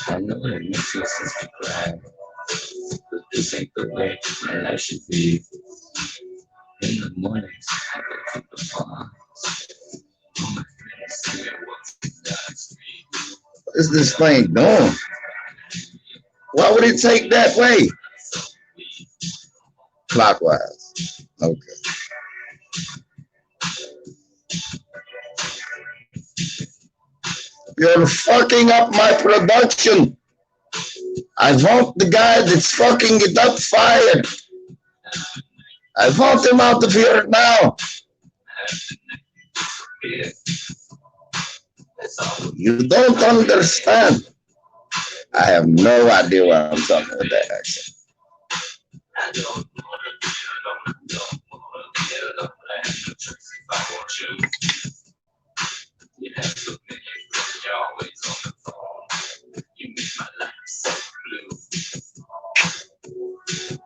I know that makes you sister cry, but this ain't the way my life should be. In the mornings, I go to the farm. All my friends see me walking down the street. What is this thing doing? Why would it take that way? Clockwise. Okay. You're fucking up my production. I want the guy that's fucking it up fired. I want him out of here now. You don't understand. I have no idea why I'm talking with that accent.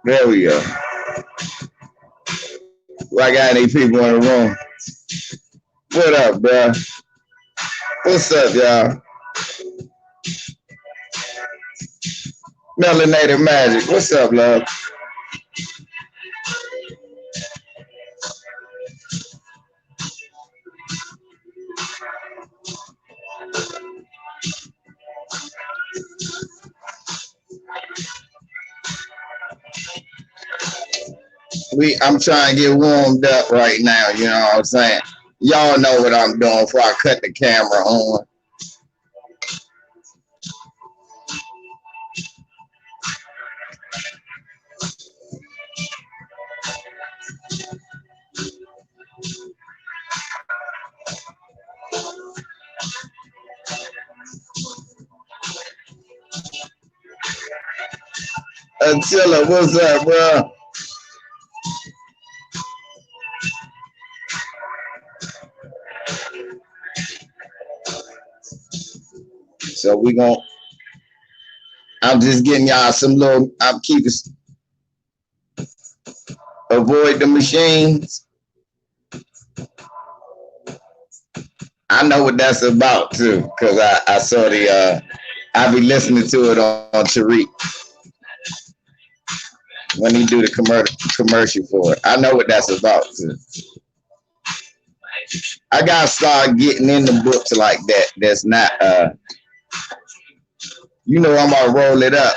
There we go. Do I got any people in the room? What up, bro? What's up, y'all? Melanated Magic. What's up, love? I'm trying to get warmed up right now, you know what I'm saying? Y'all know what I'm doing before I cut the camera on. Attila, what's up, bro? So I'm just getting y'all some little, I'm keeping, avoid the machines. I know what that's about too, because I saw I be listening to it on Tariq when he do the commercial for it. I know what that's about too. I gotta start getting in the books like that. That's not you know, I'm gonna roll it up.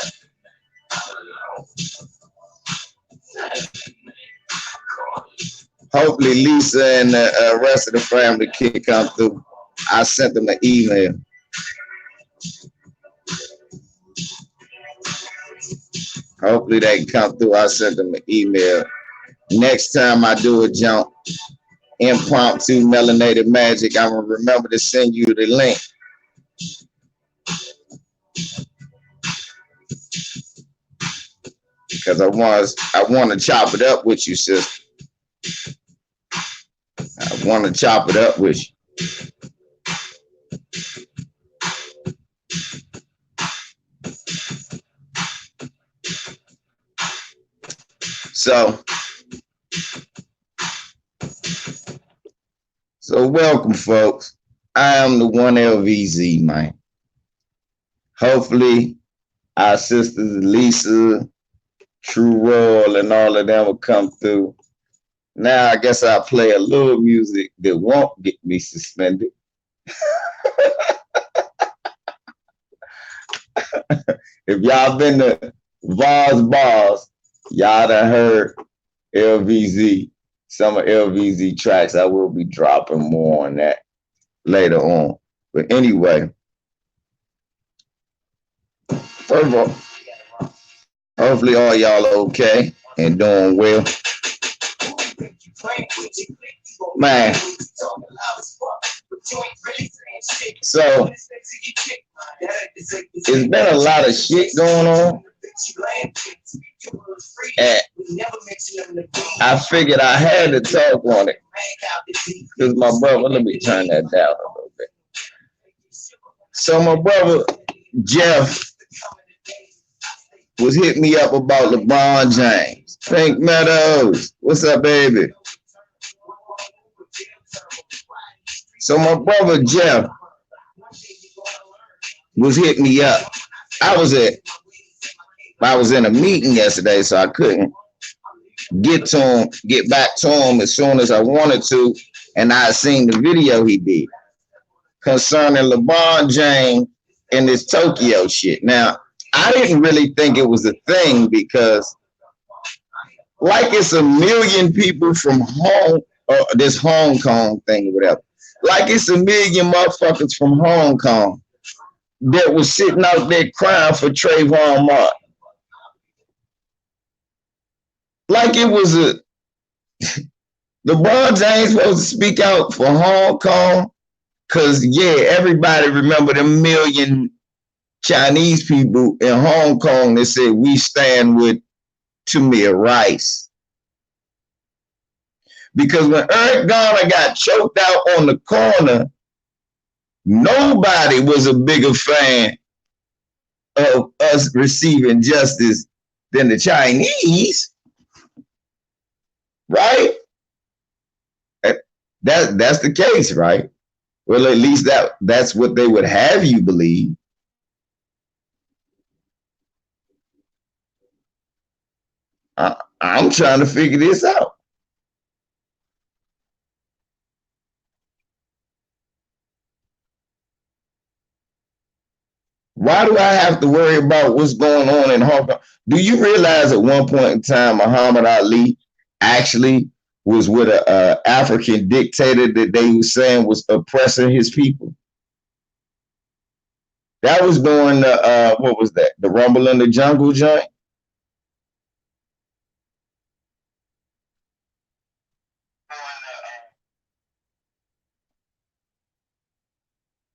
Hopefully Lisa and the rest of the family can come through. I sent them an email. Hopefully they can come through. I sent them an email. Next time I do a jump, impromptu melanated magic, I'm gonna remember to send you the link. Because I want to chop it up with you, sister. I want to chop it up with you. So welcome, folks. I am the one LVZ, man. Hopefully, our sisters Lisa, True Royal, and all of them will come through. Now, I guess I'll play a little music that won't get me suspended. If y'all been to Voss Bars, y'all done heard LVZ some of LVZ tracks. I will be dropping more on that later on. But anyway, first of all, hopefully all y'all are okay and doing well. Man, so it's been a lot of shit going on. And I figured I had to talk on it. Because my brother, let me turn that down a little bit. So my brother Jeff was hitting me up about LeBron James. Pink Meadows, what's up, baby? So my brother Jeff was hitting me up. I was in a meeting yesterday, so I couldn't get back to him as soon as I wanted to, and I seen the video he did concerning LeBron James and this Tokyo shit. Now, I didn't really think it was a thing because, like, it's a million people from this Hong Kong thing or whatever. Like, it's a million motherfuckers from Hong Kong that was sitting out there crying for Trayvon Martin. Like it was LeBron James supposed to speak out for Hong Kong, cause everybody remember the million Chinese people in Hong Kong that said we stand with Tamir Rice. Because when Eric Garner got choked out on the corner, nobody was a bigger fan of us receiving justice than the Chinese. Right? That's the case, right? Well, at least that's what they would have you believe. I'm trying to figure this out. Why do I have to worry about what's going on in Hong Kong? Do you realize at one point in time, Muhammad Ali actually was with an African dictator that they were saying was oppressing his people? That was during the, what was that? The Rumble in the Jungle joint?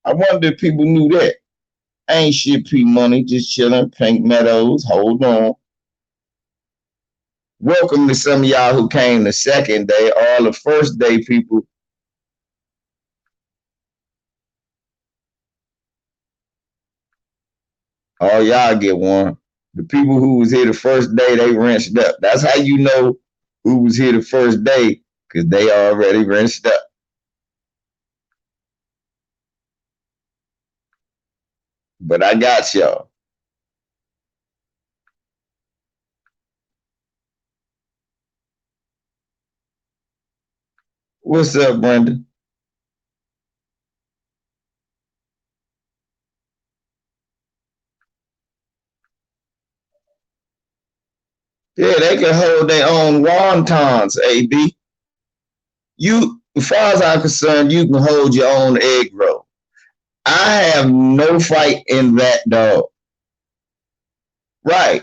I wonder if people knew that. Ain't shit P Money, just chilling, Pink Meadows, hold on. Welcome to some of y'all who came the second day. All the first day people. All y'all get one. The people who was here the first day, they wrenched up. That's how you know who was here the first day, because they already wrenched up. But I got y'all. What's up, Brenda? Yeah, they can hold their own wontons, AB. You, as far as I'm concerned, you can hold your own egg roll. I have no fight in that, dog. Right.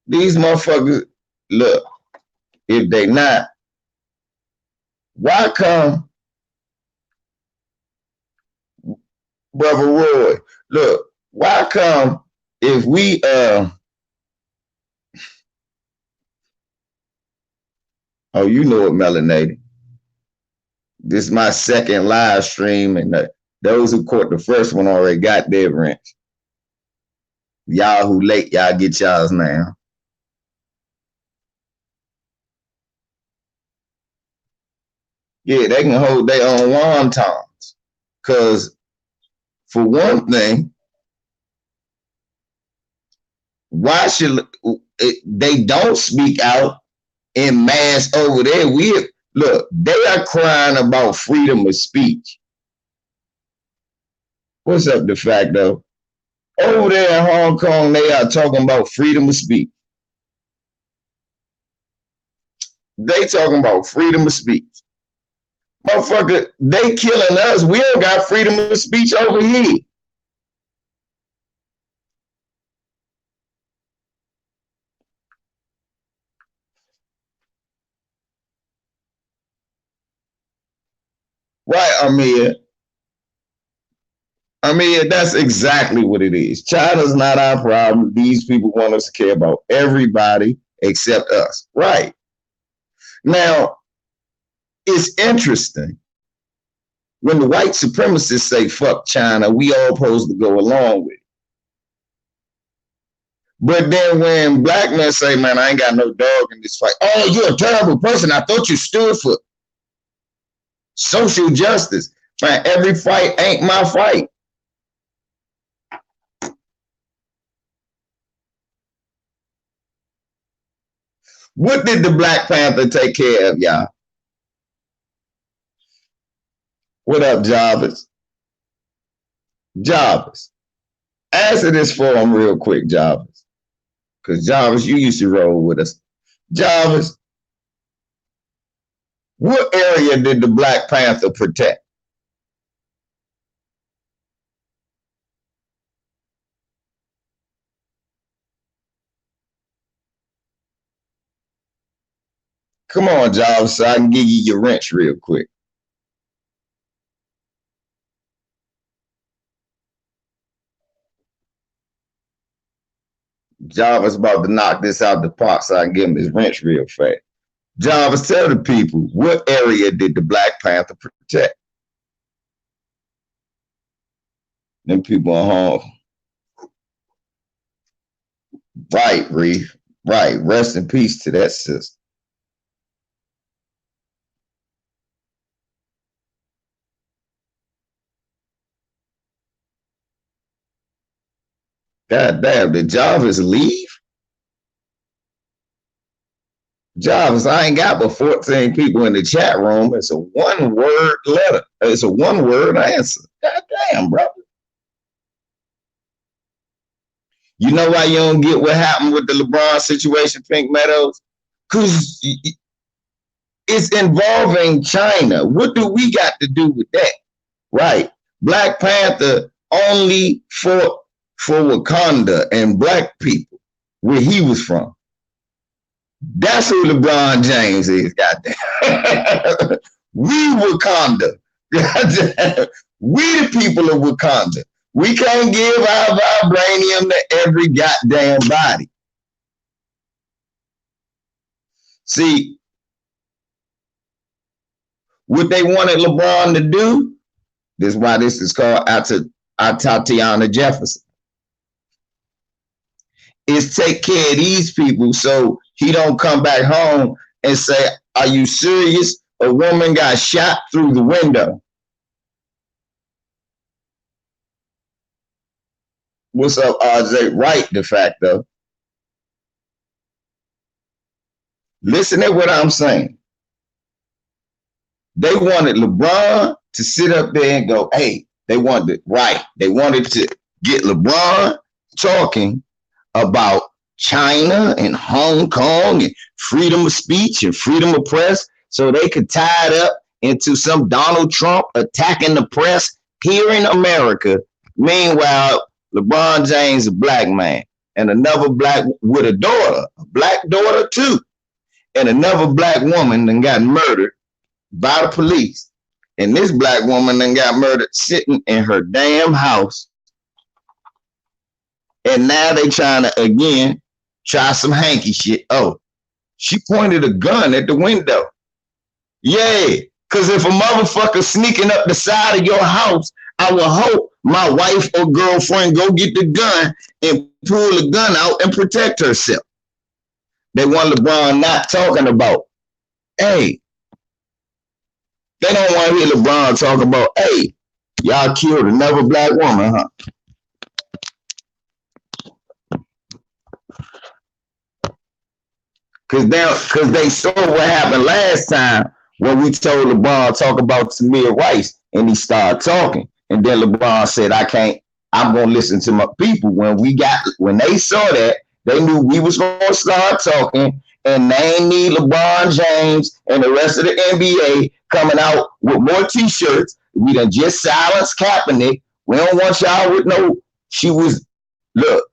These motherfuckers, look, if they not, why come, Brother Roy? Look, why come if we oh, you know it, melanated. This is my second live stream, and those who caught the first one already got their rent. Y'all who late, y'all get y'all's now. Yeah, they can hold their own wontons. Because for one thing, why should they don't speak out in mass over there? Look, they are crying about freedom of speech. What's up, de facto? Over there in Hong Kong, they are talking about freedom of speech. They talking about freedom of speech. Motherfucker, they killing us. We don't got freedom of speech over here. Right, Amir? That's exactly what it is. China's not our problem. These people want us to care about everybody except us. Right. Now, it's interesting when the white supremacists say fuck China, we all supposed to go along with it. But then when black men say, man, I ain't got no dog in this fight. Oh, you're a terrible person. I thought you stood for social justice. Man, every fight ain't my fight. What did the Black Panther take care of, y'all? What up, Jarvis? Jarvis. Answer this for him real quick, Jarvis. Because Jarvis, you used to roll with us. Jarvis, what area did the Black Panther protect? Come on, Jarvis, so I can give you your wrench real quick. Jarvis about to knock this out the park so I can give him his wrench real fast. Jarvis, tell the people, what area did the Black Panther protect? Them people are home. Right, Reef. Right. Rest in peace to that sister. God damn, did Jarvis leave? Jarvis, I ain't got but 14 people in the chat room. It's a one-word letter. It's a one-word answer. God damn, brother. You know why you don't get what happened with the LeBron situation, Pink Meadows? Because it's involving China. What do we got to do with that? Right. Black Panther only fought for Wakanda and black people, where he was from. That's who LeBron James is, goddamn. We Wakanda. We the people of Wakanda. We can't give our vibranium to every goddamn body. See, what they wanted LeBron to do, this is why this is called Atatiana Jefferson, is take care of these people so he don't come back home and say, are you serious? A woman got shot through the window. What's up, RJ? Right, de facto. Listen to what I'm saying. They wanted LeBron to sit up there and go, hey, they wanted to get LeBron talking about China and Hong Kong and freedom of speech and freedom of press so they could tie it up into some Donald Trump attacking the press here in America. Meanwhile, LeBron James, a black man, and another black with a daughter, a black daughter too, and another black woman then got murdered by the police. And this black woman then got murdered sitting in her damn house. And now they trying to, again, try some hanky shit. Oh, she pointed a gun at the window. Yeah, because if a motherfucker sneaking up the side of your house, I would hope my wife or girlfriend go get the gun and pull the gun out and protect herself. They want LeBron not talking about, hey, they don't want to hear LeBron talk about, hey, y'all killed another black woman, huh? Because they saw what happened last time when we told LeBron talk about Tamir Rice and he started talking. And then LeBron said, I'm going to listen to my people. When they saw that, they knew we was going to start talking and they ain't need LeBron James and the rest of the NBA coming out with more t-shirts. We done just silenced Kaepernick. We don't want y'all with no, she was, look,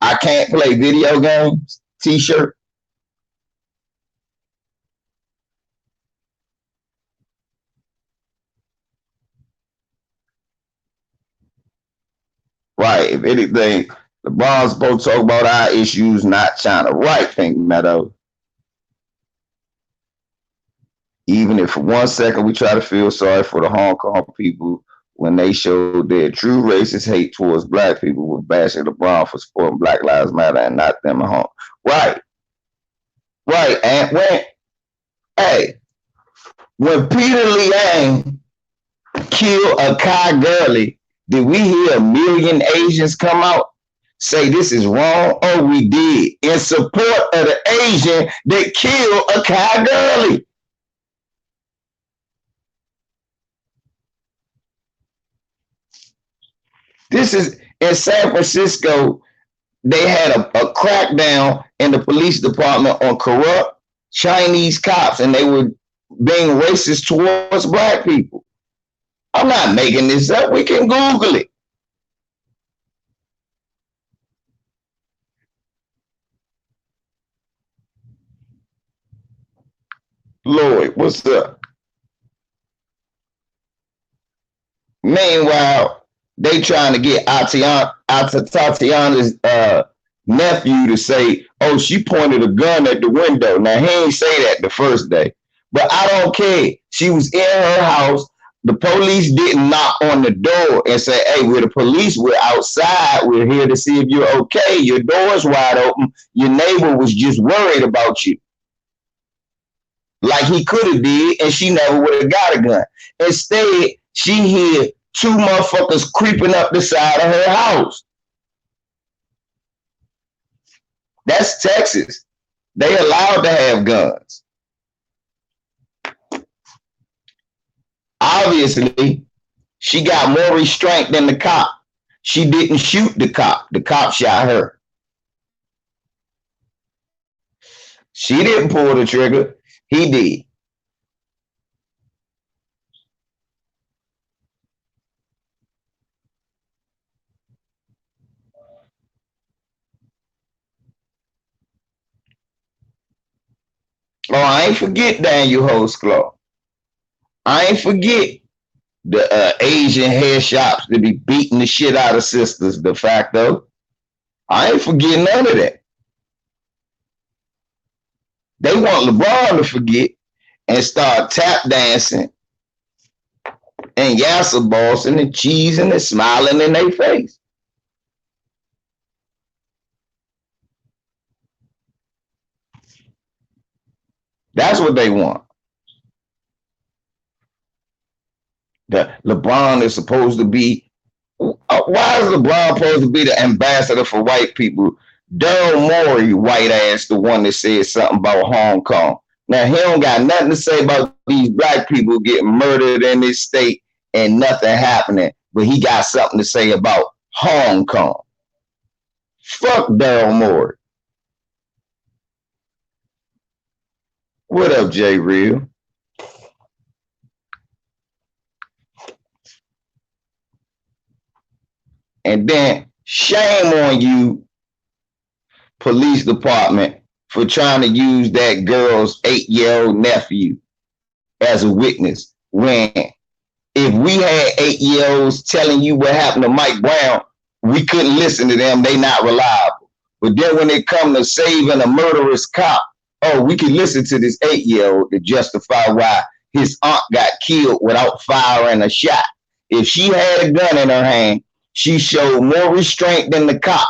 I can't play video games t-shirt. Right. If anything, LeBron's supposed to talk about our issues, not China. Right, Pink Meadow. Even if for 1 second we try to feel sorry for the Hong Kong people when they showed their true racist hate towards black people with bashing LeBron for supporting Black Lives Matter and not them at home. Right, right. And hey, when Peter Liang killed a Kai Gurley, did we hear a million Asians come out say this is wrong? Oh, we did. In support of the Asian that killed a Kai Gurley. This is in San Francisco. They had a crackdown in the police department on corrupt Chinese cops, and they were being racist towards black people. I'm not making this up. We can Google it. Lloyd, what's up? Meanwhile, they trying to get Atatiana's nephew to say, oh, she pointed a gun at the window. Now, he ain't say that the first day. But I don't care. She was in her house. The police didn't knock on the door and say, hey, we're the police. We're outside. We're here to see if you're okay. Your door's wide open. Your neighbor was just worried about you. Like he could have did, and she never would have got a gun. Instead, she hear two motherfuckers creeping up the side of her house. That's Texas. They allowed to have guns. Obviously, she got more restraint than the cop. She didn't shoot the cop. The cop shot her. She didn't pull the trigger. He did. Oh, I ain't forget Daniel Holtzclaw. I ain't forget the Asian hair shops that be beating the shit out of sisters de facto. I ain't forget none of that. They want LeBron to forget and start tap dancing and yassa bossing and cheesing and smiling in their face. That's what they want. That LeBron is supposed to be. Why is LeBron supposed to be the ambassador for white people? Daryl Morey, white ass, the one that said something about Hong Kong. Now he don't got nothing to say about these black people getting murdered in this state and nothing happening, but he got something to say about Hong Kong. Fuck Daryl Morey. What up, Jay Real? And then shame on you, police department, for trying to use that girl's 8-year-old nephew as a witness. When if we had 8-year-olds telling you what happened to Mike Brown, we couldn't listen to them. They not reliable. But then when it come to saving a murderous cop, oh, we can listen to this 8-year-old to justify why his aunt got killed without firing a shot. If she had a gun in her hand, she showed more restraint than the cop.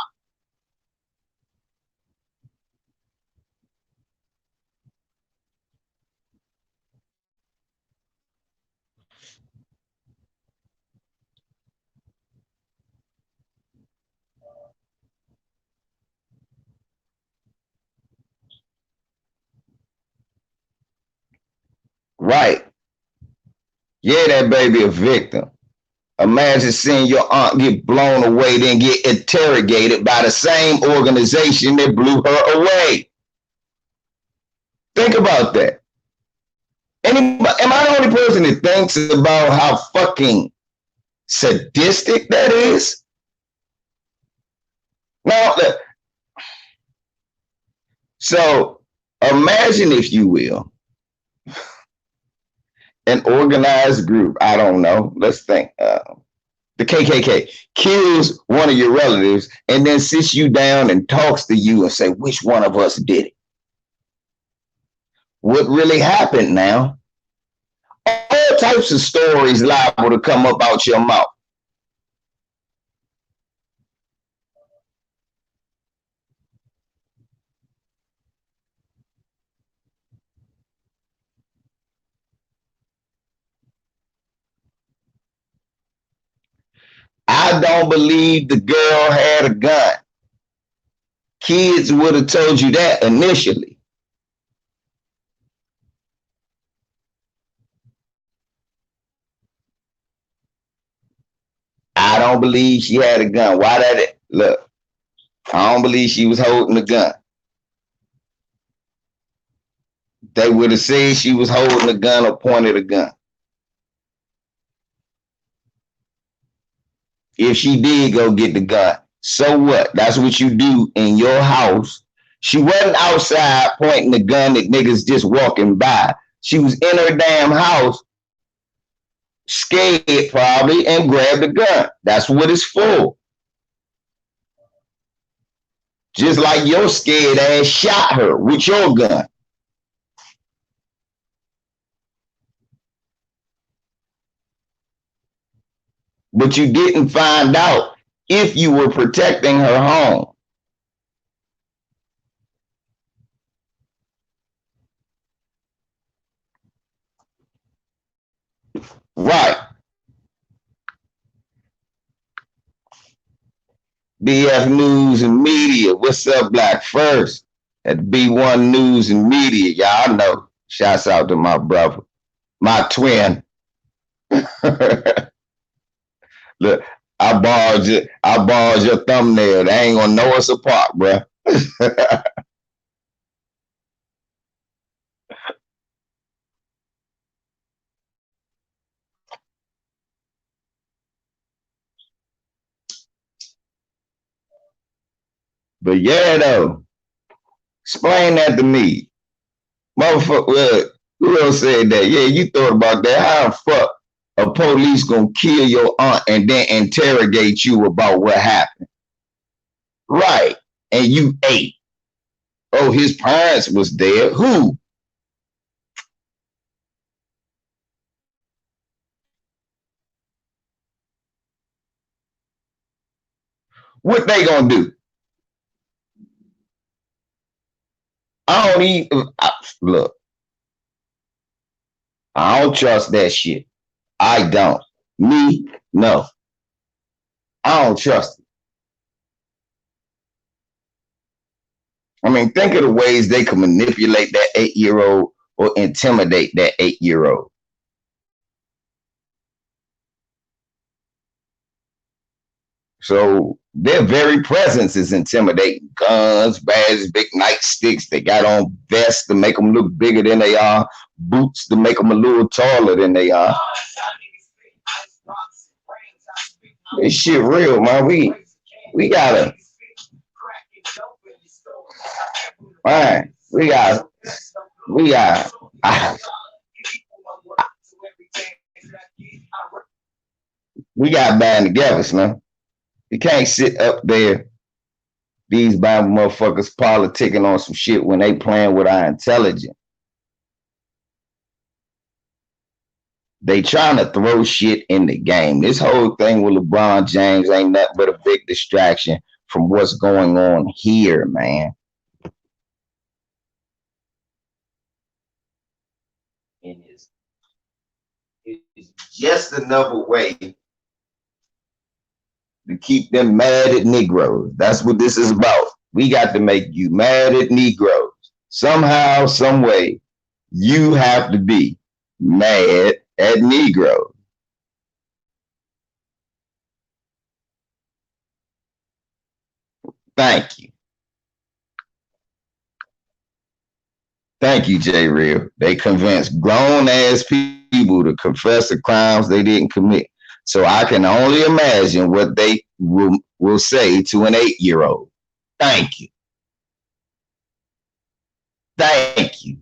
Right. Yeah, that baby a victim. Imagine seeing your aunt get blown away, then get interrogated by the same organization that blew her away. Think about that. Anybody, am I the only person that thinks about how fucking sadistic that is? Now, so imagine, if you will, an organized group. I don't know. Let's think. The KKK kills one of your relatives and then sits you down and talks to you and say, which one of us did it? What really happened now? All types of stories liable to come up out your mouth. I don't believe the girl had a gun. Kids would have told you that initially. I don't believe she had a gun. Why that? Look, I don't believe she was holding a gun. They would have said she was holding a gun or pointed a gun. If she did go get the gun, so what? That's what you do in your house. She wasn't outside pointing the gun at niggas just walking by. She was in her damn house, scared probably, and grabbed the gun. That's what it's for. Just like your scared ass shot her with your gun. But you didn't find out if you were protecting her home. Right. BF News and Media. What's up, Black First? At B1 News and Media. Y'all know. Shouts out to my brother, my twin. Look, I borrowed your thumbnail. They ain't gonna know us apart, bruh. But yeah, though, explain that to me. Motherfucker, who else said that? Yeah, you thought about that. How the fuck a police gonna kill your aunt and then interrogate you about what happened? Right. And you ate. Oh, his parents was there. Who? What they gonna do? I don't even look. I don't trust that shit. I don't. Me, no. I don't trust it. I mean, think of the ways they can manipulate that 8 year old or intimidate that 8 year old. So their very presence is intimidating. Guns, badges, big nightsticks. They got on vests to make them look bigger than they are. Boots to make them a little taller than they are. This shit real, man. We gotta. Man, we got. I, we got band together, man. You can't sit up there, these Bible motherfuckers politicking on some shit when they playing with our intelligence. They trying to throw shit in the game. This whole thing with LeBron James ain't nothing but a big distraction from what's going on here, man. And it's just another way to keep them mad at Negroes. That's what this is about. We got to make you mad at Negroes. Somehow, some way, you have to be mad at Negroes. Thank you. Thank you, J. Real. They convinced grown ass people to confess the crimes they didn't commit. So I can only imagine what they will say to an 8-year-old. Thank you. Thank you.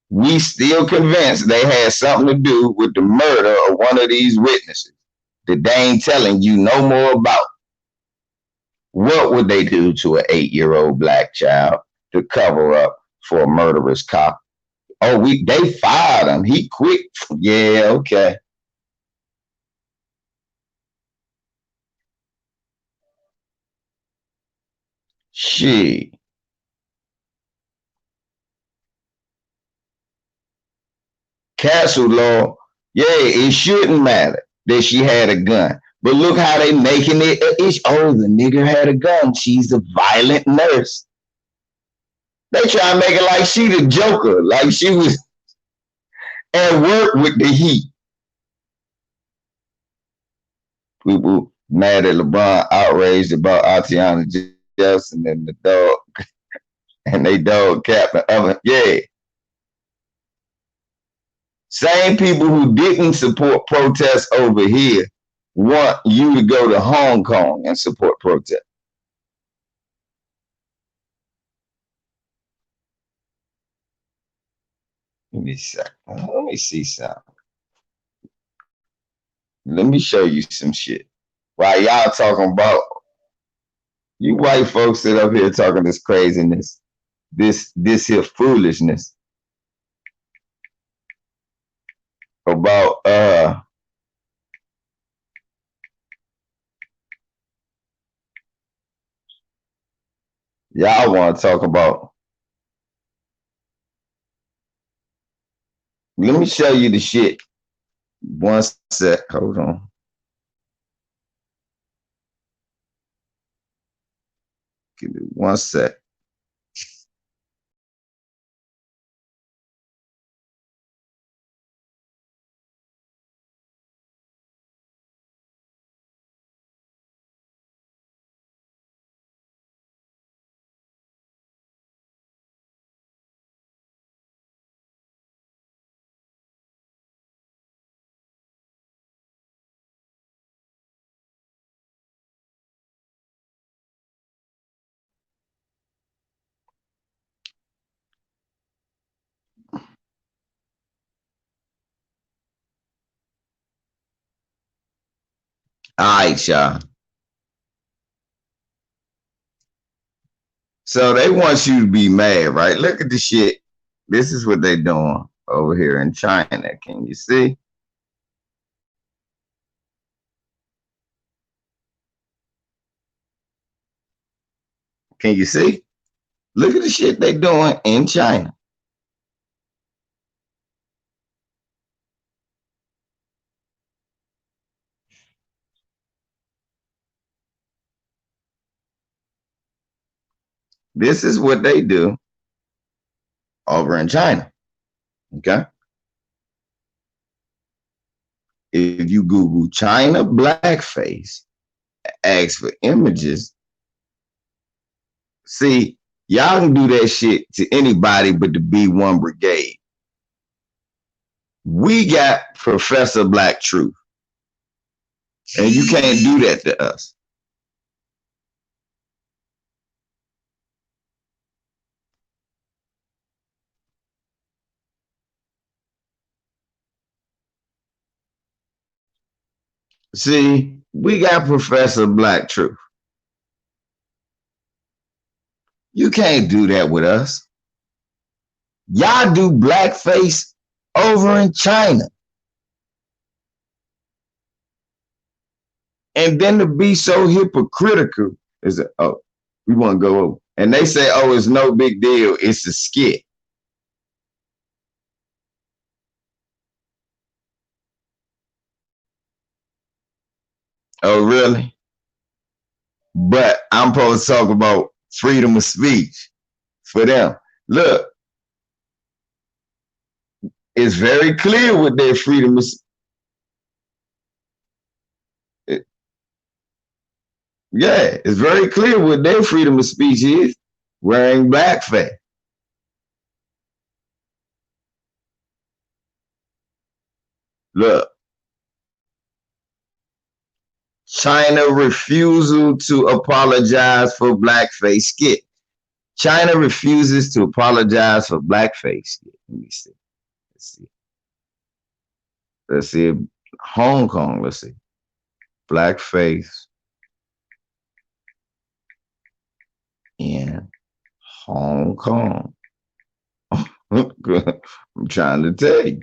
We still convinced they had something to do with the murder of one of these witnesses that they ain't telling you no more about. What would they do to an 8-year-old black child to cover up for a murderous cop? Oh, they fired him. He quit. Yeah, okay. She castle law. Yeah, it shouldn't matter that she had a gun. But look how they making it. Oh, the nigger had a gun. She's a violent nurse. They try to make it like she the Joker, like she was at work with the heat. People mad at LeBron, outraged about Atatiana Jefferson and the dog and they dog Captain Oven. Yeah. Same people who didn't support protests over here want you to go to Hong Kong and support protests. Let me see something. Let me show you some shit. While y'all talking about you white folks sit up here talking this craziness, this here foolishness about y'all want to talk about. Let me show you the shit. One sec. Hold on. Give me one sec. All right, y'all. So they want you to be mad, right? Look at the shit. This is what they doing over here in China. Can you see? Can you see? Look at the shit they doing in China. This is what they do over in China. Okay. If you Google China blackface, ask for images, see, y'all can do that shit to anybody but the B1 Brigade. We got Professor Black Truth, and you can't do that to us. See, we got Professor Black Truth. You can't do that with us. Y'all do blackface over in China. And then to be so hypocritical is that, oh, we want to go over. And they say, oh, it's no big deal. It's a skit. Oh, really? But I'm supposed to talk about freedom of speech for them. Look, it's very clear what their freedom of yeah, it's very clear what their freedom of speech is. Wearing blackface. Look, China refusal to apologize for blackface skit. China refuses to apologize for blackface skit. Let me see. Let's see. Let's see. Hong Kong. Let's see. Blackface in Hong Kong. I'm trying to tell you.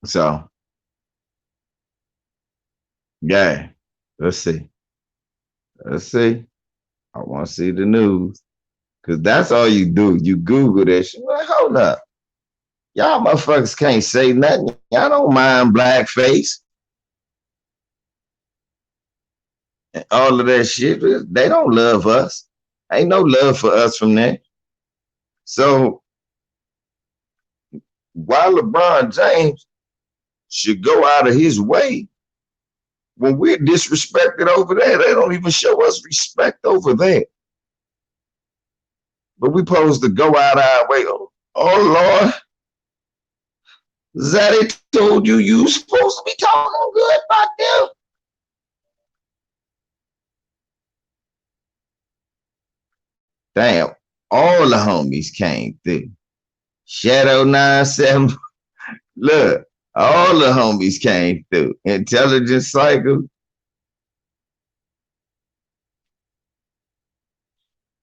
So, yeah, let's see. Let's see. I want to see the news because that's all you do. You Google that shit. Like, hold up. Y'all motherfuckers can't say nothing. Y'all don't mind blackface and all of that shit. They don't love us. Ain't no love for us from that. So, why LeBron James should go out of his way when we're disrespected over there? They don't even show us respect over there. But we supposed to go out our way. Oh Lord, Zaddy told you supposed to be talking good about them. Damn, all the homies came through. Shadow 97, look, all the homies came through. Intelligence Cycle.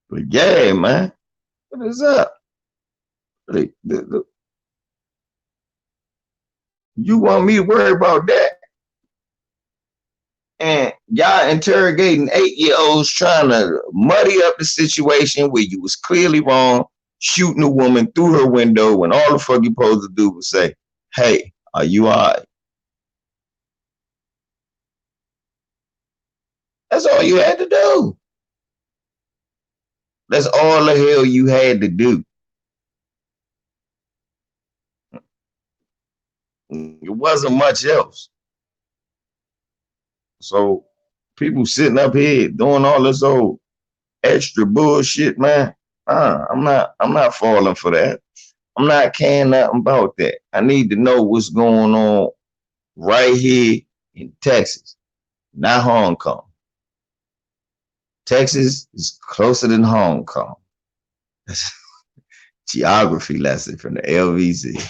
But yeah, man, what is up? You want me to worry about that? And y'all interrogating 8-year-olds trying to muddy up the situation where you was clearly wrong, shooting a woman through her window when all the fuck you supposed to do was say, hey, are you all right? That's all you had to do. That's all the hell you had to do. It wasn't much else. So people sitting up here doing all this old extra bullshit, man. I'm not falling for that. I'm not caring nothing about that. I need to know what's going on right here in Texas, not Hong Kong. Texas is closer than Hong Kong. Geography lesson from the LVZ.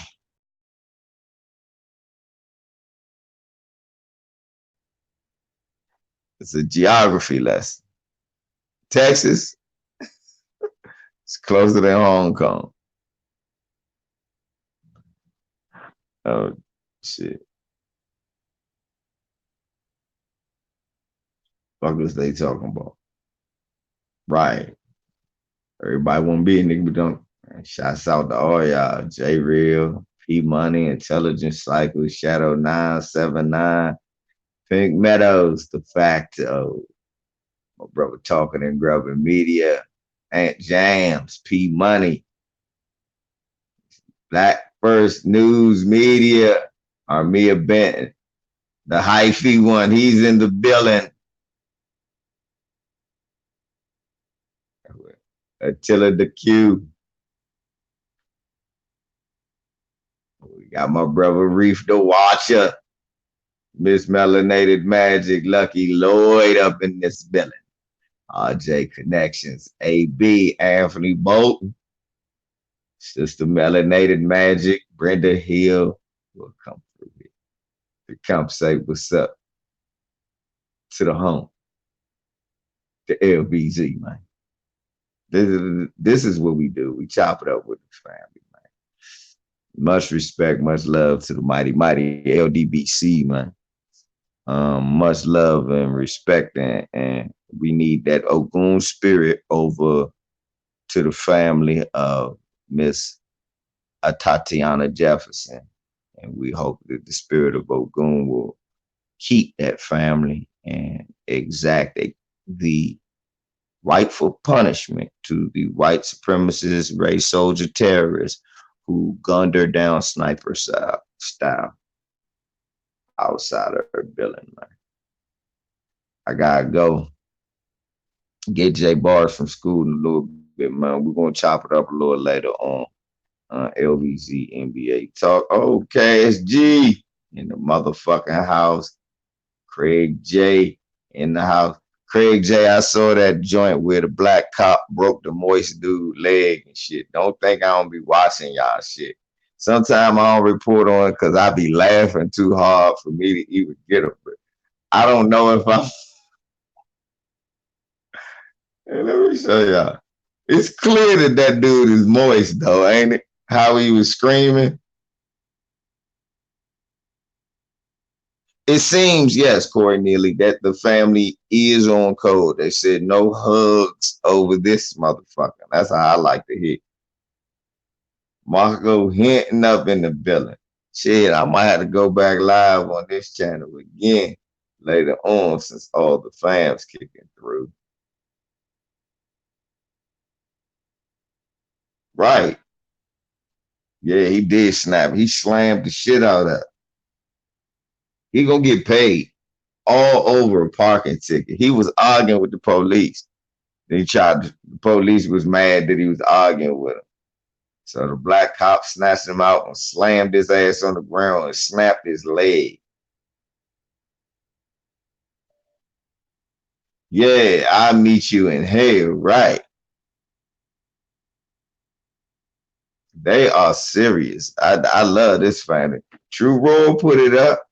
It's a geography lesson. Texas is closer than Hong Kong. Oh shit. What was they talking about? Right. Everybody want to be a nigga, but don't. Shouts out to all y'all. J Real, P Money, Intelligence Cycle, Shadow 979, Pink Meadows, The Facto. My brother Talking and Grubbing Media, Aunt Jams, P Money, Black First News Media, Armia Benton, the hyphy one, he's in the building. Attila the Q. We got my brother Reef the Watcher, Miss Melanated Magic, Lucky Lloyd up in this building. RJ Connections, AB, Anthony Bolton, Sister Melanated Magic, Brenda Hill will come through here to come say what's up to the home, the LBZ, man. This is what we do. We chop it up with the family, man. Much respect, much love to the mighty LDBC, man. Much love and respect, and we need that Ogun spirit over to the family of Miss Atatiana Jefferson. And we hope that the spirit of Ogun will keep that family and exact the rightful punishment to the white supremacist, race soldier terrorists who gunned her down sniper style outside her building, man. I gotta go get J Bars from school in a little bit, man. We're gonna chop it up a little later on LVZ NBA Talk. Oh, KSG in the motherfucking house. Craig J in the house. Craig J, I saw that joint where the black cop broke the moist dude leg and shit. Don't think I don't be watching y'all shit. Sometimes I don't report on it because I be laughing too hard for me to even get it. But I don't know if I'm. Hey, let me show y'all. It's clear that that dude is moist, though, ain't it? How he was screaming. It seems, yes, Corey Neely, that the family is on code. They said no hugs over this motherfucker. That's how I like to hear. Marco hinting up in the building. Shit, I might have to go back live on this channel again later on since all the fams kicking through. Right. Yeah, he did snap. He slammed the shit out of it. He gonna get paid all over a parking ticket. He was arguing with the police. Then the police was mad that he was arguing with him. So the black cop snatched him out and slammed his ass on the ground and snapped his leg. Yeah, I'll meet you in hell, right? They are serious. I love this family. True Roll put it up.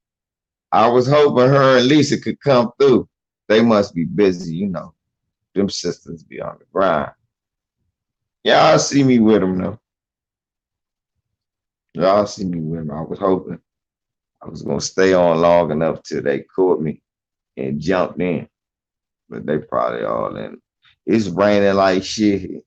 I was hoping her and Lisa could come through. They must be busy, you know. Them sisters be on the grind. Y'all see me with them though. Y'all see me with them. I was hoping I was gonna stay on long enough till they caught me and jumped in. But they probably all in. It's raining like shit.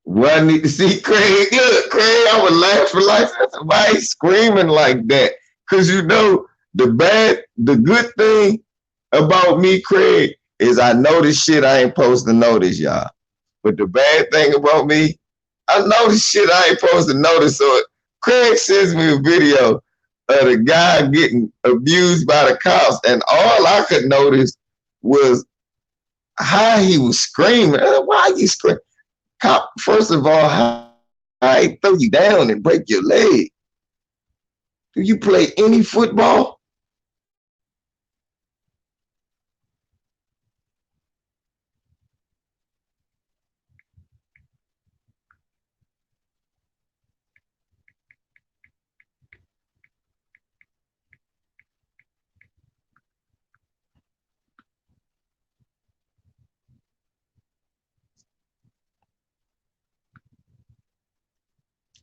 Well, I need to see Craig. Look, Craig, I was laughing like that. Why he screaming like that? Cause you know the good thing about me, Craig, is I know this shit I ain't supposed to notice, y'all. But the bad thing about me, I know this shit I ain't supposed to notice. So Craig sends me a video of the guy getting abused by the cops, and all I could notice was how he was screaming. Why are you screaming? Cop, first of all, how he throw you down and break your leg? Do you play any football?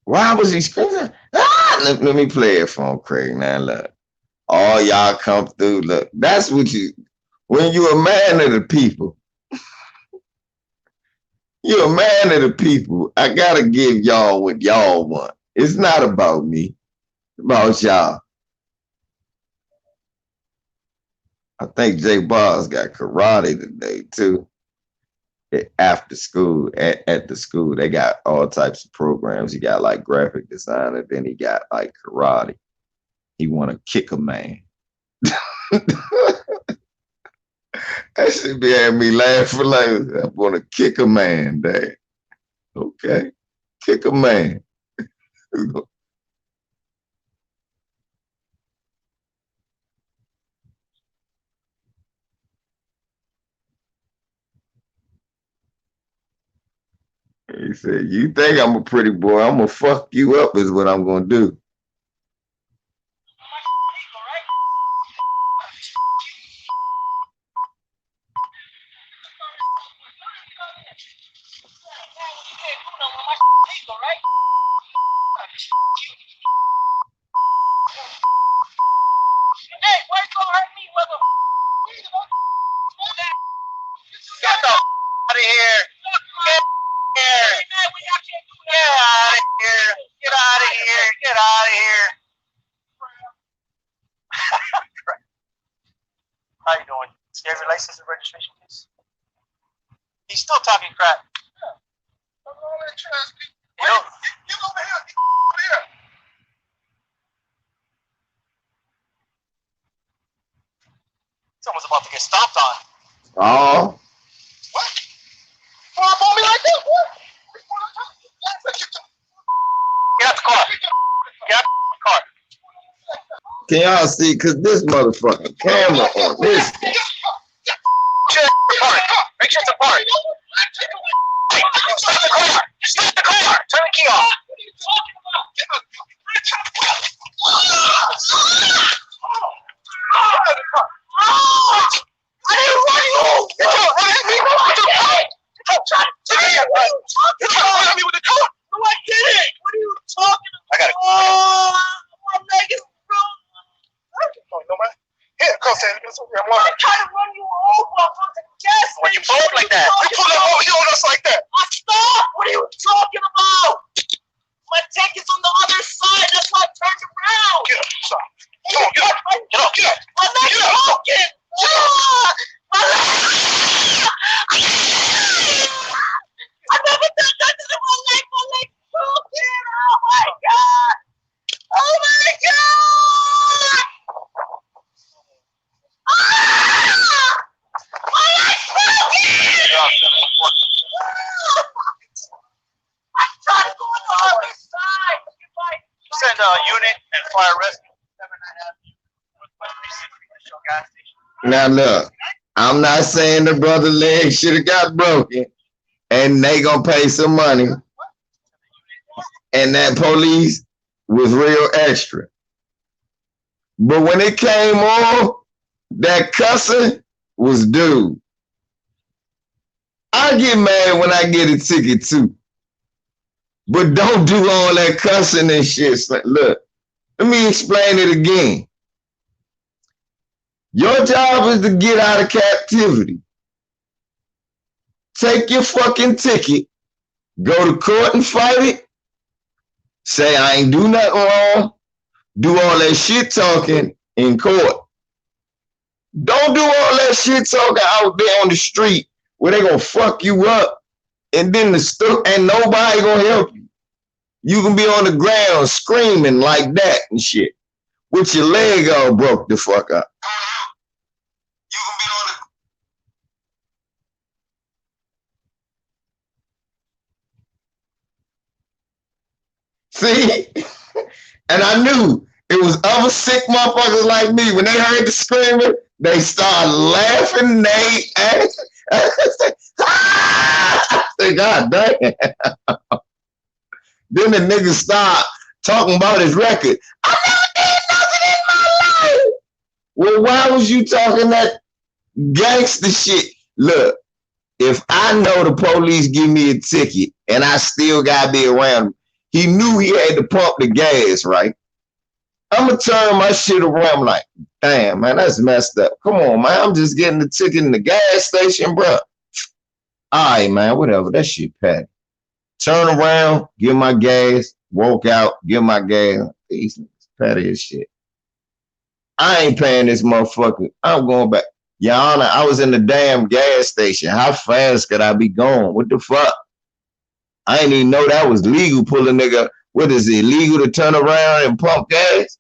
Why was he screaming? Let me play it for him, Craig. Now look, all y'all come through. Look, that's what you. When you're a man of the people, you're a man of the people. I gotta give y'all what y'all want. It's not about me. It's about y'all. I think Jay Bars got karate today too. After school, at the school, they got all types of programs. He got like graphic design, and then he got like karate. He want to kick a man. That should be having me laughing like I want to kick a man, dad. Okay, kick a man. He said, "You think I'm a pretty boy? I'm gonna fuck you up. Is what I'm gonna do." Get the out of here. Get here. Get out of here. Get out of here. Get out of here. How you doing? Do you have your license and registration, please? He's still talking crap. You know, get over here. Get over here. Someone's about to get stomped on. Oh. What? Pull up on me like that? What? Get out the car. Get out the car. Can y'all see? Cause this motherfucking camera on this. Make sure it's a park. Stop the car. Stop the car. Turn the key off. I didn't run you. You're trying to run at me. You're trying to run at me with the car. No, I didn't. What are you talking about? I got it. My leg is broken. No, man. Here, come, Sandy. I'm trying to run you over. I'm going to the gas station. When you pull up like that. You pull up over here on us like that. I stopped. What are you talking about? My tank is on the other side. That's why I turned around. Get up. Stop. Come on, get up. Get up. Get up. My leg's broken. My leg. I never done nothing to my leg. My leg's broken. Oh, my God. Oh, my God. My leg's broken. I'm trying to go on the other side. Send a unit and fire rescue. Now look, I'm not saying the brother leg should have got broken and they gonna pay some money. And that police was real extra. But when it came on, that cussing was due. I get mad when I get a ticket too. But don't do all that cussing and shit. Look, let me explain it again. Your job is to get out of captivity. Take your fucking ticket, go to court and fight it. Say I ain't do nothing wrong. Do all that shit talking in court. Don't do all that shit talking out there on the street where they gonna fuck you up and then and nobody gonna help you. You can be on the ground screaming like that and shit with your leg all broke the fuck up. You can be on the... See? And I knew it was other sick motherfuckers like me. When they heard the screaming, they started laughing. I said, God damn. Then the nigga start talking about his record. I never did nothing in my life. Well, why was you talking that gangster shit? Look, if I know the police give me a ticket and I still gotta be around him, he knew he had to pump the gas, right? I'm gonna turn my shit around. I'm like, damn, man, that's messed up. Come on, man, I'm just getting the ticket in the gas station, bro. All right, man, whatever. That shit petty. Turn around, get my gas, walk out, get my gas. These niggas petty as shit. I ain't paying this motherfucker. I'm going back. Your Honor, I was in the damn gas station. How fast could I be going? What the fuck? I didn't even know that was legal. Pull a nigga. What is it? Illegal to turn around and pump gas?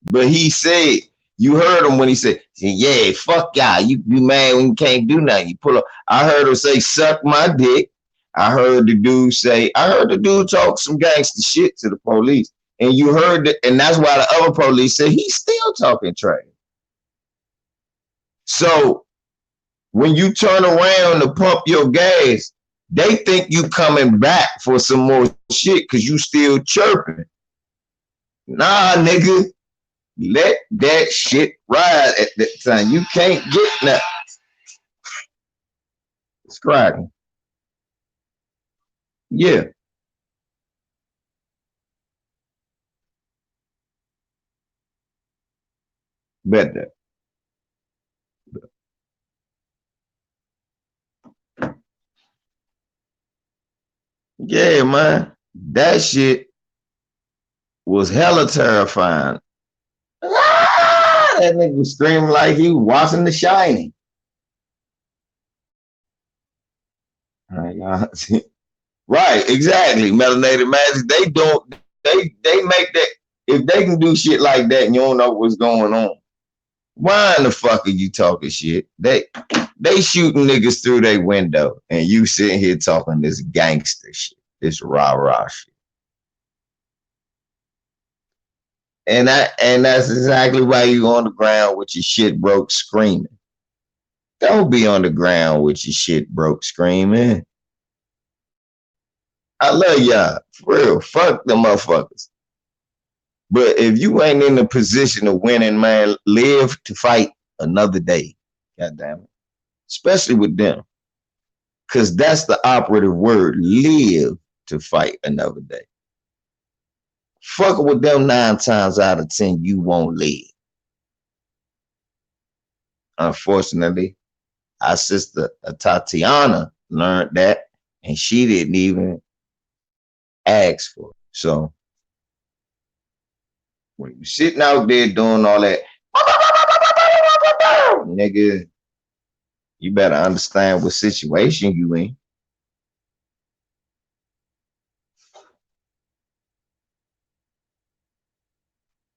But he said, you heard him when he said, yeah, fuck y'all. You mad when you can't do nothing. You pull up. I heard him say, suck my dick. I heard the dude talk some gangster shit to the police. And you heard it, and that's why the other police said he's still talking trash. So when you turn around to pump your gas, they think you coming back for some more shit because you still chirping. Nah, nigga. Let that shit ride at that time. You can't get nothing. It's cracking. Yeah. Bet that. Yeah, man. That shit was hella terrifying. Ah, that nigga was screaming like he was watching The Shining. Right, exactly. Melanated Magic. They don't. They make that. If they can do shit like that, and you don't know what's going on. Why in the fuck are you talking shit? They shooting niggas through their window, and you sitting here talking this gangster shit, this rah rah shit. And that's exactly why you on the ground with your shit broke screaming. Don't be on the ground with your shit broke screaming. I love y'all. For real. Fuck the motherfuckers. But if you ain't in the position of winning, man, live to fight another day. God damn it. Especially with them. Because that's the operative word. Live to fight another day. Fuck with them 9 times out of 10, you won't live. Unfortunately, our sister Atatiana learned that, and she didn't even ask for it. So when you sitting out there doing all that, nigga, you better understand what situation you in.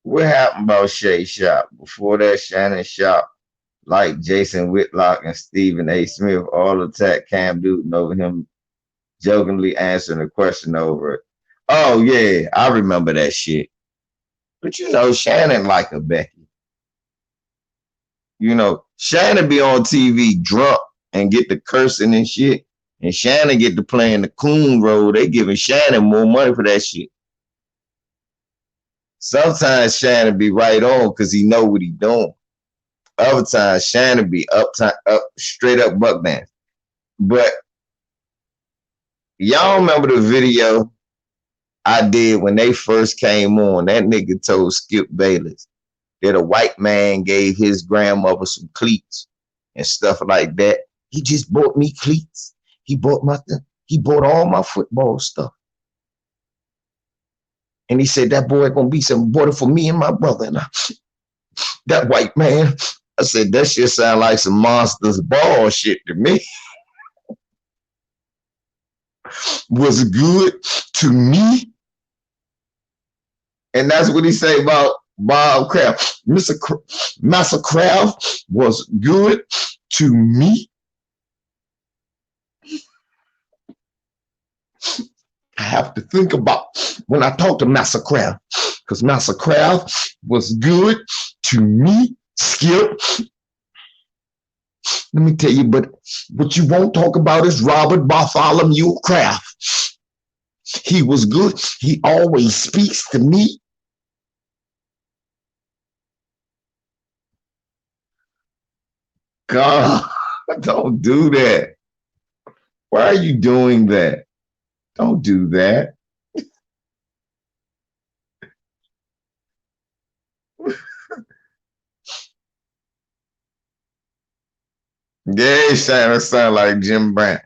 What happened about Shay Shop? Before that, Shannon Shop, like Jason Whitlock and Stephen A. Smith, all attacked Cam Newton over him jokingly answering a question over it. Oh, yeah, I remember that shit. But you know, Shannon like a Becky. You know, Shannon be on TV drunk and get the cursing and shit. And Shannon get to playing the coon role. They giving Shannon more money for that shit. Sometimes Shannon be right on because he know what he doing. Other times Shannon be up straight up buck dance. But y'all remember the video I did when they first came on? That nigga told Skip Bayless that a white man gave his grandmother some cleats and stuff like that. He just bought me cleats. He bought all my football stuff. And he said that boy gonna be some bought it for me and my brother. And that white man, I said that shit sound like some Monsters Ball shit to me. Was good to me. And that's what he say about Bob Kraft. Massa Kraft was good to me. I have to think about when I talk to Massa Kraft, because Massa Kraft was good to me. Skip. Let me tell you, but what you won't talk about is Robert Bartholomew Kraft. He was good. He always speaks to me. God, don't do that. Why are you doing that? Don't do that. Yeah, Shannon sound like Jim Brown.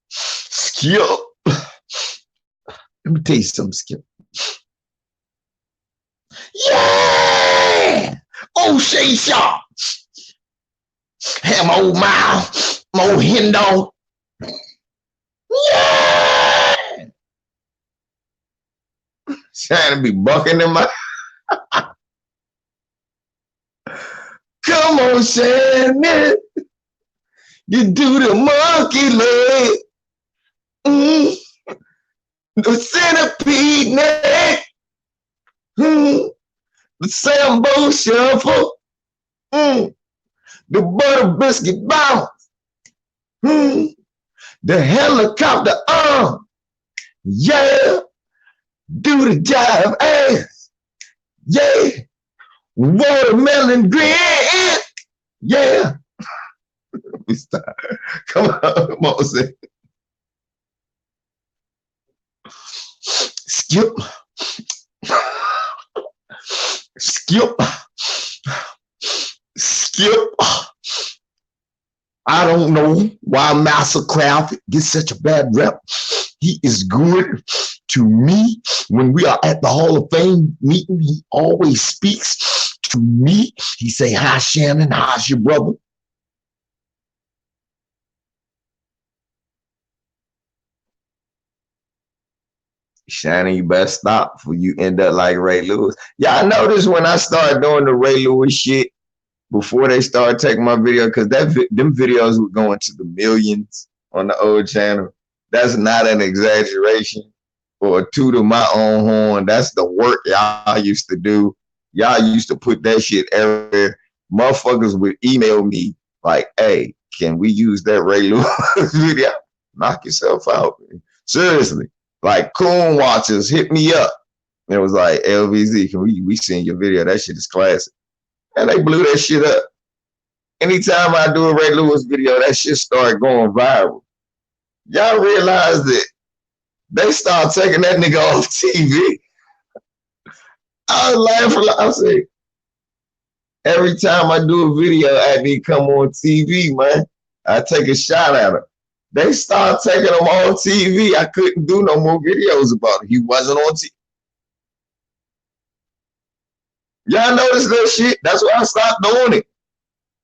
Skip. Let me tell you something, Skip. Yeah! Oh, Shay Shaw. Have my old mouth, my old hen dog. Yeah! Shannon be bucking in my. Come on, Shannon. You do the monkey leg. The centipede neck. The Sambo shuffle. The butter biscuit bounce. The helicopter arm. Yeah. Do the jive ass. Yeah. Watermelon grin. Yeah. We start. Come on, say. Skip. Skip. Skip. I don't know why Massa Kraft gets such a bad rep. He is good To me, when we are at the Hall of Fame meeting, he always speaks to me. He say, hi, Shannon, how's your brother? Shannon, you better stop before you end up like Ray Lewis. Y'all notice when I started doing the Ray Lewis shit before they started taking my video, because them videos were going to the millions on the old channel. That's not an exaggeration or a toot of my own horn. That's the work y'all used to do. Y'all used to put that shit everywhere. Motherfuckers would email me like, hey, can we use that Ray Lewis video? Knock yourself out. Seriously. Like Coon Watchers hit me up. And it was like, LVZ, can we seen your video? That shit is classic. And they blew that shit up. Anytime I do a Ray Lewis video, that shit started going viral. Y'all realize that they start taking that nigga off TV. I was laughing. I said, every time I do a video, I need to come on TV, man. I take a shot at him. They start taking him on TV. I couldn't do no more videos about it. He wasn't on TV. Y'all notice that shit? That's why I stopped doing it.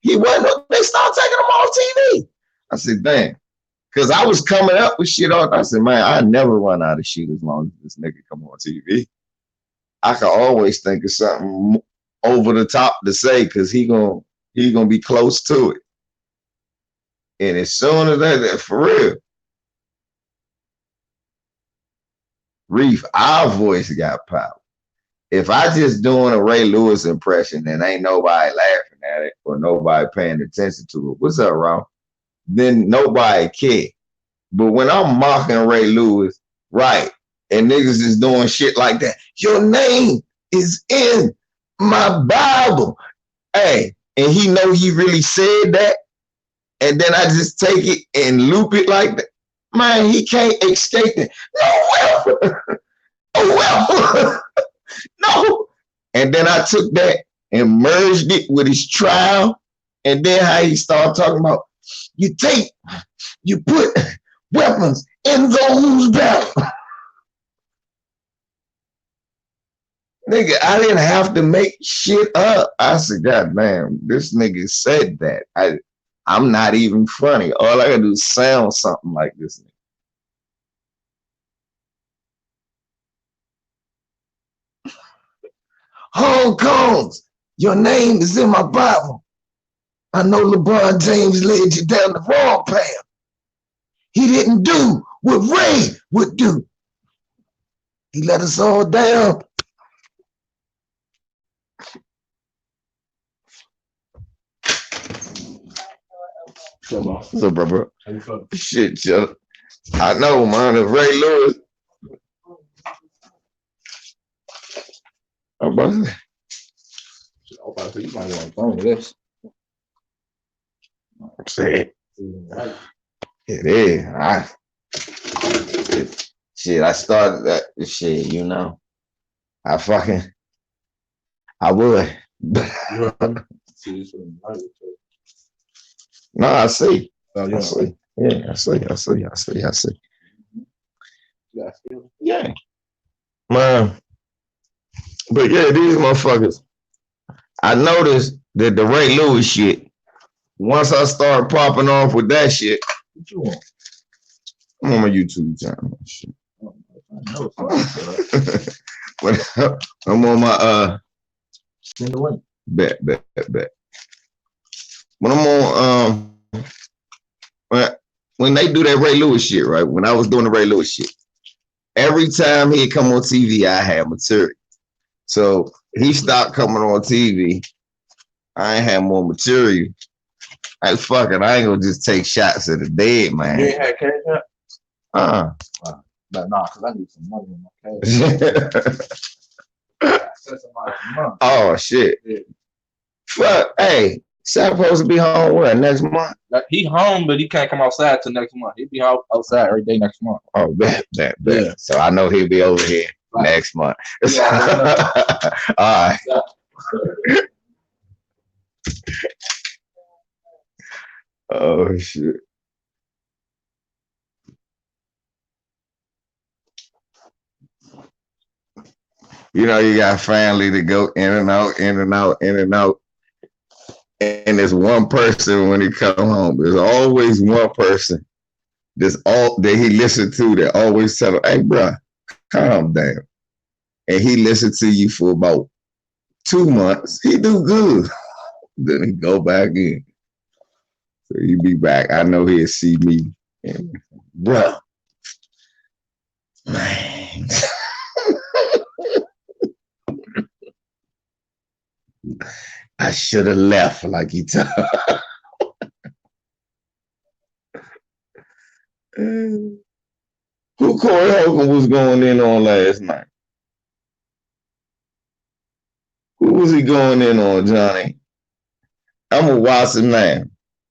He wasn't. They started taking him on TV. I said, damn. Because I was coming up with shit on. I said, man, I never run out of shit as long as this nigga come on TV. I can always think of something over the top to say because he gonna be close to it. And as soon as that, for real, Reef, our voice got power. If I just doing a Ray Lewis impression and ain't nobody laughing at it or nobody paying attention to it, what's up, Ron? Then nobody care. But when I'm mocking Ray Lewis, right, and niggas is doing shit like that, your name is in my Bible. Hey, and he know he really said that, and then I just take it and loop it like that. Man, he can't escape it. No, well, oh, well. No. And then I took that and merged it with his trial. And then how he started talking about, you put weapons in those battles. Nigga, I didn't have to make shit up. I said, God damn, this nigga said that. I'm not even funny. All I gotta do is sound something like this nigga. Hong Kong's, your name is in my Bible. I know LeBron James led you down the wrong path. He didn't do what Ray would do. He let us all down. What's up, bro? Shit, yo. I know, man. If Ray Lewis. I'm about to say, you might want to phone this. Say it is. Shit, I started that shit, you know. I would. No, I see. I see. Yeah, I see. Yeah. Man. But yeah, these motherfuckers. I noticed that the Ray Lewis shit, once I started popping off with that shit, what you want? I'm on my YouTube channel. Shit. I'm on my bet. When I'm on when they do that Ray Lewis shit, right? When I was doing the Ray Lewis shit, every time he'd come on TV, I had material. So he stopped coming on TV. I ain't had more material. Like, fuck it, I ain't gonna just take shots at the dead, man. You ain't had cash up? But nah, because I need some money in my cash. Oh, shit. Yeah. Fuck, hey, supposed to be home what, next month? He home, but he can't come outside till next month. He'll be outside every day next month. Oh, bet. Yeah. So I know he'll be over here next month. Yeah, all right. Oh, shit. You know, you got family to go in and out, in and out, in and out. And there's one person when he come home. There's always one person that's all that he listened to that always tell him, hey, bro, calm down. And he listened to you for about 2 months. He do good. Then he go back in. So he be back. I know he'll see me. And, bro, man. I should have left like he told. Who Corey Holcomb was going in on last night? Who was he going in on, Johnny? I'm gonna watch him now.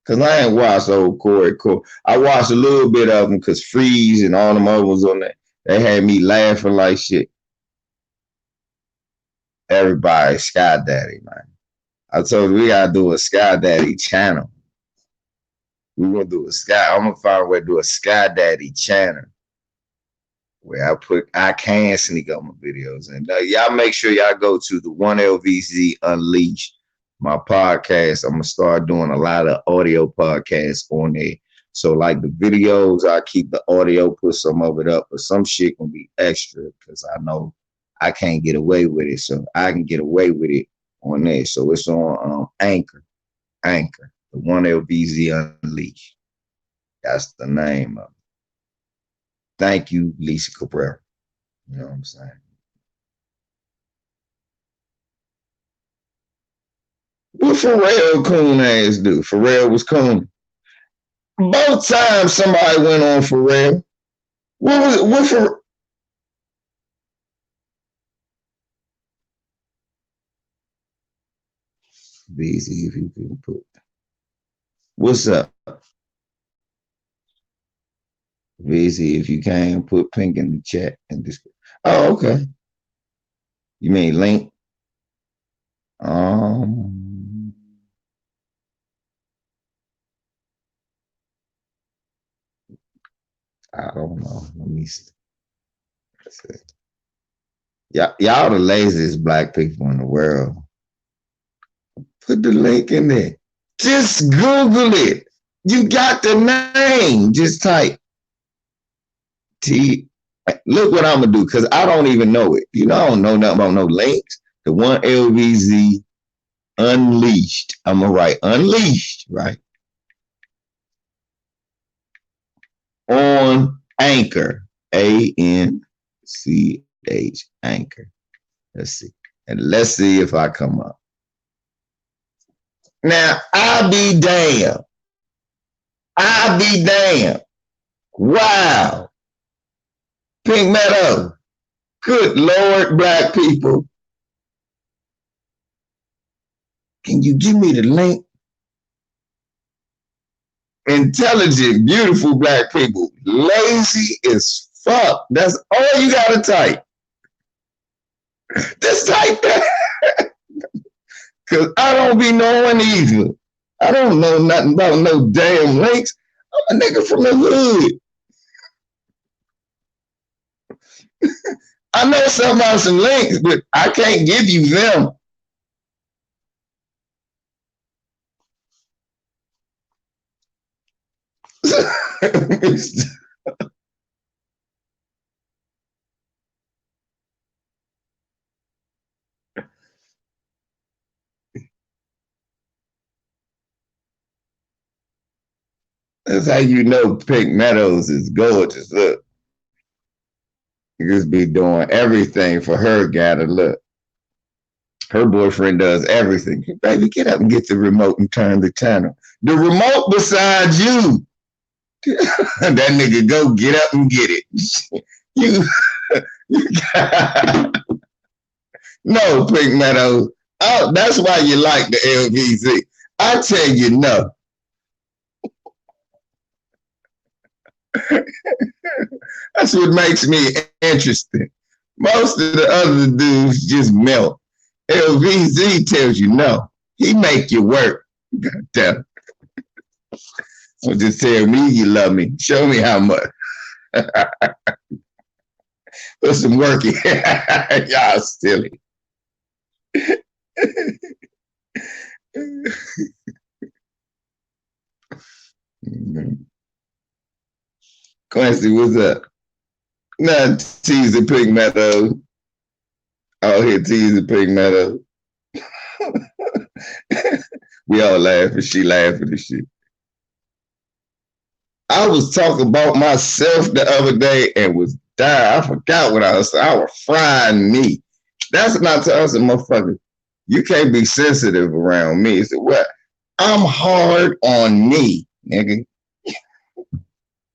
Cause I ain't watched old Corey. I watched a little bit of him cause Freeze and all them others on there. They had me laughing like shit. Everybody, Sky Daddy, man. I told you we gotta do a Sky Daddy channel. We're gonna do I'm gonna find a way to do a Sky Daddy channel where I can sneak up my videos. And y'all make sure y'all go to the 1LVZ Unleashed, my podcast. I'm gonna start doing a lot of audio podcasts on there. So like the videos, I keep the audio, put some of it up, but some shit gonna be extra because I know I can't get away with it. So I can get away with it on there. So it's on Anchor, the 1LVZ Unleashed. That's the name of it. Thank you, Lisa Cabrera. You know what I'm saying? What Pharrell coon ass do? Pharrell was coon. Both times somebody went on Pharrell. What was it? What for? Easy if you can put. What's up? VZ, if you can, put pink in the chat and this. Oh, okay. You mean link? I don't know. Let me see. Y'all the laziest black people in the world. Put the link in there. Just Google it. You got the name. Just type T. Look what I'm gonna do because I don't even know it. You know, I don't know nothing about no links. The 1LVZ Unleashed. I'm gonna write Unleashed, right? On Anchor. ANCH Anchor. Let's see. And let's see if I come up. Now, I'll be damned. I'll be damned. Wow. Pink Meadow. Good Lord, black people. Can you give me the link? Intelligent, beautiful black people. Lazy as fuck. That's all you gotta type. Just type that. Cause I don't be knowing either. I don't know nothing about no damn links. I'm a nigga from the hood. I know something about some links, but I can't give you them. That's how you know Pink Meadows is gorgeous. Look. You just be doing everything for her guy to look. Her boyfriend does everything. Baby, get up and get the remote and turn the channel. The remote beside you. That nigga go get up and get it. you no, Pink Meadows. Oh, that's why you like the LVZ. I tell you no. That's what makes me interesting. Most of the other dudes just melt. LVZ tells you no. He make you work. God damn. Don't just tell me you love me. Show me how much. Put some work in. Y'all silly. Quincy, what's up? Not teasing Pink Meadow. Out here teasing Pink Meadow. We all laughing. She laughing and shit. I was talking about myself the other day and was dying. I forgot what I was saying. I was frying meat. That's not to us, motherfucker. You can't be sensitive around me. So what? I'm hard on me, nigga.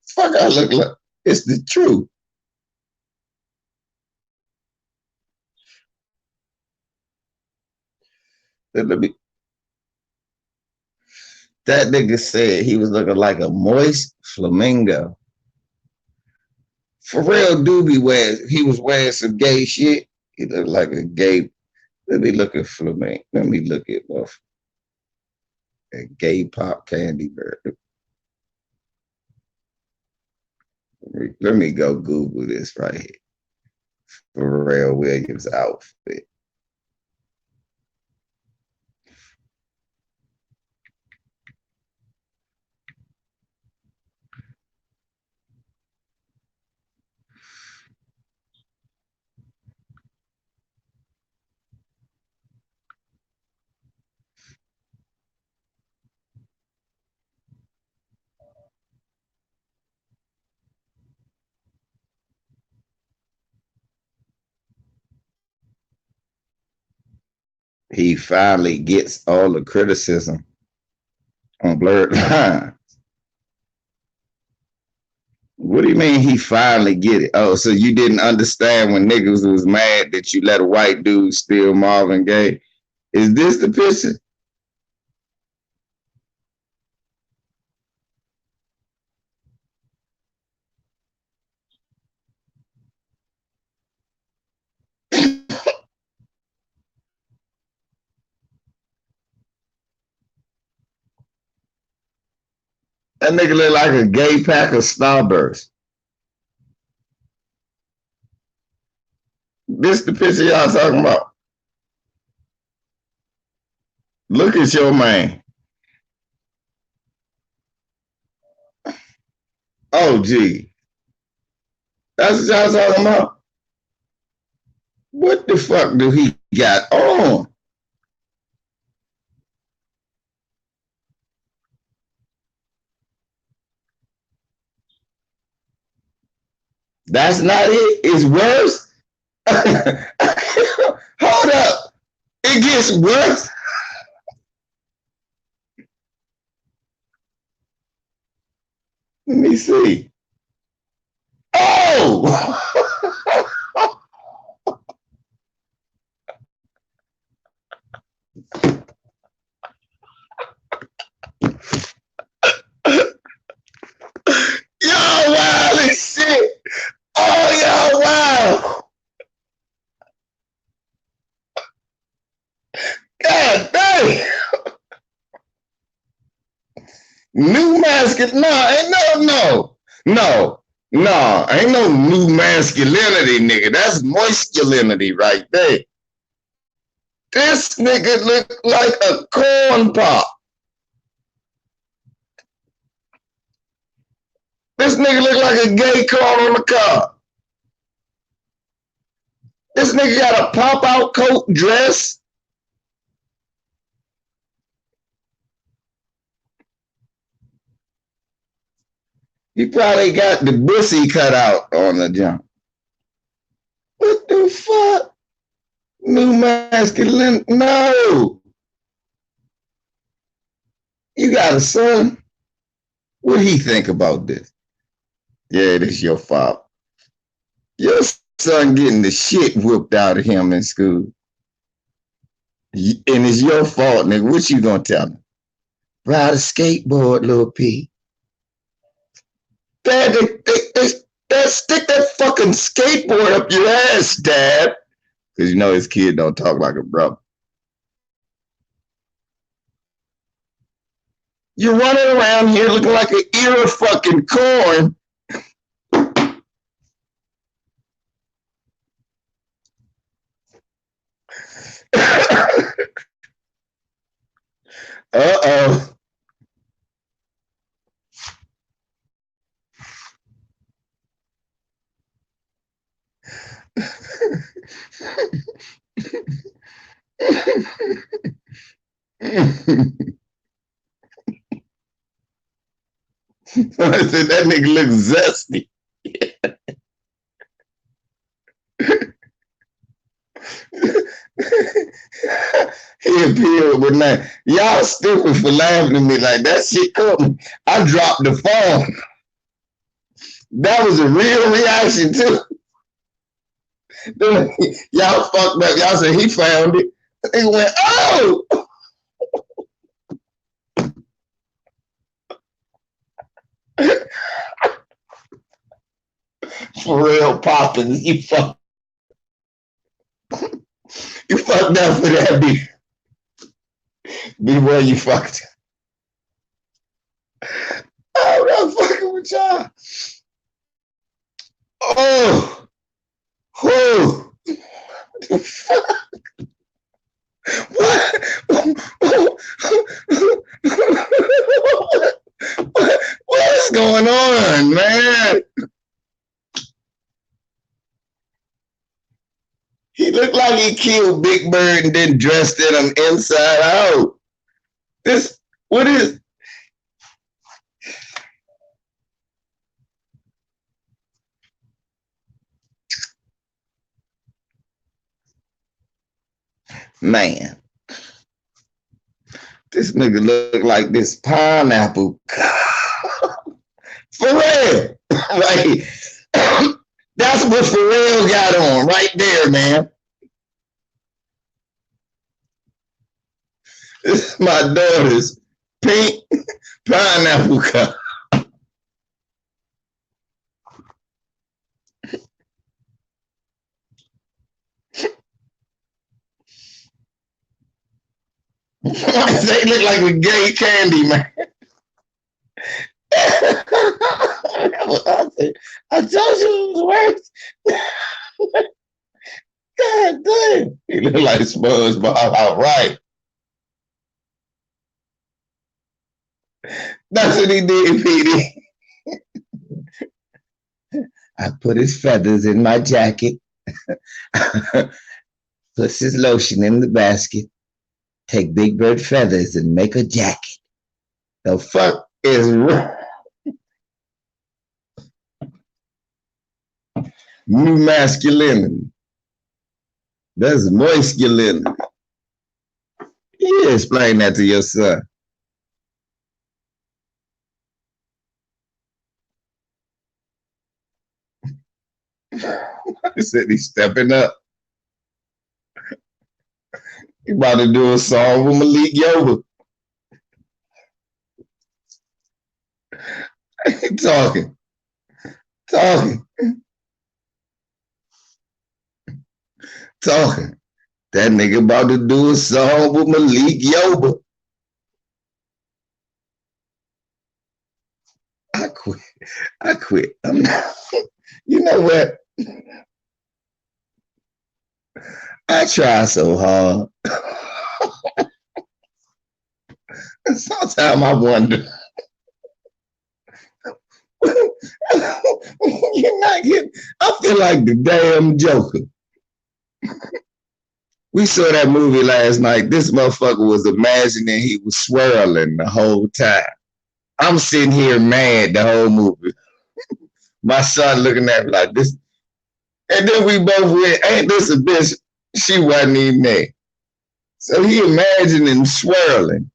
Fuck, I look like it's the truth. That nigga said he was looking like a moist flamingo. For real, Doobie he was wearing some gay shit. He looked like a gay. Let me look at flamingo. Let me look at a gay pop candy bird. Let me go Google this right here. Pharrell Williams outfit. He finally gets all the criticism on Blurred Lines. What do you mean he finally get it? Oh, so you didn't understand when niggas was mad that you let a white dude steal Marvin Gaye? Is this the picture? That nigga look like a gay pack of Starburst. This the picture y'all talking about. Look at your man. Oh, gee. That's what y'all talking about? What the fuck do he got on? That's not it. It's worse. Hold up. It gets worse. Let me see. Oh! Y'all wild as shit. Oh, y'all wild. God dang. New masculinity. No. Ain't no new masculinity, nigga. That's moisculinity right there. This nigga look like a corn pop. This nigga look like a gay corn on the car. This nigga got a pop-out coat dress. He probably got the pussy cut out on the jump. What the fuck? New masculine? No. You got a son? What do he think about this? Yeah, this your fault. Your son getting the shit whooped out of him in school. And it's your fault, nigga. What you gonna tell him? Ride a skateboard, little P. Dad, stick that fucking skateboard up your ass, Dad. Because you know his kid don't talk like a brother. You're running around here looking like an ear of fucking corn. I said that nigga look zesty. He appeared with that. Y'all stupid for laughing at me like that shit coming. I dropped the phone. That was a real reaction too. Y'all fucked up. Y'all said he found it. He went, oh! For real, Poppins, you fucked up for that be where you fucked. I'm not fucking with y'all. Oh, whoa. What? What is going on, man? He looked like he killed Big Bird and then dressed in him inside out. What is? Man, this nigga look like this pineapple. For real. Right. That's what Pharrell got on right there, man. This is my daughter's pink pineapple cup. They look like a gay candy, man. I told you it was worse. God damn. He look like SpongeBob outright. That's what he did, Petey. I put his feathers in my jacket. Puts his lotion in the basket. Take Big Bird feathers and make a jacket. The fuck is wrong? New masculinity. That's masculinity. You explain that to your son. He said he's stepping up. He about to do a song with Malik Yoba. Talking. That nigga about to do a song with Malik Yoba. I quit. I'm not. You know what? I try so hard. Sometimes I wonder. You're not getting. I feel like the damn Joker. We saw that movie last night. This motherfucker was imagining he was swirling the whole time. I'm sitting here mad the whole movie. My son looking at me like this. And then we both went, ain't this a bitch? She wasn't even there. So he imagining swirling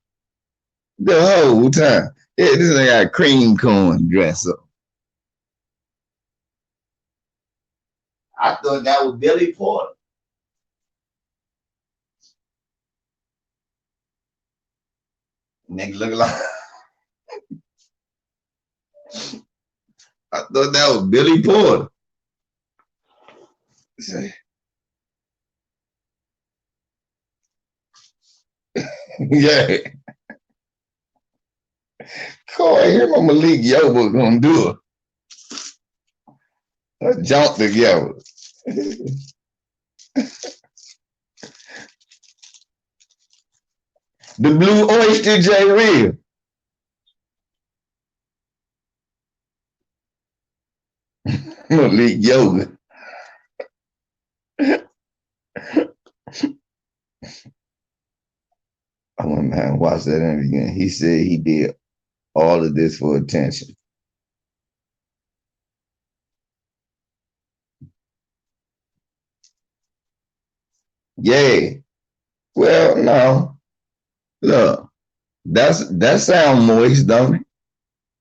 the whole time. Yeah, this thing got a cream corn dress up. I thought that was Billy Porter. Nigga look like I thought that was Billy Porter. Yeah. Corey, him and Malik Yoba gonna do it. Let's jump together. The Blue Oyster J. Real. Malik Yoga. I went back and watched that interview again. He said he did all of this for attention. Yeah. Well, no. Look, that sound moist, don't it?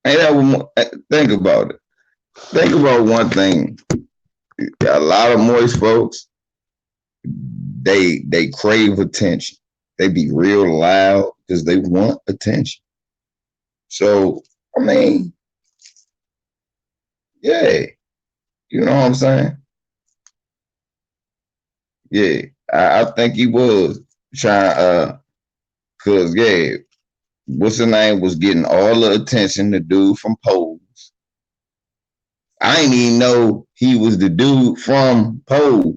Ain't that think about it. Think about one thing. A lot of moist folks, they crave attention. They be real loud because they want attention. So, I mean, yeah, you know what I'm saying? Yeah, I think he was trying, cause yeah, what's the name was getting all the attention. The dude from Pose. I didn't even know he was the dude from Pose,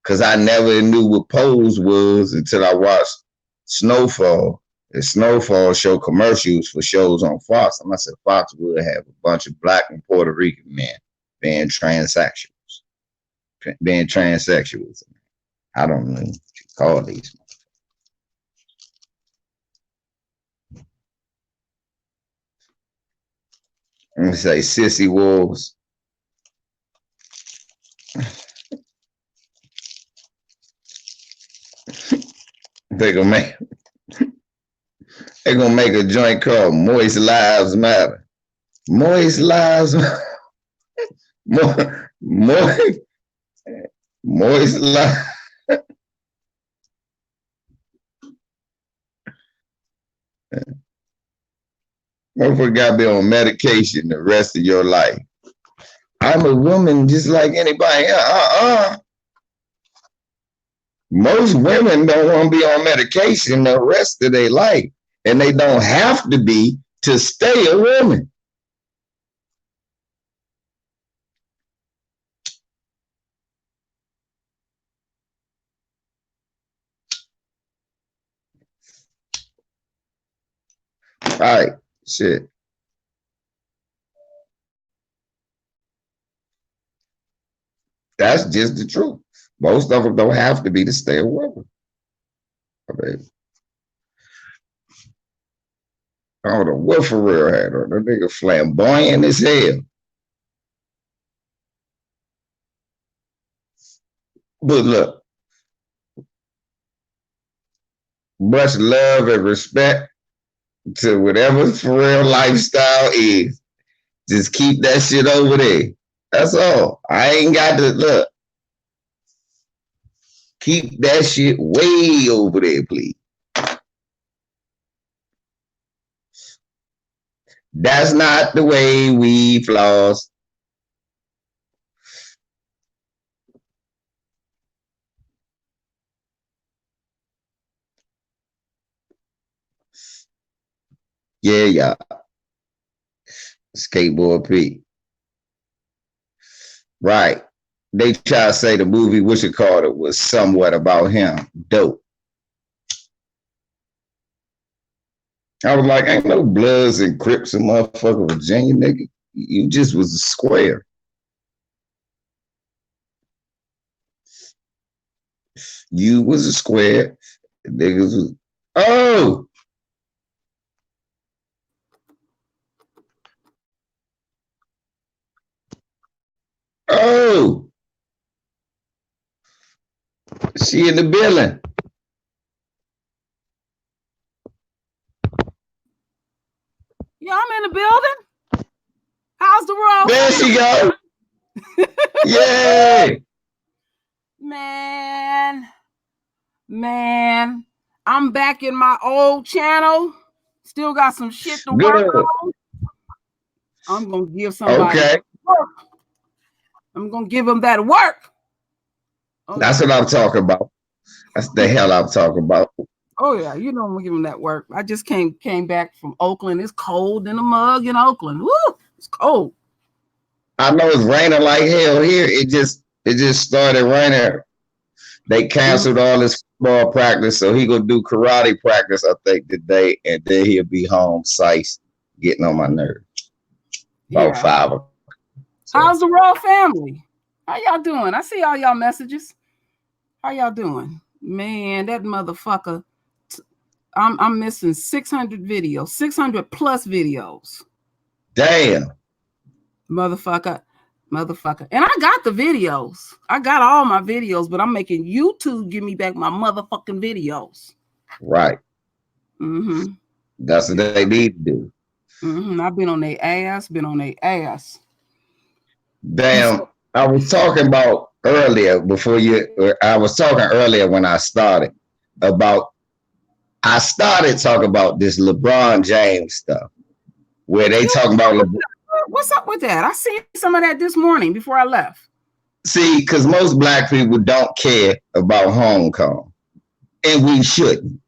cause I never knew what Pose was until I watched Snowfall. The Snowfall show commercials for shows on Fox, and I said Fox would have a bunch of black and Puerto Rican men being transsexuals. I don't know what you call these. Let me say sissy wolves. They're gonna make a joint called Moist Lives Matter. Moist Lives Moist Lives. Motherfucker gotta be on medication the rest of your life. I'm a woman just like anybody. Most women don't want to be on medication the rest of their life, and they don't have to be to stay a woman. All right, shit. That's just the truth. Most of them don't have to be to stay a woman. I don't know what for real had on. That nigga flamboyant as hell. But look, much love and respect to whatever for real lifestyle is. Just keep that shit over there. That's all. I ain't got to look. Keep that shit way over there, please. That's not the way we floss. Yeah. Skateboard P. Right. They try to say the movie What You Call It was somewhat about him. Dope. I was like, ain't no Bloods and Crips in motherfucking Virginia, nigga. You just was a square. You was a square. Niggas was, oh! Oh! She in the building. Yeah, I'm in the building. How's the world? There she go. Yeah. Man, I'm back in my old channel. Still got some shit to work on. I'm gonna give somebody work. I'm gonna give them that work. Okay. That's what I'm talking about. That's the hell I'm talking about. Oh yeah, you know I'm gonna give them that work. I just came back from Oakland. It's cold in the mug in Oakland. Woo! It's cold. I know it's raining like hell here. It just started raining. They canceled all his football practice, so he gonna do karate practice, I think, today, and then he'll be home size getting on my nerves. About 5 o'clock. So. How's the Raw family? How y'all doing? I see all y'all messages. How y'all doing? Man, that motherfucker. I'm missing 600 videos, 600 plus videos. Damn. Motherfucker. And I got the videos. I got all my videos, but I'm making YouTube give me back my motherfucking videos. Right. Mm-hmm. That's what they need to do. Mm-hmm. I've been on their ass. Damn. I was talking about earlier I was talking earlier when I started talking about this LeBron James stuff where they talking about what's up with that? I seen some of that this morning before I left. See, because most black people don't care about Hong Kong, and we shouldn't.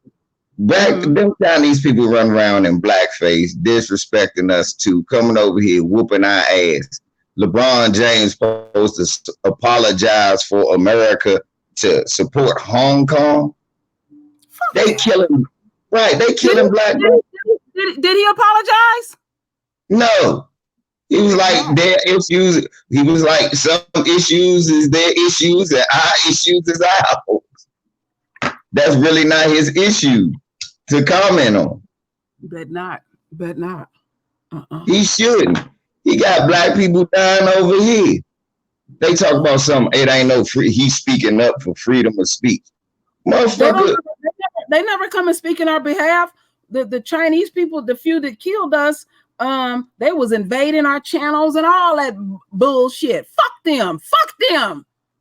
Them Chinese people run around in blackface, disrespecting us too, coming over here, whooping our ass. LeBron James supposed to apologize for America to support Hong Kong. They killing, right? They killing black people. Did he apologize? No. He was like, their issues. He was like, some issues is their issues, and our issues is ours. That's really not his issue to comment on. Bet not. He shouldn't. He got black people dying over here. They talk about something. It ain't no free. He's speaking up for freedom of speech. Motherfucker. They never come and speak in our behalf. The Chinese people, the few that killed us, they was invading our channels and all that bullshit. Fuck them.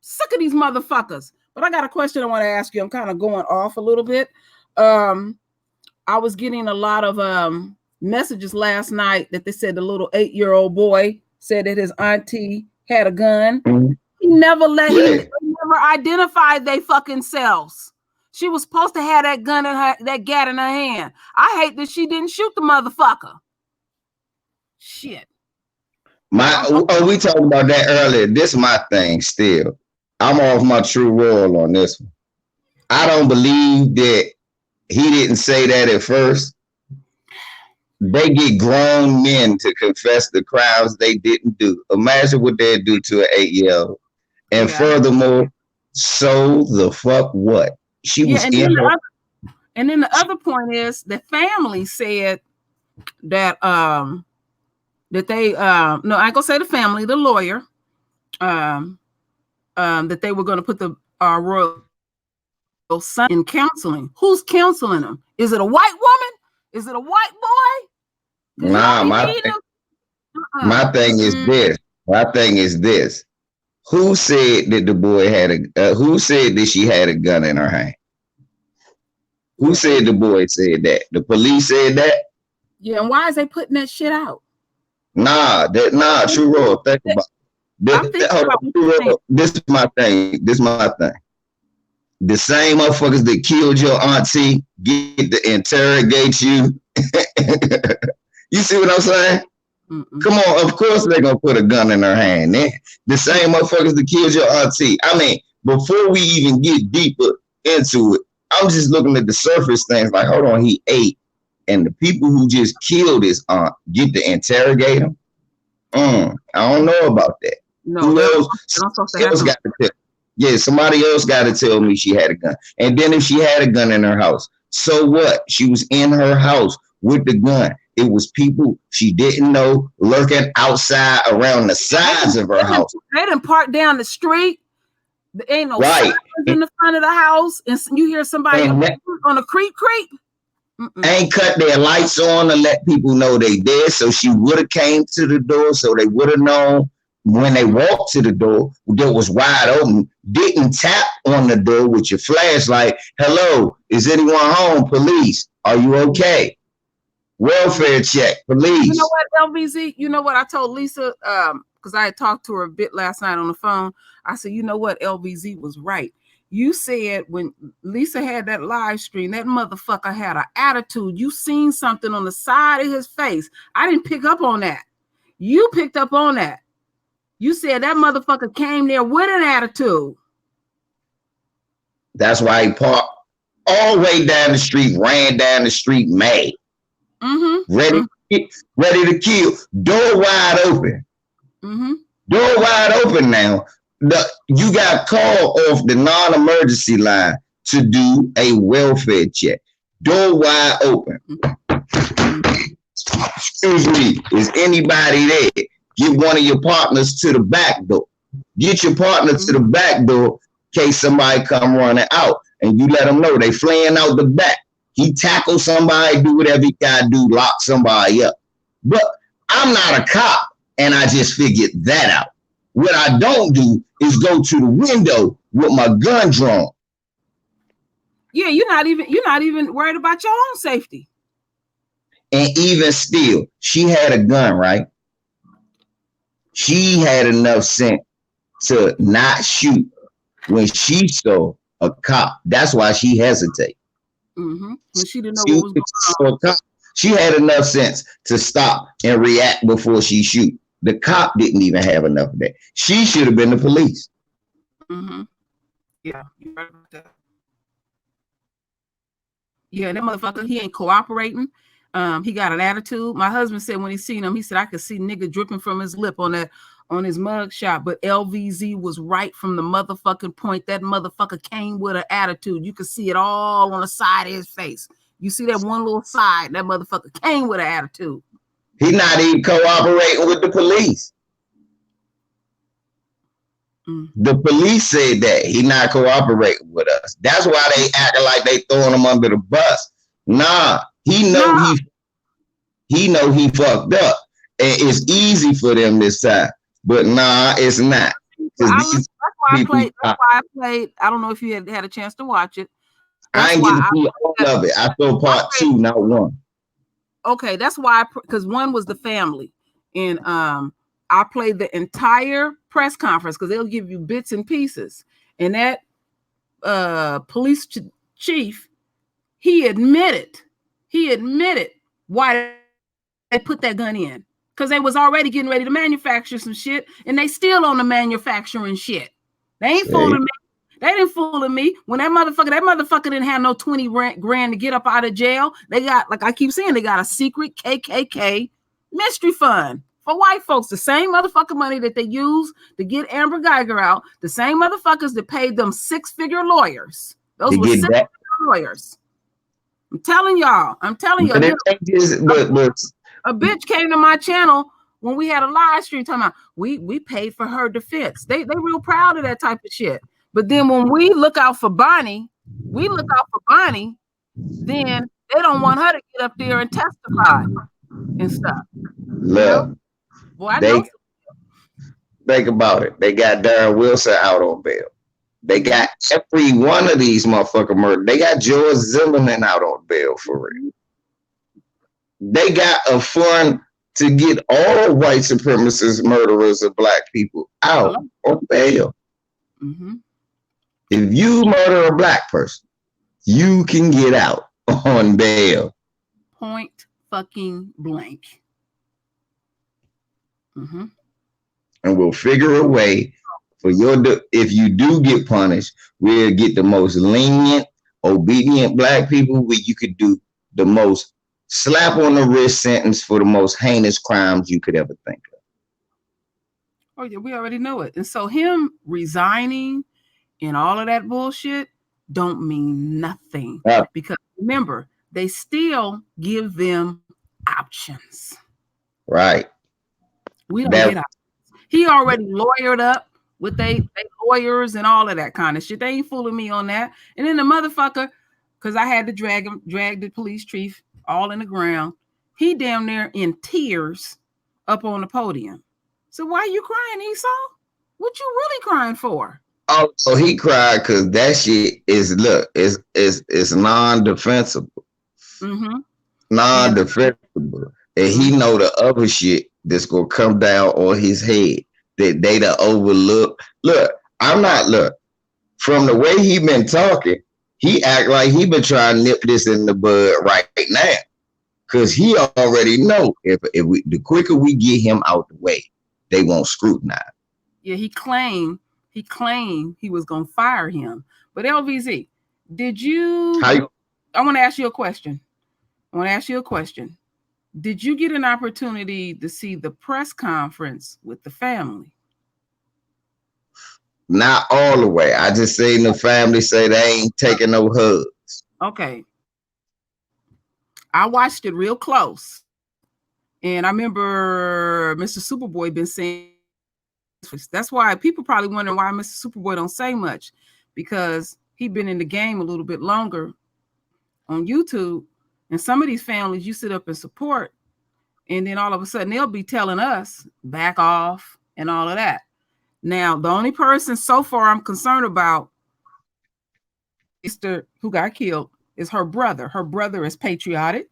Sick of these motherfuckers. But I got a question I want to ask you. I'm kind of going off a little bit. I was getting a lot of messages last night that they said the little 8-year-old boy said that his auntie had a gun. Mm-hmm. He never identified they fucking selves. She was supposed to have that gun in that gat in her hand. I hate that she didn't shoot the motherfucker. Shit. We talked about that earlier. This is my thing still. I'm off my true roll on this one. I don't believe that he didn't say that at first. They get grown men to confess the crimes they didn't do. Imagine what they'd do to an 8-year-old. And furthermore, so the fuck what? She was and then the other point is the family said that that they no, I ain't gonna say the family, the lawyer, that they were gonna put the royal son in counseling. Who's counseling him? Is it a white woman? Is it a white boy? Nah, my thing is this. My thing is this. Who said that the boy had who said that she had a gun in her hand? Who said the boy said that? The police said that? Yeah, and why is they putting that shit out? True roll. Think about this is my thing. The same motherfuckers that killed your auntie get to interrogate you. You see what I'm saying? Mm-mm. Come on, of course they're gonna put a gun in her hand. The same motherfuckers that killed your auntie. I mean, before we even get deeper into it, I'm just looking at the surface things like, hold on, he ate. And the people who just killed his aunt get to interrogate him? I don't know about that. No, who else got to tell? Yeah, somebody else got to tell me she had a gun. And then if she had a gun in her house, so what? She was in her house with the gun. It was people she didn't know lurking outside around the sides of her house. They didn't park down the street. There ain't no signs in the front of the house, and you hear somebody on a creep. Ain't cut their lights on to let people know they dead. So she would have came to the door, so they would have known when they walked to the door, the door was wide open. Didn't tap on the door with your flashlight. Hello, is anyone home? Police, are you okay? Welfare check, police. You know what, LBZ? You know what I told Lisa? Because I had talked to her a bit last night on the phone. I said, you know what, LBZ was right. You said when Lisa had that live stream, that motherfucker had an attitude. You seen something on the side of his face. I didn't pick up on that. You picked up on that. You said that motherfucker came there with an attitude. That's why he parked all the way down the street, ran down the street mad. Mm-hmm. Ready to kill. Door wide open. Mm-hmm. Door wide open now. You got called off the non-emergency line to do a welfare check. Door wide open. Excuse me, is anybody there? Get one of your partners to the back door. Get your partner to the back door in case somebody come running out. And you let them know they fleeing out the back. He tackle somebody, do whatever he gotta do, lock somebody up. But I'm not a cop, and I just figured that out. What I don't do is go to the window with my gun drawn. Yeah, you're not even worried about your own safety. And even still, she had a gun, right? She had enough sense to not shoot when she saw a cop. That's why she hesitated. When she didn't know what was going on. She had enough sense to stop and react before she shoot. The cop didn't even have enough of that. She should have been the police. Yeah, you're right about that. Yeah, that motherfucker, he ain't cooperating. He got an attitude. My husband said when he seen him, he said I could see nigga dripping from his lip on his mug shot. But LVZ was right from the motherfucking point. That motherfucker came with an attitude. You could see it all on the side of his face. You see that one little side, that motherfucker came with an attitude. He's not even cooperating with the police. The police said that he not cooperating with us. That's why they acting like they throwing him under the bus. Nah, he know he fucked up, and it's easy for them this time. But nah, it's not. That's why I played. I don't know if you had a chance to watch it. I ain't getting to see all of it. I saw part 2, not 1. Okay, that's why, because 1 was the family, and I played the entire press conference because they'll give you bits and pieces. And that police chief, he admitted why they put that gun in, because they was already getting ready to manufacture some shit, and they still on the manufacturing shit. They ain't fooling me. They didn't fool me. When that motherfucker didn't have no 20 grand to get up out of jail. They got, like I keep saying, they got a secret KKK mystery fund for white folks. The same motherfucking money that they use to get Amber Geiger out. The same motherfuckers that paid them 6-figure lawyers. Those were 6-figure lawyers. I'm telling y'all. A bitch came to my channel when we had a live stream talking about we paid for her defense. They real proud of that type of shit. But then when we look out for Bonnie, then they don't want her to get up there and testify and stuff. Look, boy, I know. Think about it. They got Darren Wilson out on bail. They got every one of these motherfucker murder. They got George Zimmerman out on bail for real. They got a fund to get all white supremacist murderers of black people out on bail. If you murder a black person, you can get out on bail. Point fucking blank. And we'll figure a way for if you do get punished, we'll get the most lenient, obedient black people where you could do the most slap on the wrist sentence for the most heinous crimes you could ever think of. Oh yeah, we already know it. And so him resigning and all of that bullshit don't mean nothing. Because remember, they still give them options. Right. We don't get options. He already lawyered up with they lawyers and all of that kind of shit. They ain't fooling me on that. And then the motherfucker, because I had to drag the police chief all in the ground. He damn near in tears up on the podium. So why you crying, Esau? What you really crying for? Oh, so he cried because that shit is non-defensible. Non-defensible. And he know the other shit that's gonna come down on his head that they done overlook. Look, from the way he been talking, he act like he been trying to nip this in the bud right now. Cause he already know if the quicker we get him out the way, they won't scrutinize. Yeah, he claimed he was gonna fire him. But LVZ, I want to ask you a question. Did you get an opportunity to see the press conference with the family? Not all the way. I just seen the family say they ain't taking no hugs. Okay. I watched it real close. And I remember Mr. Superboy been saying, that's why people probably wonder why Mr. Superboy don't say much, because he been in the game a little bit longer on YouTube. And some of these families you sit up and support, and then all of a sudden they'll be telling us back off and all of that. Now, the only person so far I'm concerned about sister who got killed is her brother. Her brother is patriotic.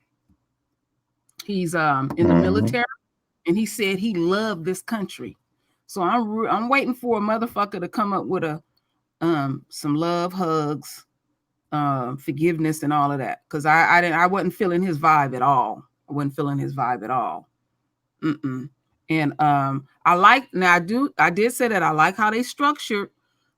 He's in the military, and he said he loved this country. So I'm waiting for a motherfucker to come up with a some love, hugs, forgiveness, and all of that. Because I wasn't feeling his vibe at all. I wasn't feeling his vibe at all. And I did say that I like how they structured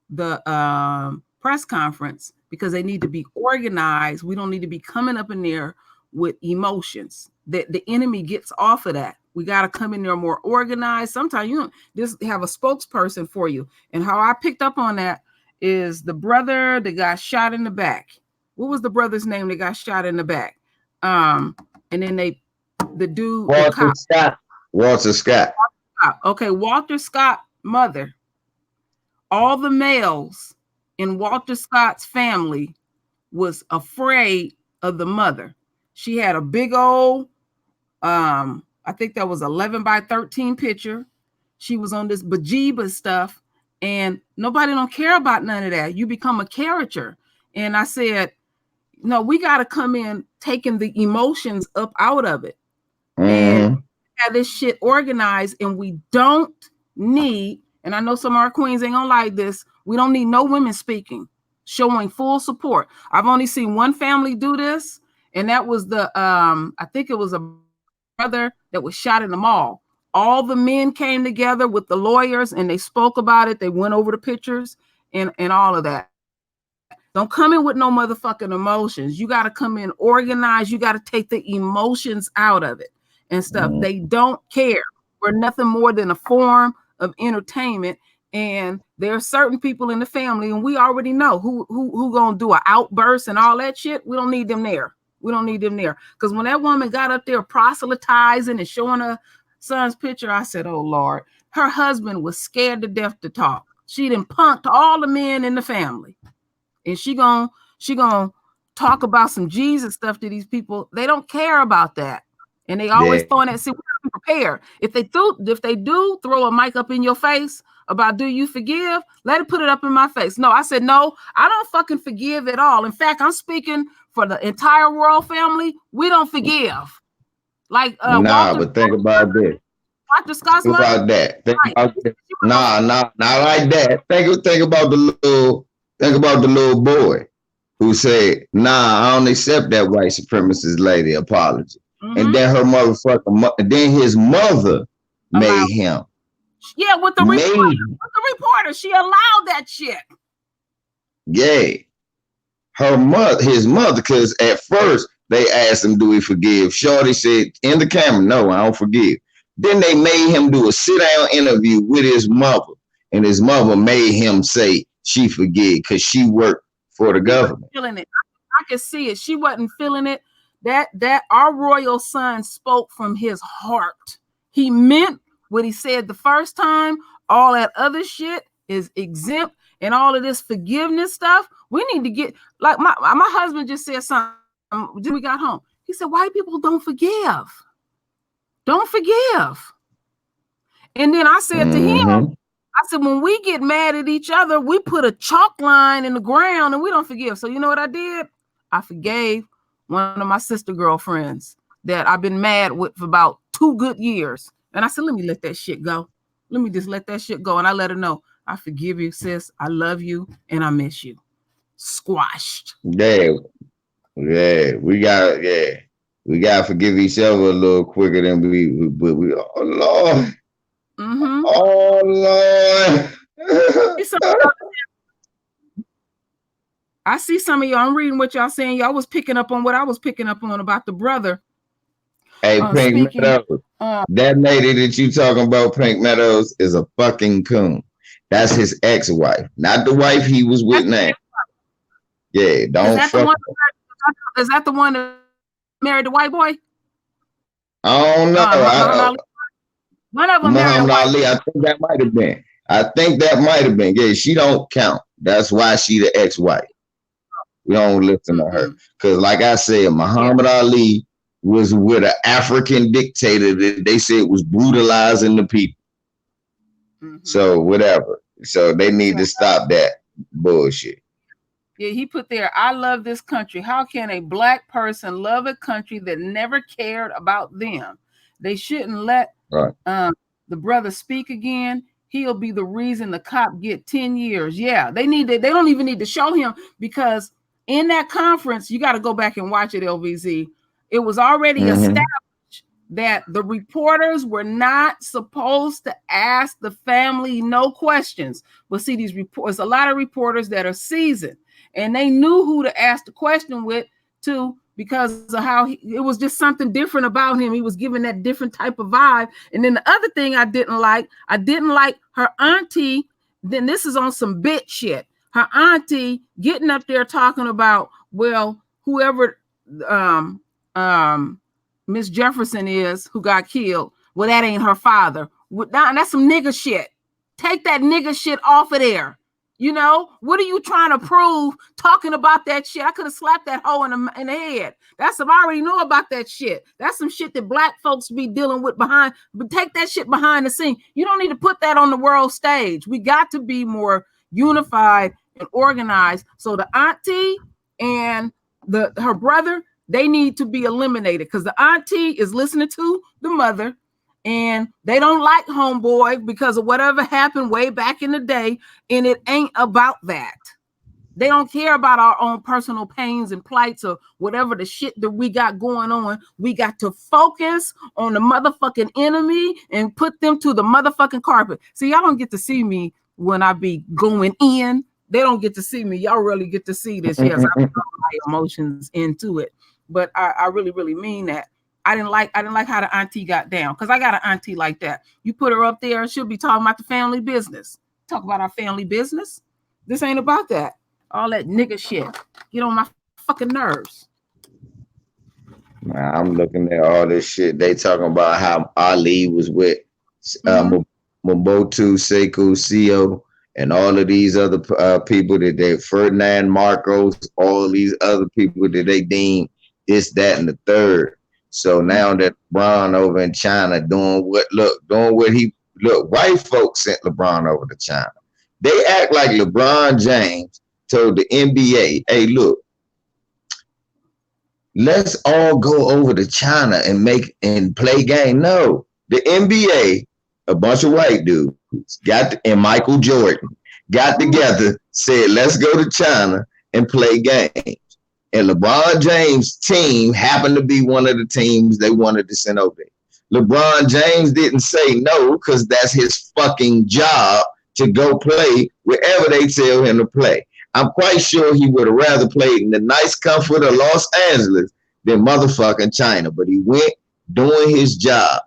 the press conference, because they need to be organized. We don't need to be coming up in there with emotions. That the enemy gets off of that. We got to come in there more organized. Sometimes you don't just have a spokesperson for you. And how I picked up on that is the brother that got shot in the back. What was the brother's name that got shot in the back? And then the dude, Walter Scott. Walter Scott. Okay, Walter Scott mother. All the males in Walter Scott's family was afraid of the mother. She had a big old, I think that was 11 by 13 picture. She was on this bejeeba stuff, and nobody don't care about none of that. You become a character. And I said, no, we got to come in taking the emotions up out of it and have this shit organized. And we don't need, and I know some of our queens ain't gonna like this, we don't need no women speaking, showing full support. I've only seen one family do this, and that was the I think it was a brother that was shot in the mall. All the men came together with the lawyers and they spoke about it. They went over the pictures and all of that. Don't come in with no motherfucking emotions. You got to come in organized. You got to take the emotions out of it and stuff. They don't care. We're nothing more than a form of entertainment. And there are certain people in the family, and we already know who gonna do an outburst and all that shit. We don't need them there. We don't need them there. Because when that woman got up there proselytizing and showing her son's picture, I said, oh Lord, her husband was scared to death to talk. She done punked all the men in the family. And she gonna talk about some Jesus stuff to these people. They don't care about that. And they always throwing that, see, we gotta be prepared. If they do throw a mic up in your face about do you forgive, let it put it up in my face. No, I said, no, I don't fucking forgive at all. In fact, I'm speaking for the entire world family. We don't forgive. Like but think about this. Walter Scott's think about that. Think about that. Not like that. Think about the little boy who said, nah, I don't accept that white supremacist lady apology. And then her then his mother made him. Yeah, with the reporter, she allowed that shit. Yeah. His mother, because at first they asked him, do we forgive? Shorty said in the camera, no, I don't forgive. Then they made him do a sit-down interview with his mother. And his mother made him say she forgive because she worked for the government. Feeling it. I could see it. She wasn't feeling it. That our royal son spoke from his heart. He meant what he said the first time. All that other shit is exempt, and all of this forgiveness stuff. We need to get, like my husband just said something. We got home. He said, white people don't forgive. Don't forgive. And then I said to him, I said, when we get mad at each other, we put a chalk line in the ground and we don't forgive. So you know what I did? I forgave one of my sister girlfriends that I've been mad with for about 2 good years. And I said, let me let that shit go. Let me just let that shit go. And I let her know, I forgive you, sis. I love you and I miss you. Squashed. Yeah. We gotta forgive each other a little quicker than we oh Lord. Oh Lord. I see some of y'all. I'm reading what y'all saying. Y'all was picking up on what I was picking up on about the brother. Hey, Pink Meadows. That lady that you talking about, Pink Meadows, is a fucking coon. That's his ex-wife, not the wife he was with now. Yeah, don't fuck. Is that the one that married the white boy? I don't know. Muhammad Ali. One of them married a white Ali. I think that might have been. Yeah, she don't count. That's why she the ex-wife. We don't listen to her. Because like I said, Muhammad Ali was with an African dictator that they said was brutalizing the people. So whatever. So they need to stop that bullshit. Yeah, he put there, I love this country. How can a black person love a country that never cared about them? They shouldn't let the brother speak again. He'll be the reason the cop get 10 years. Yeah, they don't even need to show him, because in that conference, you got to go back and watch it, LVZ. It was already established that the reporters were not supposed to ask the family no questions. But see, these reports, a lot of reporters that are seasoned, and they knew who to ask the question with too, because of how it was just something different about him. He was giving that different type of vibe. And then the other thing I didn't like her auntie. Then this is on some bitch shit. Her auntie getting up there talking about, well, whoever Miss Jefferson is who got killed, well, that ain't her father. That's some nigga shit. Take that nigga shit off of there. You know, what are you trying to prove talking about that shit? I could have slapped that hoe in the head. That's some, I already know about that shit. That's some shit that black folks be dealing with behind, but take that shit behind the scene. You don't need to put that on the world stage. We got to be more unified and organized. So the auntie and her brother, they need to be eliminated, because the auntie is listening to the mother, and they don't like homeboy because of whatever happened way back in the day, and it ain't about that. They don't care about our own personal pains and plights or whatever the shit that we got going on. We got to focus on the motherfucking enemy and put them to the motherfucking carpet. See, y'all don't get to see me when I be going in. They don't get to see me. Y'all really get to see this. Yes, I put my emotions into it, but I really, really mean that. I didn't like how the auntie got down, because I got an auntie like that. You put her up there, she'll be talking about the family business. Talk about our family business. This ain't about that. All that nigga shit. Get on my fucking nerves. Man, I'm looking at all this shit. They talking about how Ali was with Mobutu Seko Seo and all of these other people that they, Ferdinand Marcos, all these other people that they deem this, that, and the third. So now that LeBron over in China doing what white folks sent LeBron over to China. They act like LeBron James told the NBA, hey, look, let's all go over to China and play game. No, the NBA, a bunch of white dudes and Michael Jordan got together, said, let's go to China and play games. And LeBron James' team happened to be one of the teams they wanted to send over. LeBron James didn't say no, because that's his fucking job to go play wherever they tell him to play. I'm quite sure he would have rather played in the nice comfort of Los Angeles than motherfucking China. But he went doing his job.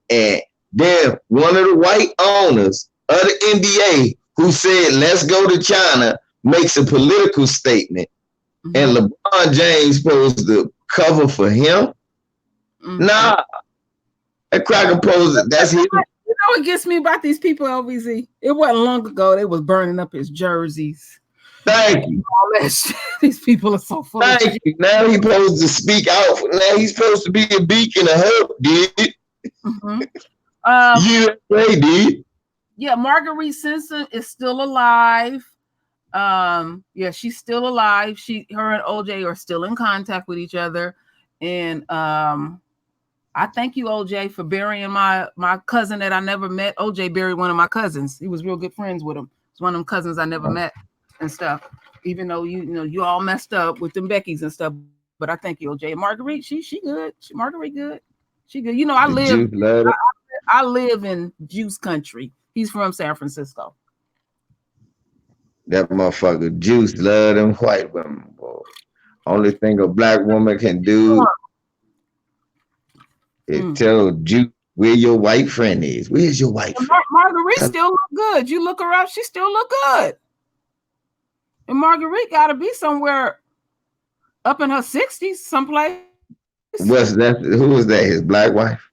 And then one of the white owners of the NBA who said, let's go to China, makes a political statement. And LeBron James supposed to cover for him? Nah. That cracker pose, that's his. You know what gets me about these people, LVZ? It wasn't long ago they was burning up his jerseys. Thank you. All that shit. These people are so full of shit. Now he's supposed to speak out. Now he's supposed to be a beacon of hope, dude. USA, dude. Yeah, Marguerite Simpson is still alive. Yeah, she's still alive. Her and OJ are still in contact with each other. And I thank you, OJ, for burying my cousin that I never met. OJ buried one of my cousins. He was real good friends with him. It's one of them cousins I never met and stuff. Even though you all messed up with them Beckys and stuff. But I thank you, OJ. Marguerite, she good. Marguerite good. She good. You know, I live in Juice Country. He's from San Francisco. That motherfucker Juice love them white women, boy. Only thing a black woman can do is tell Juice where your white friend is. Where's your white friend? Marguerite still look good. You look her up, she still look good. And Marguerite got to be somewhere up in her 60s, someplace. What's that? Who was that? His black wife?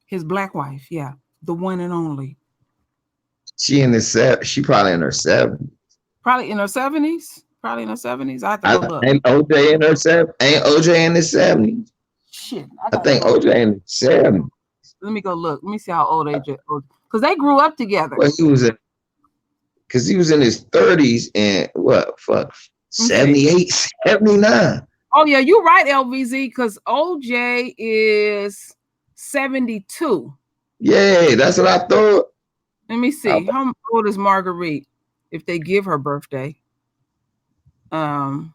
His black wife, yeah. The one and only. She probably in her 70s. Probably in her 70s. Probably in her 70s. I have to go look. Ain't OJ in her 70s? Ain't OJ in his 70s? Shit. I think OJ in his 70s. Let me go look. Let me see how old AJ. Because they grew up together. Well, he was in his 30s and what? Fuck. 78, 79. Oh, yeah, you're right, LVZ, because OJ is 72. Yeah, that's what I thought. Let me see. How old is Marguerite if they give her birthday? Let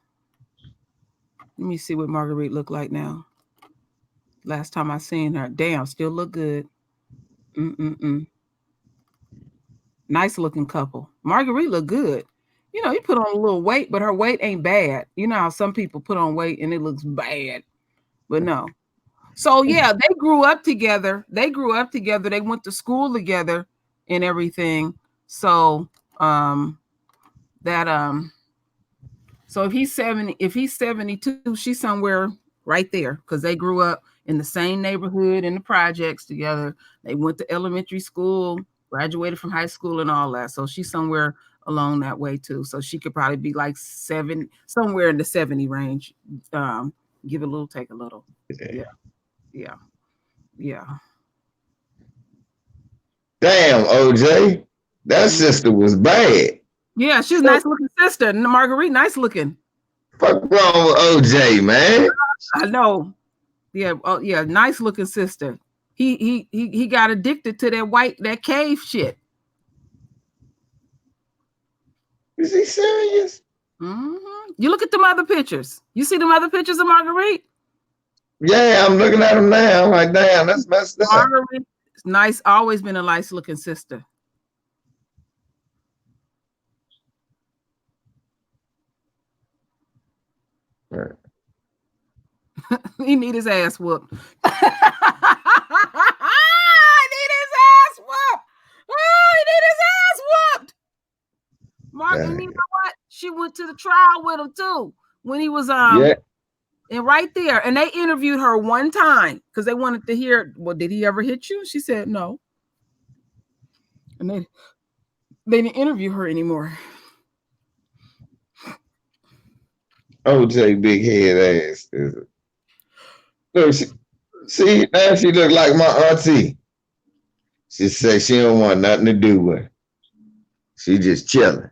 me see what Marguerite looked like now. Last time I seen her. Damn, still look good. Nice looking couple. Marguerite look good. You know, you put on a little weight, but her weight ain't bad. You know how some people put on weight and it looks bad. But no. So yeah, they grew up together. They went to school together and everything. So so if he's 72, she's somewhere right there because they grew up in the same neighborhood in the projects together. They went to elementary school, graduated from high school and all that. So she's somewhere along that way too. So she could probably be like somewhere in the 70 range. Give a little, take a little. Yeah. Damn, OJ. That sister was bad. Yeah, she's a nice looking sister. Marguerite, nice looking. Fuck wrong with OJ, man? I know. Yeah, nice looking sister. He got addicted to that cave shit. Is he serious? Mm-hmm. You look at them other pictures. You see them other pictures of Marguerite? Yeah, I'm looking at them now. I'm like, damn, that's messed up. Marguerite, nice, always been a nice looking sister. Right. He need his ass whooped. He need his ass whooped. Oh, he need his ass whooped. Marguerite, you know what? She went to the trial with him too when he was and right there, and they interviewed her one time because they wanted to hear, well, did he ever hit you? She said no, and they didn't interview her anymore. OJ big head ass. Look, see, now she look like my auntie. She said she don't want nothing to do with her. She just chilling.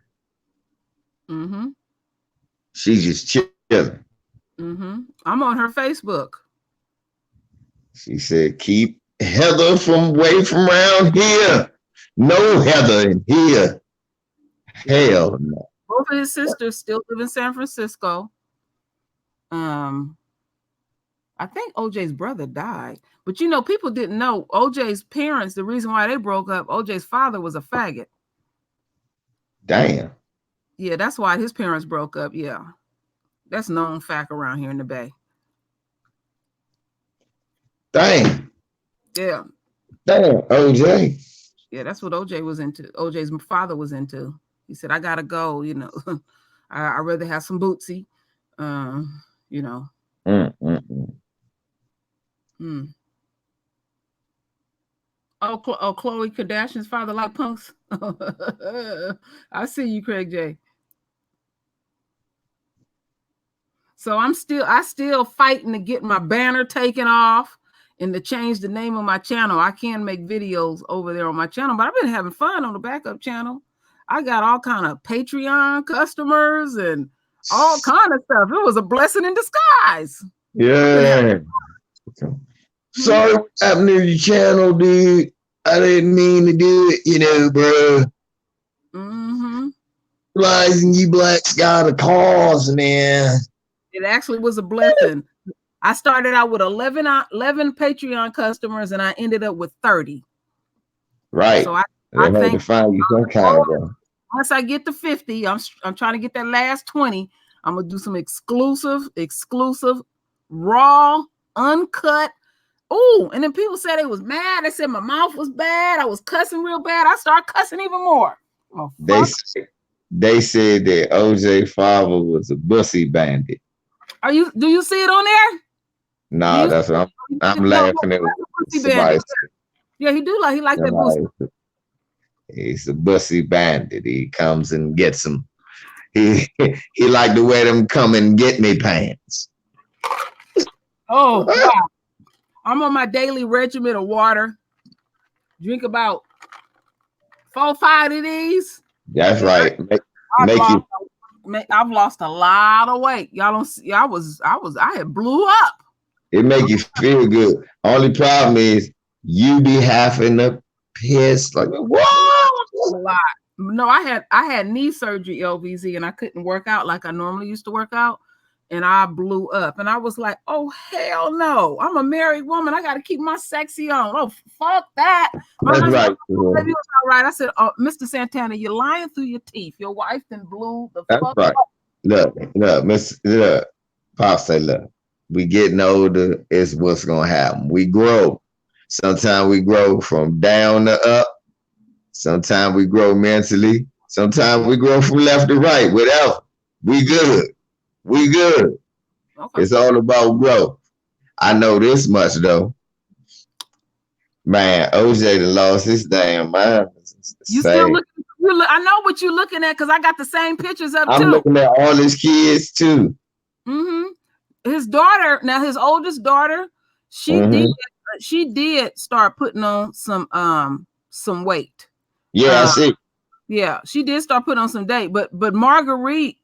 Mm-hmm. She just chilling. Mm-hmm. I'm on her Facebook. She said, keep Heather away from around here. No Heather in here. Hell no. Both of his sisters still live in San Francisco. I think OJ's brother died. But you know, people didn't know OJ's parents, the reason why they broke up, OJ's father was a faggot. Damn. Yeah, that's why his parents broke up. Yeah. That's known fact around here in the Bay. Damn. Yeah. Damn, OJ. Yeah, that's what OJ was into. OJ's father was into. He said, I gotta go, you know. I'd rather have some bootsy. You know. Oh, Khloe Kardashian's father like punks. I see you, Craig J. So I still fighting to get my banner taken off and to change the name of my channel. I can make videos over there on my channel, but I've been having fun on the backup channel. I got all kind of Patreon customers and all kind of stuff. It was a blessing in disguise. Yeah. Sorry what happened to your channel, dude. I didn't mean to do it, you know, bro. Mm-hmm. Realizing you blacks got a cause, man. It actually was a blessing. I started out with 11 Patreon customers, and I ended up with 30. Right. So I think to find you some kind of one. Once I get to 50, I'm trying to get that last 20. I'm gonna do some exclusive, raw, uncut Oh, and then people said they was mad. They said my mouth was bad. I was cussing real bad. I started cussing even more. Oh, they said that OJ father was a bussy bandit. Do you see it on there? No, that's what I'm laughing at somebody. Yeah, he like that bussy. He's a bussy bandit. He comes and gets them. He like to wear them come and get me pants. Oh wow. I'm on my daily regimen of water. Drink about 4-5 of these. That's right. I've lost a lot of weight. Y'all don't see. I had blew up. It make you feel good. Only problem is you be having to piss like whoa. A lot. No, I had knee surgery, LVZ, and I couldn't work out like I normally used to work out. And I blew up, and I was like, "Oh hell no! I'm a married woman. I got to keep my sexy on. Oh fuck that!" That's right. Was all right. I said, "Oh, Mr. Santana, you're lying through your teeth. Your wife then blew the That's fuck right. up." Look, Pop say, look, we getting older. Is what's gonna happen. We grow. Sometimes we grow from down to up. Sometimes we grow mentally. Sometimes we grow from left to right. Whatever. We good. We good. Okay. It's all about growth. I know this much though. Man, OJ done lost his damn mind. You still looking? I know what you're looking at because I got the same pictures up too. I'm looking at all his kids too. Mm-hmm. His daughter, now his oldest daughter, she did start putting on some weight. Yeah, I see. Yeah, she did start putting on some weight, but Marguerite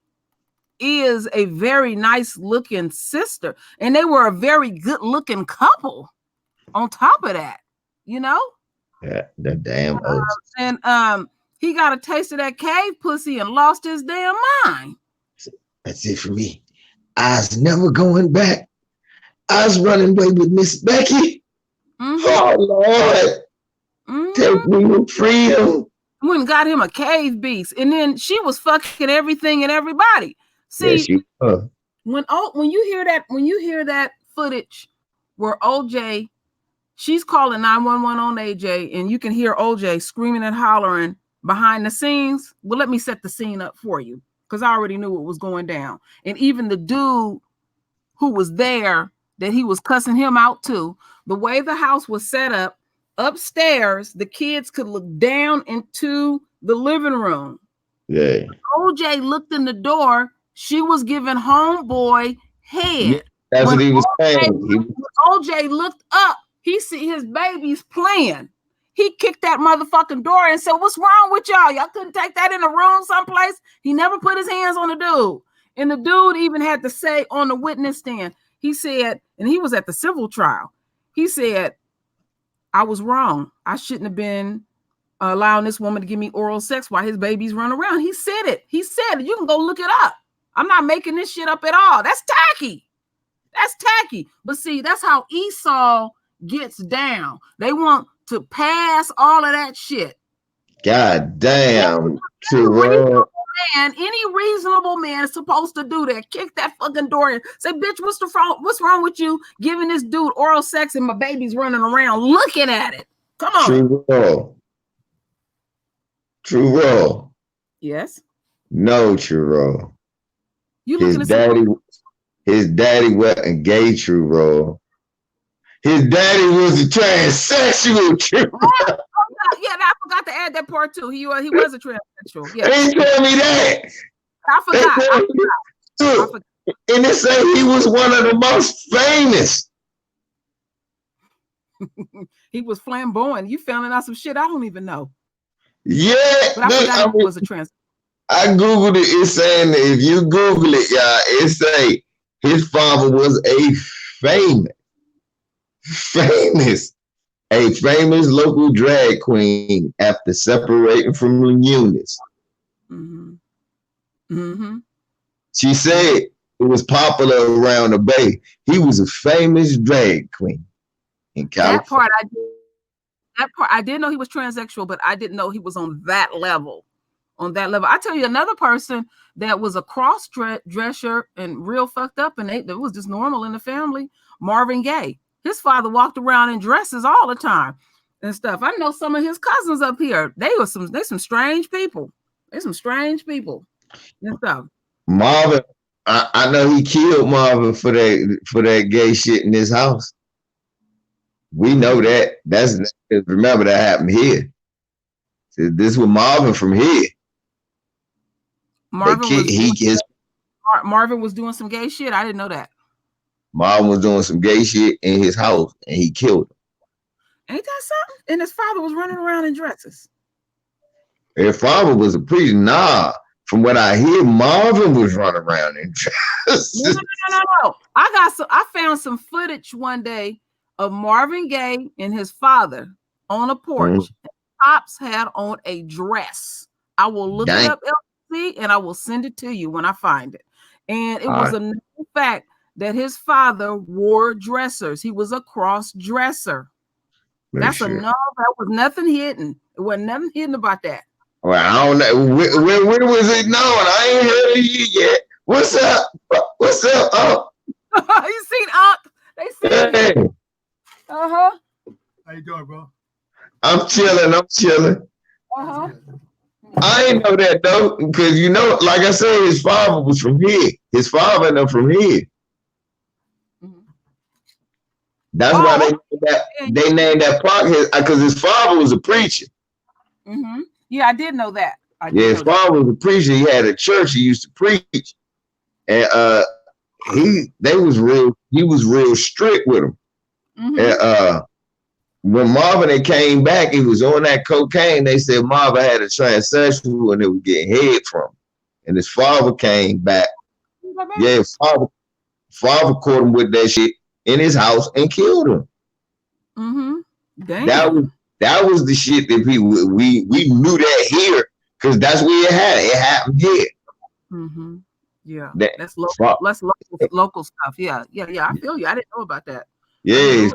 is a very nice looking sister, and they were a very good looking couple on top of that, you know. Yeah, the damn and he got a taste of that cave pussy and lost his damn mind. That's it for me. I was never going back. I was running away with Miss Becky. Oh Lord, take me with freedom. Went and got him a cave beast, and then she was fucking everything and everybody. See, when you hear that footage where OJ, she's calling 911 on AJ, and you can hear OJ screaming and hollering behind the scenes. Well, let me set the scene up for you because I already knew what was going down. And even the dude who was there that he was cussing him out to, the way the house was set up, upstairs, the kids could look down into the living room. Yeah. OJ looked in the door. She was giving homeboy head. Yeah, that's what he was saying. When OJ looked up, he see his babies playing. He kicked that motherfucking door and said, "What's wrong with y'all? Y'all couldn't take that in a room someplace?" He never put his hands on the dude. And the dude even had to say on the witness stand, he said, and he was at the civil trial, he said, "I was wrong. I shouldn't have been allowing this woman to give me oral sex while his babies run around." He said it. He said it. You can go look it up. I'm not making this shit up at all. That's tacky. That's tacky. But see, that's how Esau gets down. They want to pass all of that shit. God damn. Any reasonable man is supposed to do that. Kick that fucking door and say, "Bitch, what's wrong with you giving this dude oral sex and my baby's running around looking at it?" Come on. True raw. Yes. No, true raw. His daddy wasn't gay, true raw. His daddy was a transsexual, true raw. Yeah, I forgot to add that part too. He was a transsexual. Yeah. They told me that. I forgot. And they say he was one of the most famous. He was flamboyant. You found out some shit I don't even know. Yeah. But I forgot he was a transsexual. I Googled it. It's saying that if you Google it, y'all, it say his father was a famous local drag queen after separating from Eunice. She said it was popular around the Bay. He was a famous drag queen in California. That part I did know he was transsexual, but I didn't know he was on that level. I tell you another person that was a cross-dresser and real fucked up, and it was just normal in the family. Marvin Gaye. His father walked around in dresses all the time and stuff. I know some of his cousins up here. They some strange people. They some strange people and stuff. Marvin, I know he killed Marvin for that gay shit in his house. We know that. Remember that happened here. This was Marvin from here. Marvin was doing some gay shit. I didn't know that. Marvin was doing some gay shit in his house, and he killed him. Ain't that something? And his father was running around in dresses. His father was a priest. Nah, from what I hear, Marvin was running around in dresses. No. I found some footage one day of Marvin Gaye and his father on a porch. Mm-hmm. Pops had on a dress. I will look it up, LC, and I will send it to you when I find it. And it was a known fact that his father wore dressers. He was a cross dresser. That's that was nothing hidden. It wasn't nothing hidden about that. Well, I don't know. When was it known? I ain't heard of you yet. What's up? What's up, Unc? You seen Unc? They seen hey. How you doing, bro? I'm chilling. I ain't know that though, because like I said, his father was from here. His father and them from here. Mm-hmm. That's why they named that park because his father was a preacher. Mm-hmm. Yeah, I did know that. His father was a preacher. He had a church. He used to preach, and he was real strict with him. Mm-hmm. And when Marvin came back, he was on that cocaine. They said Marvin had a transsexual and they were getting head from him. And his father came back. Yeah, his father caught him with that shit in his house and killed him. Mm-hmm. Damn. That was the shit that we knew that here because that's where it happened here. Mm-hmm. Yeah, that's local stuff. Yeah. I feel you. I didn't know about that. Yeah,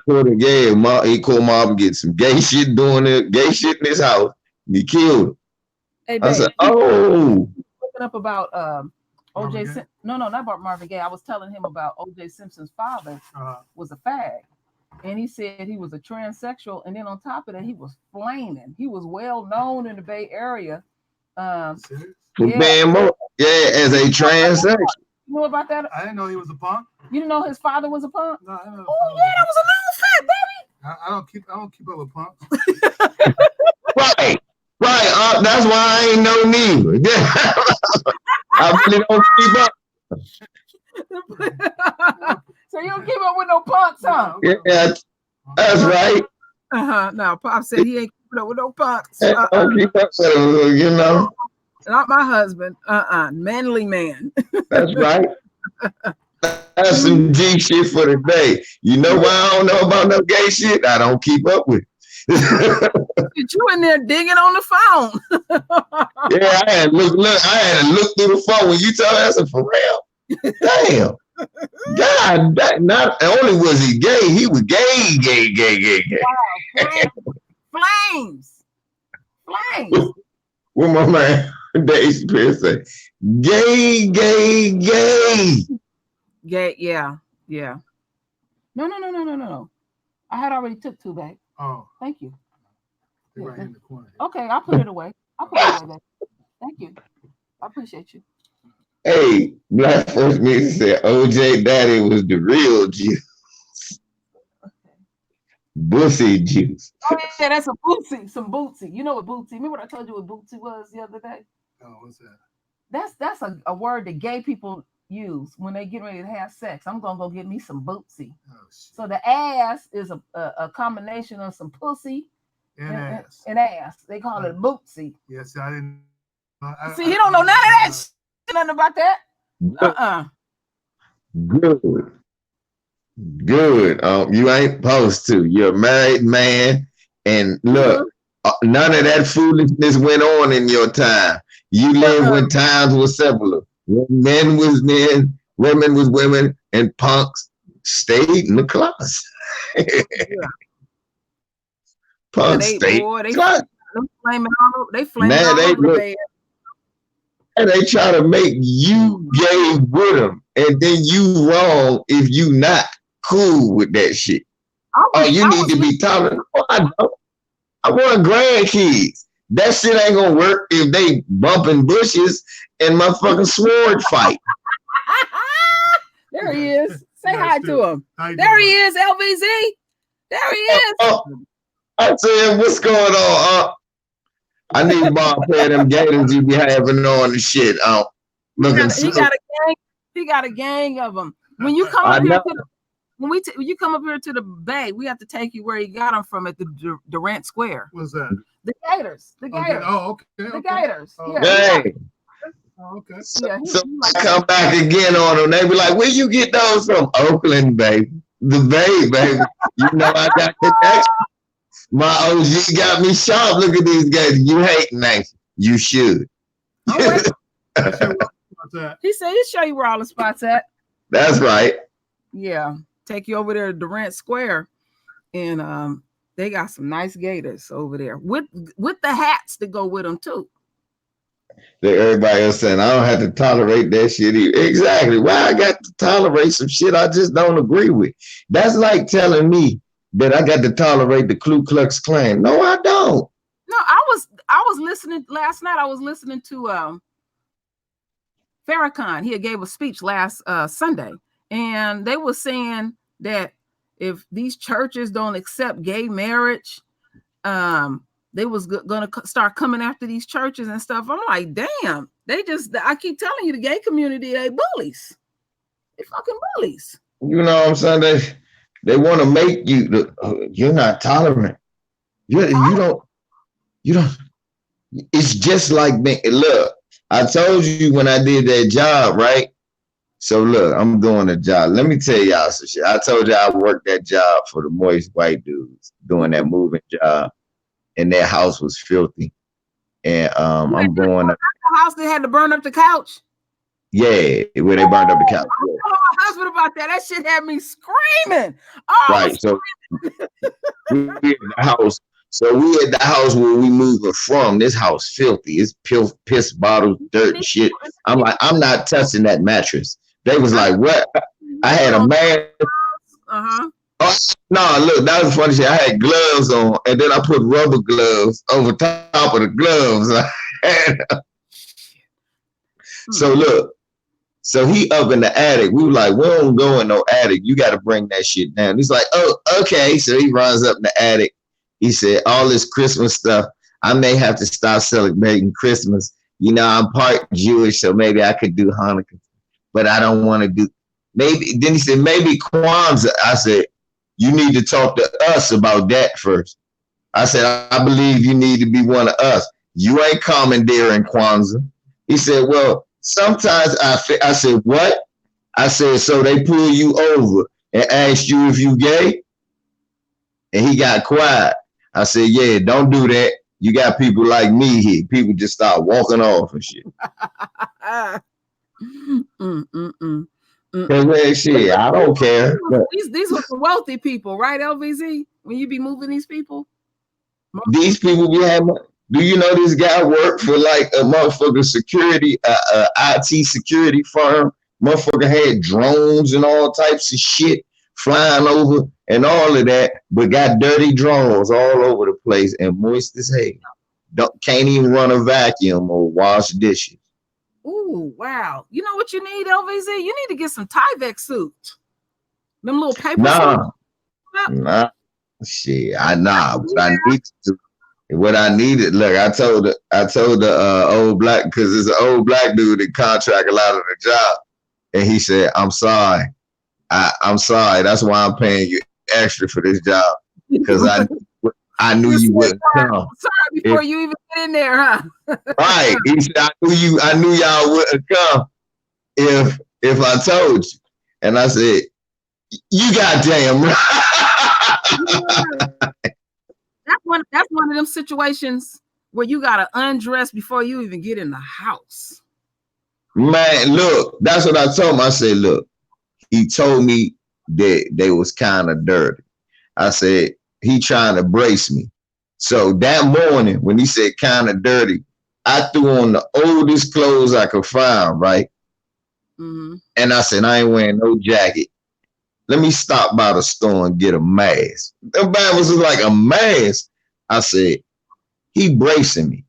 he called Marvin get some gay shit doing it, gay shit in his house. And he killed him. Hey, babe, I said, oh. Looking up about OJ. No, not about Marvin Gaye. I was telling him about OJ Simpson's father was a fag. And he said he was a transsexual. And then on top of that, he was flaming. He was well known in the Bay Area. As a transsexual. You know about that? I didn't know he was a punk. You didn't know his father was a punk? No, I didn't know. Oh yeah, that was a known fact, baby. I don't keep up with punks. Right. That's why I ain't no neither. I really don't keep up. So you don't keep up with no punks, huh? Yeah, that's right. No, Pop said he ain't keeping up with no punks. I don't keep up with them, Not my husband. Manly man. That's right. That's some G shit for the day. You know why I don't know about no gay shit? I don't keep up with it. You in there digging on the phone. Yeah, I had to look through the phone when you tell us for real. Damn. God, not only was he gay, he was gay. Wow, flames. What my man Dave Spears say? Gay. Gay, yeah. No. I had already took two back. Oh. Thank you. Right in the corner. Okay, I'll put it away. Back. Thank you. I appreciate you. Hey, Black First Media said OJ Daddy was the real juice. Bussy juice. Oh yeah, that's a bootsy. Some bootsy. You know what bootsy? Remember what I told you what bootsy was the other day? Oh, what's that? That's a word that gay people use when they get ready to have sex. I'm gonna go get me some bootsy. Oh, so the ass is a combination of some pussy and ass. They call it bootsy. Yes, I didn't. See, he don't know none of that shit. Nothing about that. Good. You ain't supposed to. You're a married man, and look, none of that foolishness went on in your time. You lived when times were simpler. When men was men, women was women, and punks stayed in the closet. Punks stayed in the closet. They flaming all over the bed. And they try to make you gay with them, and then you wrong if you not cool with that shit. You need to be tolerant. Oh, I don't. I want grandkids. That shit ain't gonna work if they bumping bushes in motherfucking sword fight. There he is. Say hi to him. There he is, LVZ. There he is. I said, what's going on? I need Bob pair them gators you be having on and shit. He got a gang of them. When you come up here you come up here to the Bay, we have to take you where he got them from at the Durant Square. What's that? The Gators. The Gators. Okay. The Gators. Oh, yeah. Okay. So I come back again on them. They be like, where you get those from? Oakland, baby. The Bay, baby. You know I got connection. My OG got me sharp. Look at these guys. You hating, ain't you? You should. He said he'll show you where all the spots at. That's right. Yeah. Take you over there to Durant Square. And they got some nice gators over there with the hats that go with them too. Everybody else saying I don't have to tolerate that shit either. Exactly. Why I got to tolerate some shit I just don't agree with? That's like telling me that I got to tolerate the Ku Klux Klan. No, I don't. No, I was listening last night. I was listening to Farrakhan. He gave a speech last Sunday, and they were saying that if these churches don't accept gay marriage, they was gonna start coming after these churches and stuff. I'm like, damn, I keep telling you, the gay community, they bullies. They fucking bullies. You know what I'm saying? They want to make you, you're not tolerant. You don't. It's just like me. Look, I told you when I did that job, right? So look, I'm doing a job. Let me tell y'all some shit. I told you I worked that job for the moist white dudes doing that moving job. And their house was filthy. And I'm going up. The house that had to burn up the couch? Yeah, where they burned up the couch. Yeah. I told my husband about that. That shit had me screaming. Oh, right. So we at the house. So we at the house where we moving from. This house filthy. It's piss bottles, dirt, and shit. I'm like, I'm not touching that mattress. They was like, what? I had a man. Oh, no, look, that was funny shit. I had gloves on, and then I put rubber gloves over top of the gloves. So look, so he up in the attic. We were like, we don't go in no attic. You got to bring that shit down. He's like, oh, okay. So he runs up in the attic. He said, all this Christmas stuff, I may have to stop celebrating Christmas. You know, I'm part Jewish, so maybe I could do Hanukkah, but I don't want to do. Maybe. Then he said, maybe Kwanzaa. I said, you need to talk to us about that first. I said, I believe you need to be one of us. You ain't commandeering Kwanzaa. He said, well, sometimes I said, what? I said, so they pull you over and ask you if you gay? And he got quiet. I said, yeah, don't do that. You got people like me here. People just start walking off and shit. Shit, I don't care. These were the wealthy people, right, LVZ? When you be moving these people? These people be having. Do you know this guy worked for like a motherfucking security, IT security firm? Motherfucker had drones and all types of shit flying over and all of that, but got dirty drawers all over the place and moist as hell. Can't even run a vacuum or wash dishes. Ooh, wow. You know what you need, LVZ? You need to get some Tyvek suits. Them little paper suits. Nah. Shit, what I needed, look, I told the old black, because it's an old black dude that contract a lot of the job. And he said, I'm sorry. I'm sorry. That's why I'm paying you extra for this job. Because I knew you wouldn't come. Sorry before you even get in there, huh? Right. He said, I knew y'all wouldn't come if I told you. And I said, you goddamn right. That's one of them situations where you gotta undress before you even get in the house. Man, look, that's what I told him. I said, look, he told me that they was kind of dirty. I said, he trying to brace me. So that morning when he said kind of dirty, I threw on the oldest clothes I could find, right? Mm-hmm. And I said, I ain't wearing no jacket. let me stop by the store and get a mask. The man was like, a mask. I said, he bracing me.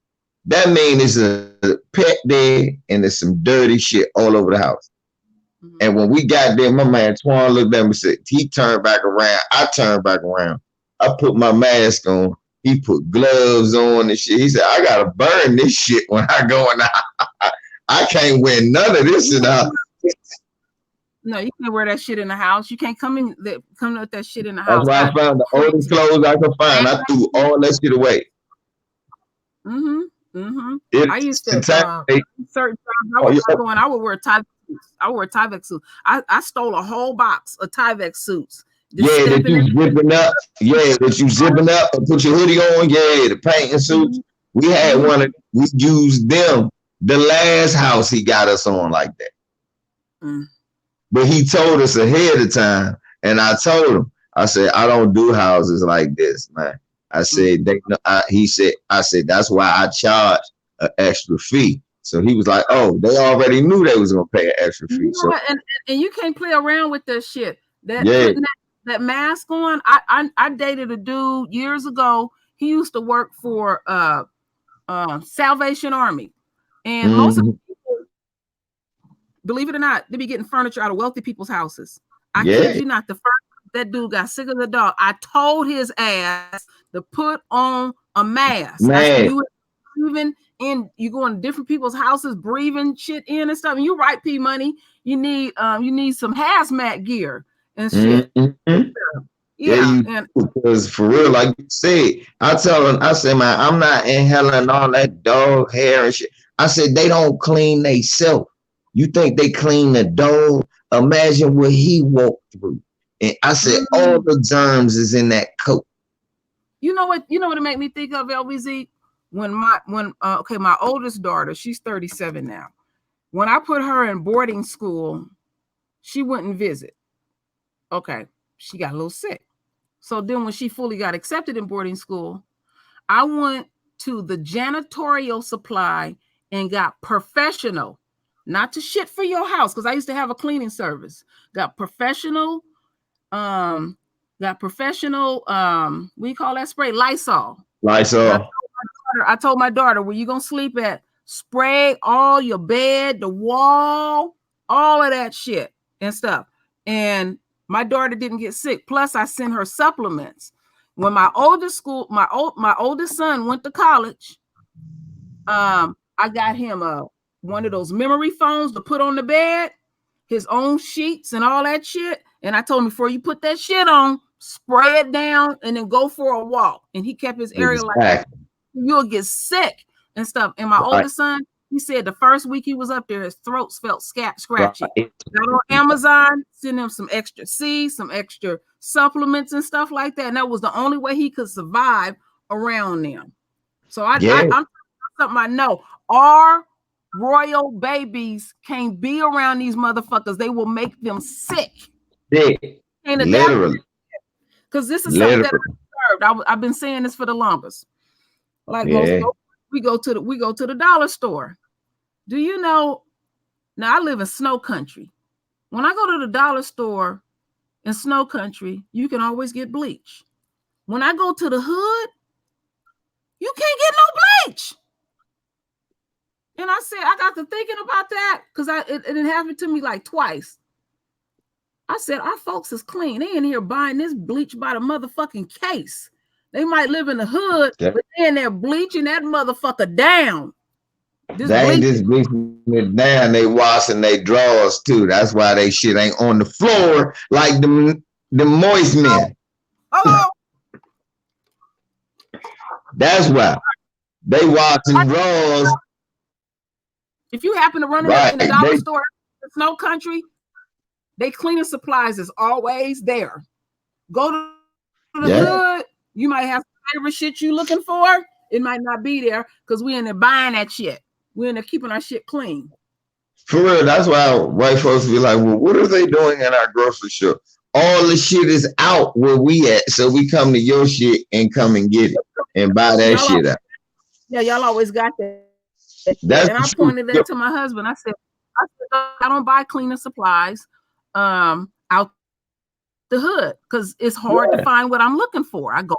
That means it's a pet there and there's some dirty shit all over the house. Mhm. And when we got there, my man Twan looked at me and said, he turned back around. I turned back around. I put my mask on. He put gloves on and shit. He said, I gotta burn this shit when I go in the house. I can't wear none of this in the house. No, you can't wear that shit in the house. You can't come with that shit in the That's house. why I found the oldest clothes I could find. I threw all that shit away. I used to certain times I would go and I would wear Tyvek suits. I would wear Tyvek suits. I stole a whole box of Tyvek suits. Yeah, that you zipping up. Yeah, that you zipping up and put your hoodie on. Yeah, the painting suits. We had one of we used them. The last house he got us on like that. But he told us ahead of time, and I told him, I said, I don't do houses like this, man. I said, I said, that's why I charge an extra fee. So he was like, oh, they already knew they was gonna pay an extra fee. So and you can't play around with this shit. That mask on. I dated a dude years ago. He used to work for Salvation Army, and most of the people, believe it or not, they be getting furniture out of wealthy people's houses. I kid you not. The first that dude got sick of the dog. I told his ass to put on a mask. You go in different people's houses, breathing shit in and stuff. And you're right, P Money. You need some hazmat gear and shit. Because for real, like you said, I tell him, I said, man, I'm not inhaling all that dog hair and shit. I said, they don't clean themselves. You think they clean the dog? Imagine what he walked through. And I said, all the germs is in that coat. You know what it made me think of, LBZ? When my oldest daughter, she's 37 now. When I put her in boarding school, she wouldn't visit. Okay, she got a little sick. So then when she fully got accepted in boarding school, I went to the janitorial supply and got professional, not to shit for your house, because I used to have a cleaning service. Got professional, what do you call that spray? Lysol. I told my daughter, where you gonna sleep at? Spray all your bed, the wall, all of that shit and stuff. And my daughter didn't get sick. Plus, I sent her supplements. When my oldest son went to college, I got him one of those memory foams to put on the bed, his own sheets and all that shit. And I told him, before you put that shit on, spray it down and then go for a walk. And he kept his area like that. You'll get sick and stuff. And my oldest son, he said the first week he was up there, his throat felt scratchy. Got on Amazon, sent him some extra seeds, some extra supplements and stuff like that. And that was the only way he could survive around them. So I'm something I know. Our royal babies can't be around these motherfuckers. They will make them sick. Literally. Because this is something that I observed. I've been saying this for the longest. Like we go to the dollar store. Do you know? Now I live in snow country. When I go to the dollar store in snow country, you can always get bleach. When I go to the hood, you can't get no bleach. And I said, I got to thinking about that because it happened to me like twice. I said, our folks is clean. They in here buying this bleach by the motherfucking case. They might live in the hood, but then they're bleaching that motherfucker down. They ain't just bleaching it down. They washing their drawers too. That's why they shit ain't on the floor like the moist men. Hello. That's why they washing drawers. If you happen to run in the dollar store in snow country, they cleaning supplies is always there. Go to the hood. You might have favorite shit you looking for. It might not be there because we in there buying that shit. We're in there keeping our shit clean. For real, that's why white folks be like, well, what are they doing in our grocery store? All the shit is out where we at. So we come to your shit and come and get it and buy that shit out. Yeah, y'all always got that. And I pointed that to my husband. I said, I don't buy cleaning supplies out the hood because it's hard to find what I'm looking for. I go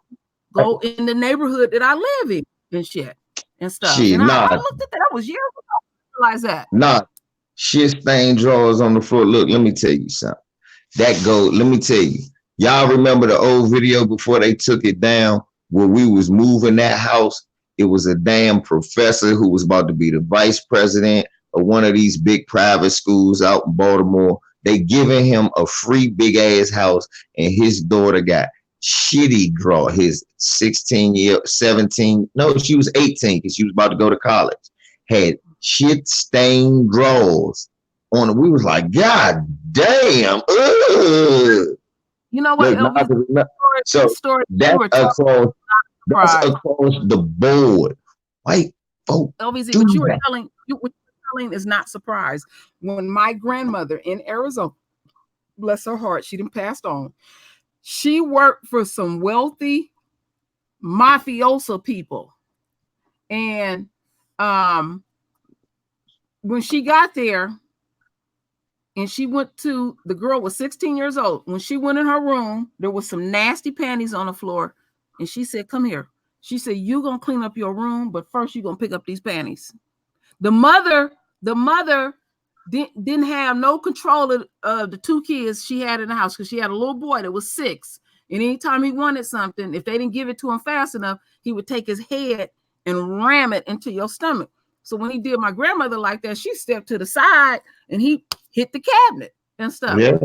in the neighborhood that I live in and shit and stuff. Shit, And I nah, looked at that. That was years ago. I realized that. nah. Shit stained drawers on the floor. Look, let me tell you something. Let me tell you. Y'all remember the old video before they took it down where we was moving that house? It was a damn professor who was about to be the vice president of one of these big private schools out in Baltimore. They giving him a free big ass house, and his daughter got shitty draw. His 17, no, she was 18 because she was about to go to college. Had shit stained drawers on it. We was like, God damn. Ugh. You know what? Look, so that's across the board. White folk. LVZ, what you were telling is not surprise. When my grandmother in Arizona, bless her heart, she done passed on. She worked for some wealthy mafioso people. And when she got there, and she went to, the girl was 16 years old. When she went in her room, there was some nasty panties on the floor. And she said, come here. She said, you're going to clean up your room, but first you're going to pick up these panties. The mother didn't have no control of the two kids she had in the house because she had a little boy that was 6. And anytime he wanted something, if they didn't give it to him fast enough, he would take his head and ram it into your stomach. So when he did my grandmother like that, she stepped to the side and he hit the cabinet and stuff. Yeah.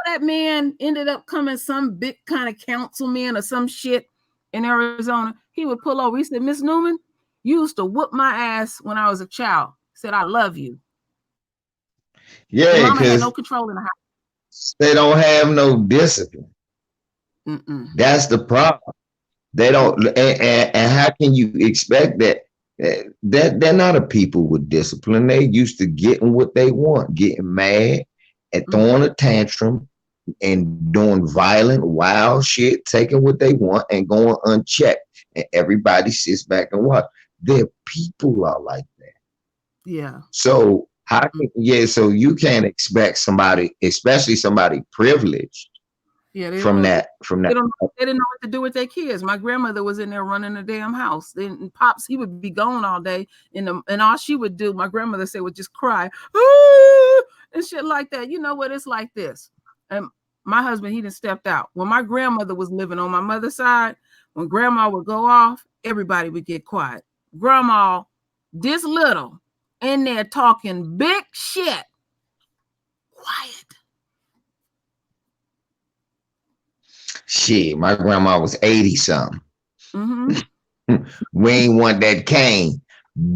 That man ended up coming some big kind of councilman or some shit in Arizona. He would pull over. He said, Miss Newman, you used to whoop my ass when I was a child. He said, I love you. Yeah, Mama had no control in the house. They don't have no discipline. That's the problem. They don't, and how can you expect that? They're not a people with discipline. They used to getting what they want, getting mad and throwing a tantrum and doing violent, wild shit, taking what they want and going unchecked. And everybody sits back and watch. Their people are like that. Yeah. So so you can't expect somebody, especially somebody privileged, from that. They didn't know what to do with their kids. My grandmother was in there running the damn house. Then Pops, he would be gone all day, and all she would do, my grandmother said, would just cry and shit like that. You know what? It's like this. And my husband, he done stepped out. When my grandmother was living on my mother's side, when grandma would go off, everybody would get quiet. Grandma, this little, in there talking big shit. Quiet. Shit, my grandma was 80 something. We ain't want that cane.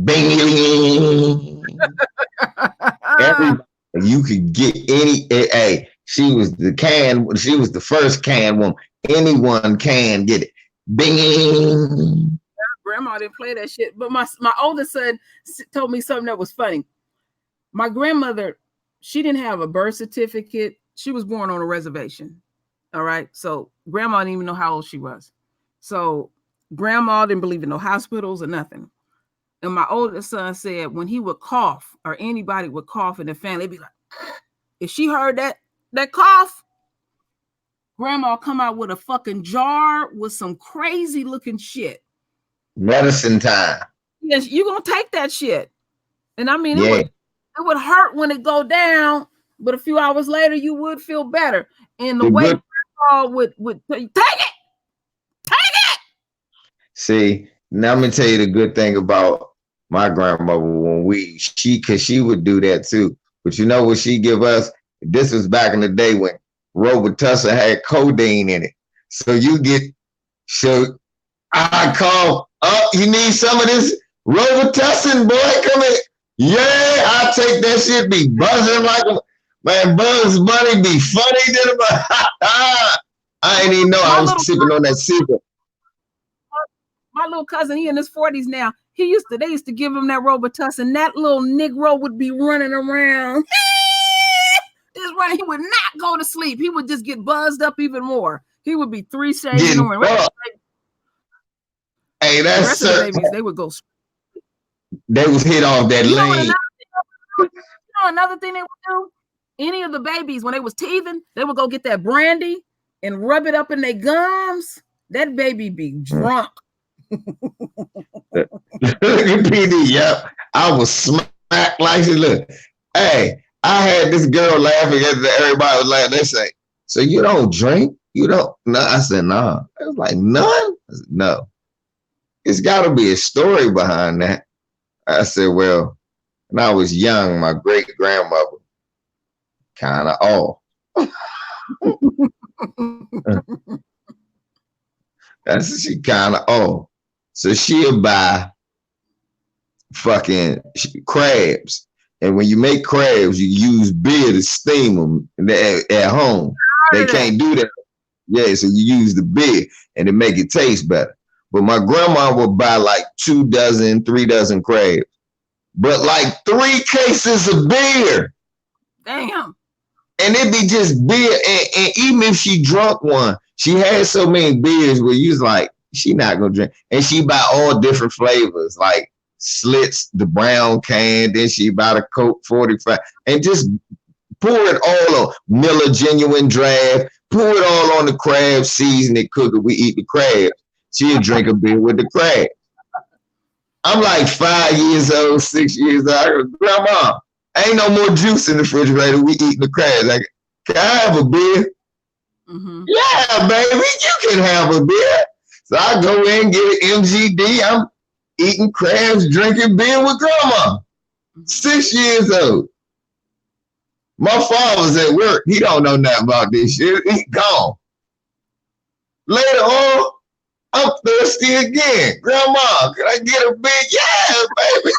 Bing. You could get any. Hey, she was the first can woman. Anyone can get it. Bing. Grandma didn't play that shit. But my oldest son told me something that was funny. My grandmother, she didn't have a birth certificate. She was born on a reservation. All right. So grandma didn't even know how old she was. So grandma didn't believe in no hospitals or nothing. And my oldest son said when he would cough or anybody would cough in the family, they'd be like, if she heard that cough, grandma come out with a fucking jar with some crazy looking shit. Medicine time. Yes, you're going to take that shit. And I mean, it would hurt when it go down, but a few hours later, you would feel better. And the way grandma would take it. See, now I'm gonna tell you the good thing about my grandmother cause she would do that too. But you know what she give us? This was back in the day when Robitussin had codeine in it. So I call up, you need some of this Robitussin, boy, come here. Yeah, I take that shit, be buzzing like a man. Bugs Bunny be funny to the I ain't even know I was sipping on that cigarette. My little cousin, he in his 40s now. They used to give him that Robitussin. That little Negro would be running around. He would not go to sleep. He would just get buzzed up even more. He would be 3 shades in the morning. Hey, that's the babies, they would go. They was hit off that lane. Another thing they would do? Any of the babies, when they was teething, they would go get that brandy and rub it up in their gums, that baby be drunk. Look at PD, yep. I was smacked like she look. Hey, I had this girl laughing at everybody was laughing. They say, so you don't drink? You don't? No, I said, nah. I was like, none? I said, no. It's got to be a story behind that. I said, well, when I was young, my great-grandmother kind of off. That's she kind of off. So she'll buy fucking crabs. And when you make crabs, you use beer to steam them at home. They can't do that. Yeah, so you use the beer and it make it taste better. But my grandma would buy like 2 dozen, 3 dozen crabs. But like 3 cases of beer. Damn. And it'd be just beer. And even if she drunk one, she had so many beers where you was like, she not gonna drink. And she buy all different flavors, like Slits, the brown can, then she buy the Coke 45, and just pour it all on Miller Genuine Draft, pour it all on the crab, season it, cook it, we eat the crab. She'll drink a beer with the crab. I'm like 5 years old, 6 years old. I go, Grandma, ain't no more juice in the refrigerator. We eating the crabs. Like, can I have a beer? Mm-hmm. Yeah, baby, you can have a beer. So I go in and get an MGD. I'm eating crabs, drinking beer with Grandma. 6 years old. My father's at work. He don't know nothing about this shit. He gone. Later on, I'm thirsty again. Grandma, can I get a beer? Yeah, baby.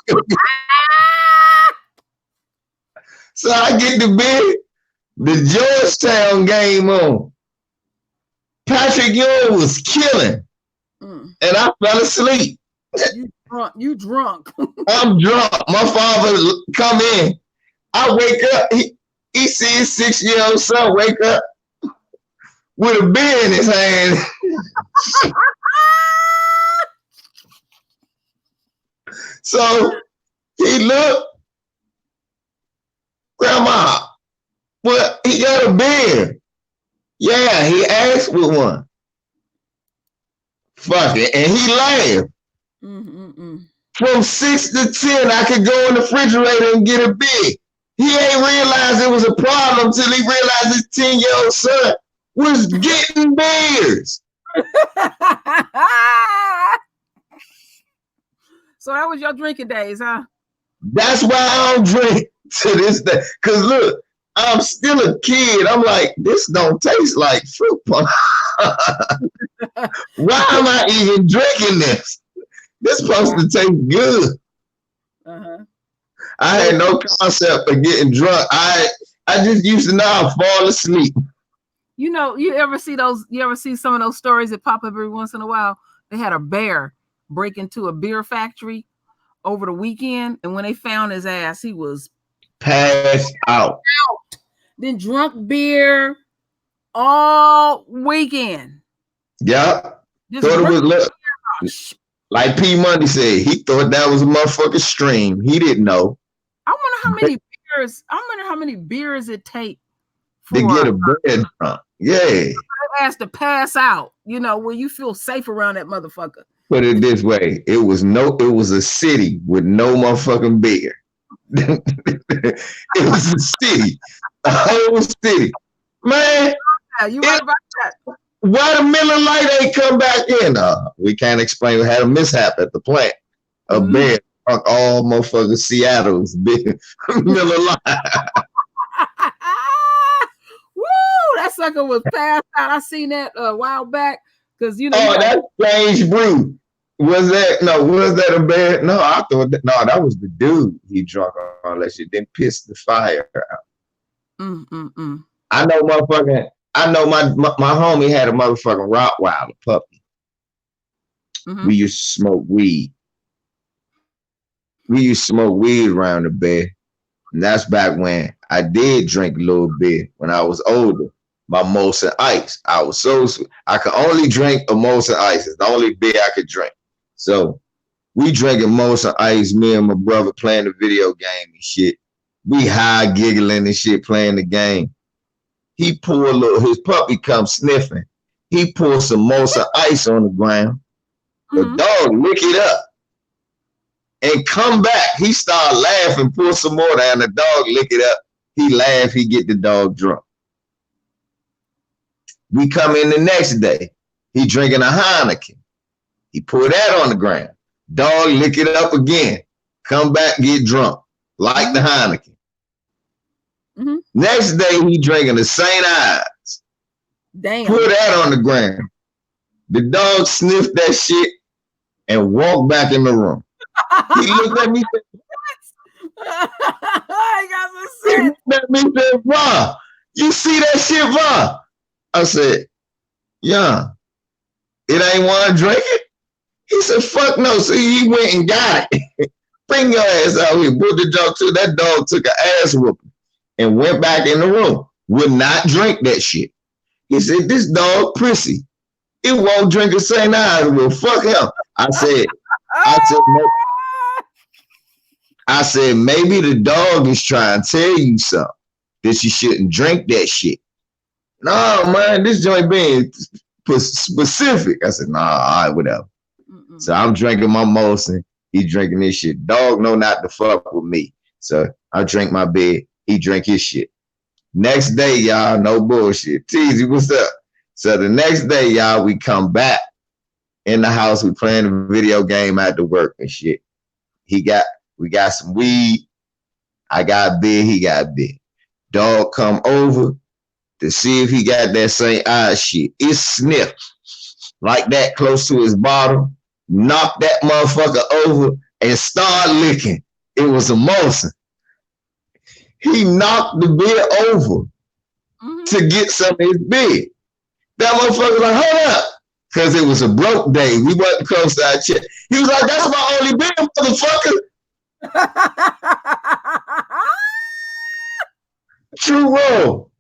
So I get the beer. The Georgetown game on. Patrick Ewing was killing. And I fell asleep. You drunk. I'm drunk. My father come in. I wake up. He sees his 6-year-old son wake up with a beer in his hand. So he looked. Grandma, well, he got a beer. Yeah, he asked for one. Fuck it. And he laughed. From 6 to 10, I could go in the refrigerator and get a beer. He ain't realized it was a problem until he realized his 10-year-old son was getting beers. So that was your drinking days, huh? That's why I don't drink to this day. Because look, I'm still a kid. I'm like, this don't taste like fruit punch. Why am I even drinking this? This supposed to taste good. I had no concept of getting drunk. I just used to know I'd fall asleep. You know, you ever see some of those stories that pop up every once in a while? They had a bear break into a beer factory over the weekend, and when they found his ass, he was passed out. Then drunk beer all weekend. Yeah. Thought it was like P. Monday said, he thought that was a motherfucking stream. He didn't know. I wonder how many beers it take to get a bear drunk. Yeah. Has to pass out, you know, where you feel safe around that motherfucker. Put it this way, it was a city with no motherfucking beer. It was a city, a whole city. Man, yeah, you right about that. Why the Miller Lite ain't come back in? We can't explain. We had a mishap at the plant. A bear drunk all motherfucking Seattle's big Miller Lite. Woo! That sucker was passed out. I seen that a while back because you know. Oh, that's strange brew. Was that a bear? No, I thought that was the dude he drunk on, unless it didn't piss the fire out. I know my homie had a motherfucking Rottweiler puppy. We used to smoke weed. We used to smoke weed around the bed. And that's back when I did drink a little bit when I was older. My Molson Ice. I could only drink a Molson Ice. It's the only beer I could drink. So we drinking Molson Ice, me and my brother playing the video game and shit. We high giggling and shit playing the game. He pulled his puppy come sniffing. He poured some more ice on the ground. The dog lick it up and come back. He started laughing, pull some more down. The dog lick it up. He laugh. He get the dog drunk. We come in the next day. He drinking a Heineken. He put that on the ground. Dog lick it up again. Come back, get drunk. Like the Heineken. Next day, he drinking the St. Ives. Damn. Put that on the ground. The dog sniffed that shit and walked back in the room. He looked at me I got some he sense. looked at me and said, "Ron, you see that shit, Ron?" I said, "Yeah, it ain't want to drink it." He said, "Fuck no." So he went and got it. Bring your ass out here. Put the dog to that dog took an ass whooping and went back in the room. Would not drink that shit. He said, "This dog prissy. It won't drink a St. Ives. Well, fuck him." I said, maybe the dog is trying to tell you something, that you shouldn't drink that shit. No, man, this joint being specific. I said, nah, all right, whatever. So I'm drinking my Molson. He drinking this shit. Dog know not to fuck with me. So I drink my beer. He drink his shit. Next day, y'all, no bullshit. Teasy, what's up? So the next day, y'all, we come back in the house. We playing a video game after work and shit. We got some weed. I got beer. He got beer. Dog come over to see if he got that St. Ives shit. It sniffed like that close to his bottle. Knocked that motherfucker over and started licking. It was a Molson. He knocked the beer over to get some of his beer. That motherfucker like, hold up. Because it was a broke day. We wasn't close to our check. He was like, that's my only beer, motherfucker. True roll.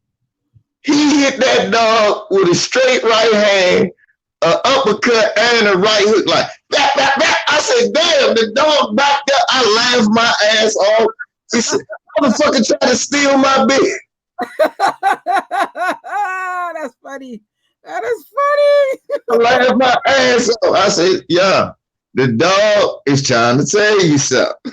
He hit that dog with a straight right hand, an uppercut, and a right hook, like, back, back, back. I said, damn, the dog backed up. I laughed my ass off. He said, motherfucker trying to steal my beer. That's funny. That is funny. I laughed my ass off. I said, yeah, the dog is trying to tell you something.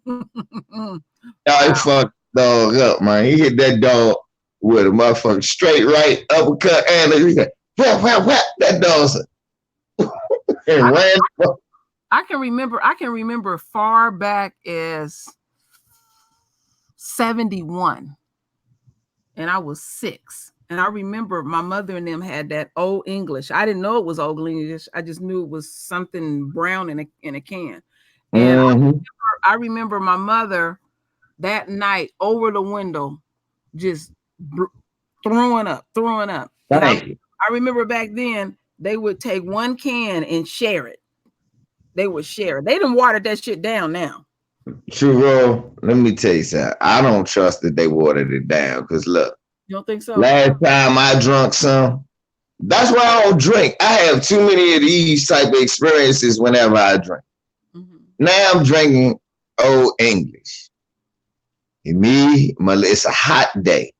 Y'all, he fucked the dog up, man. He hit that dog with a motherfucker straight right uppercut, and he said, whap, whap, whap. That dog's and ran. I can remember far back as 71, and I was 6. And I remember my mother and them had that Old English. I didn't know it was Old English. I just knew it was something brown in a can. And I remember my mother that night over the window just throwing up. I remember back then they would take one can and share it. They would share it. They didn't water that shit down now. True, let me tell you something. I don't trust that they watered it down because look. You don't think so? Last time I drunk some, that's why I don't drink. I have too many of these type of experiences whenever I drink. Now I'm drinking Old English. It's a hot day.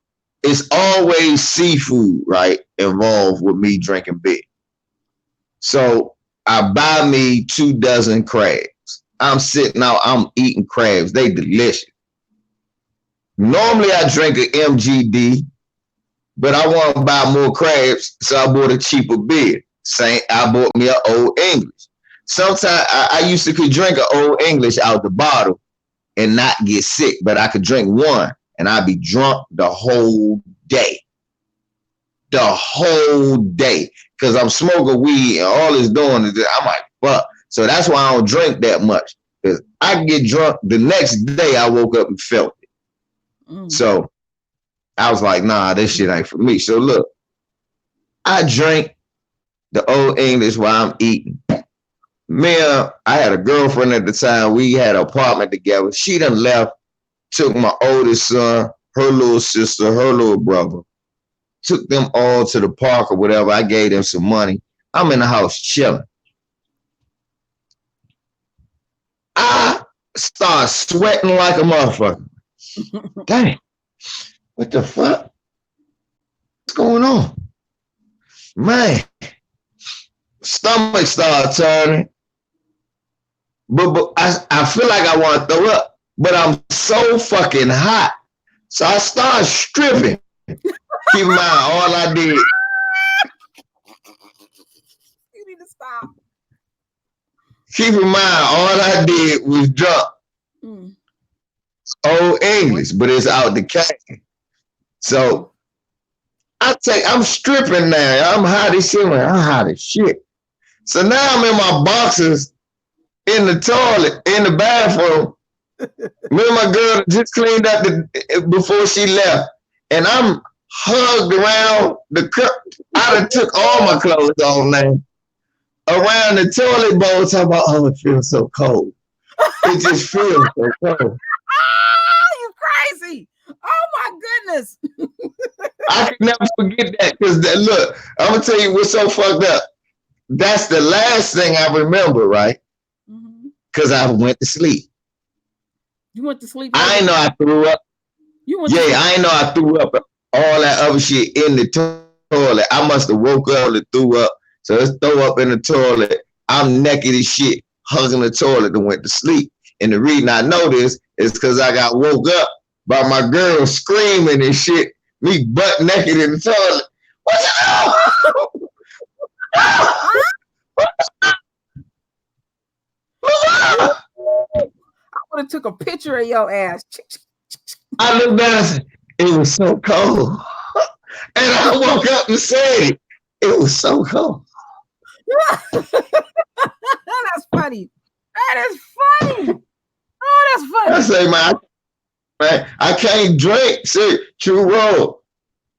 It's always seafood, right, involved with me drinking beer. So I buy me 2 dozen crabs. I'm sitting out, I'm eating crabs. They delicious. Normally I drink an MGD, but I want to buy more crabs, so I bought a cheaper beer. I bought me an Old English. Sometimes I used to could drink an Old English out the bottle and not get sick, but I could drink one and I'd be drunk the whole day. The whole day. Because I'm smoking weed and all it's doing is I'm like, fuck. So that's why I don't drink that much. Because I can get drunk the next day I woke up and felt it. So I was like, nah, this shit ain't for me. So look, I drank the Old English while I'm eating. I had a girlfriend at the time. We had an apartment together. She done left, took my oldest son, her little sister, her little brother, took them all to the park or whatever. I gave them some money. I'm in the house chilling. I start sweating like a motherfucker. Dang, what the fuck? going on? Man, stomach started turning. But I feel like I want to throw up. But I'm so fucking hot. So I started stripping. Keep in mind, all I did. You need to stop. Keep in mind, all I did was drunk. Old English, but it's out the cane. So I'm stripping now. I'm hot as shit. I'm hot as shit. So now I'm in my boxers in the toilet, in the bathroom. Me and my girl just cleaned up before she left. And I'm hugged around the cup. I done took all my clothes off now. Around the toilet bowl, talking about, oh, it feels so cold. It just feels so cold. You crazy. Oh my goodness. I can never forget that because look, I'm gonna tell you what's so fucked up. That's the last thing I remember, right? Because I went to sleep. You went to sleep? I ain't know I threw up. I ain't know I threw up all that other shit in the toilet. I must have woke up and threw up. So let's throw up in the toilet. I'm naked as shit, hugging the toilet and went to sleep. And the reason I know this is because I got woke up by my girl screaming and shit, me butt naked in the toilet. What's up? I would have took a picture of your ass. I looked down and said, it was so cold. And I woke up and said, it was so cold. That's funny. That is funny. Oh, that's funny. I say, man, I can't drink. See, true roll.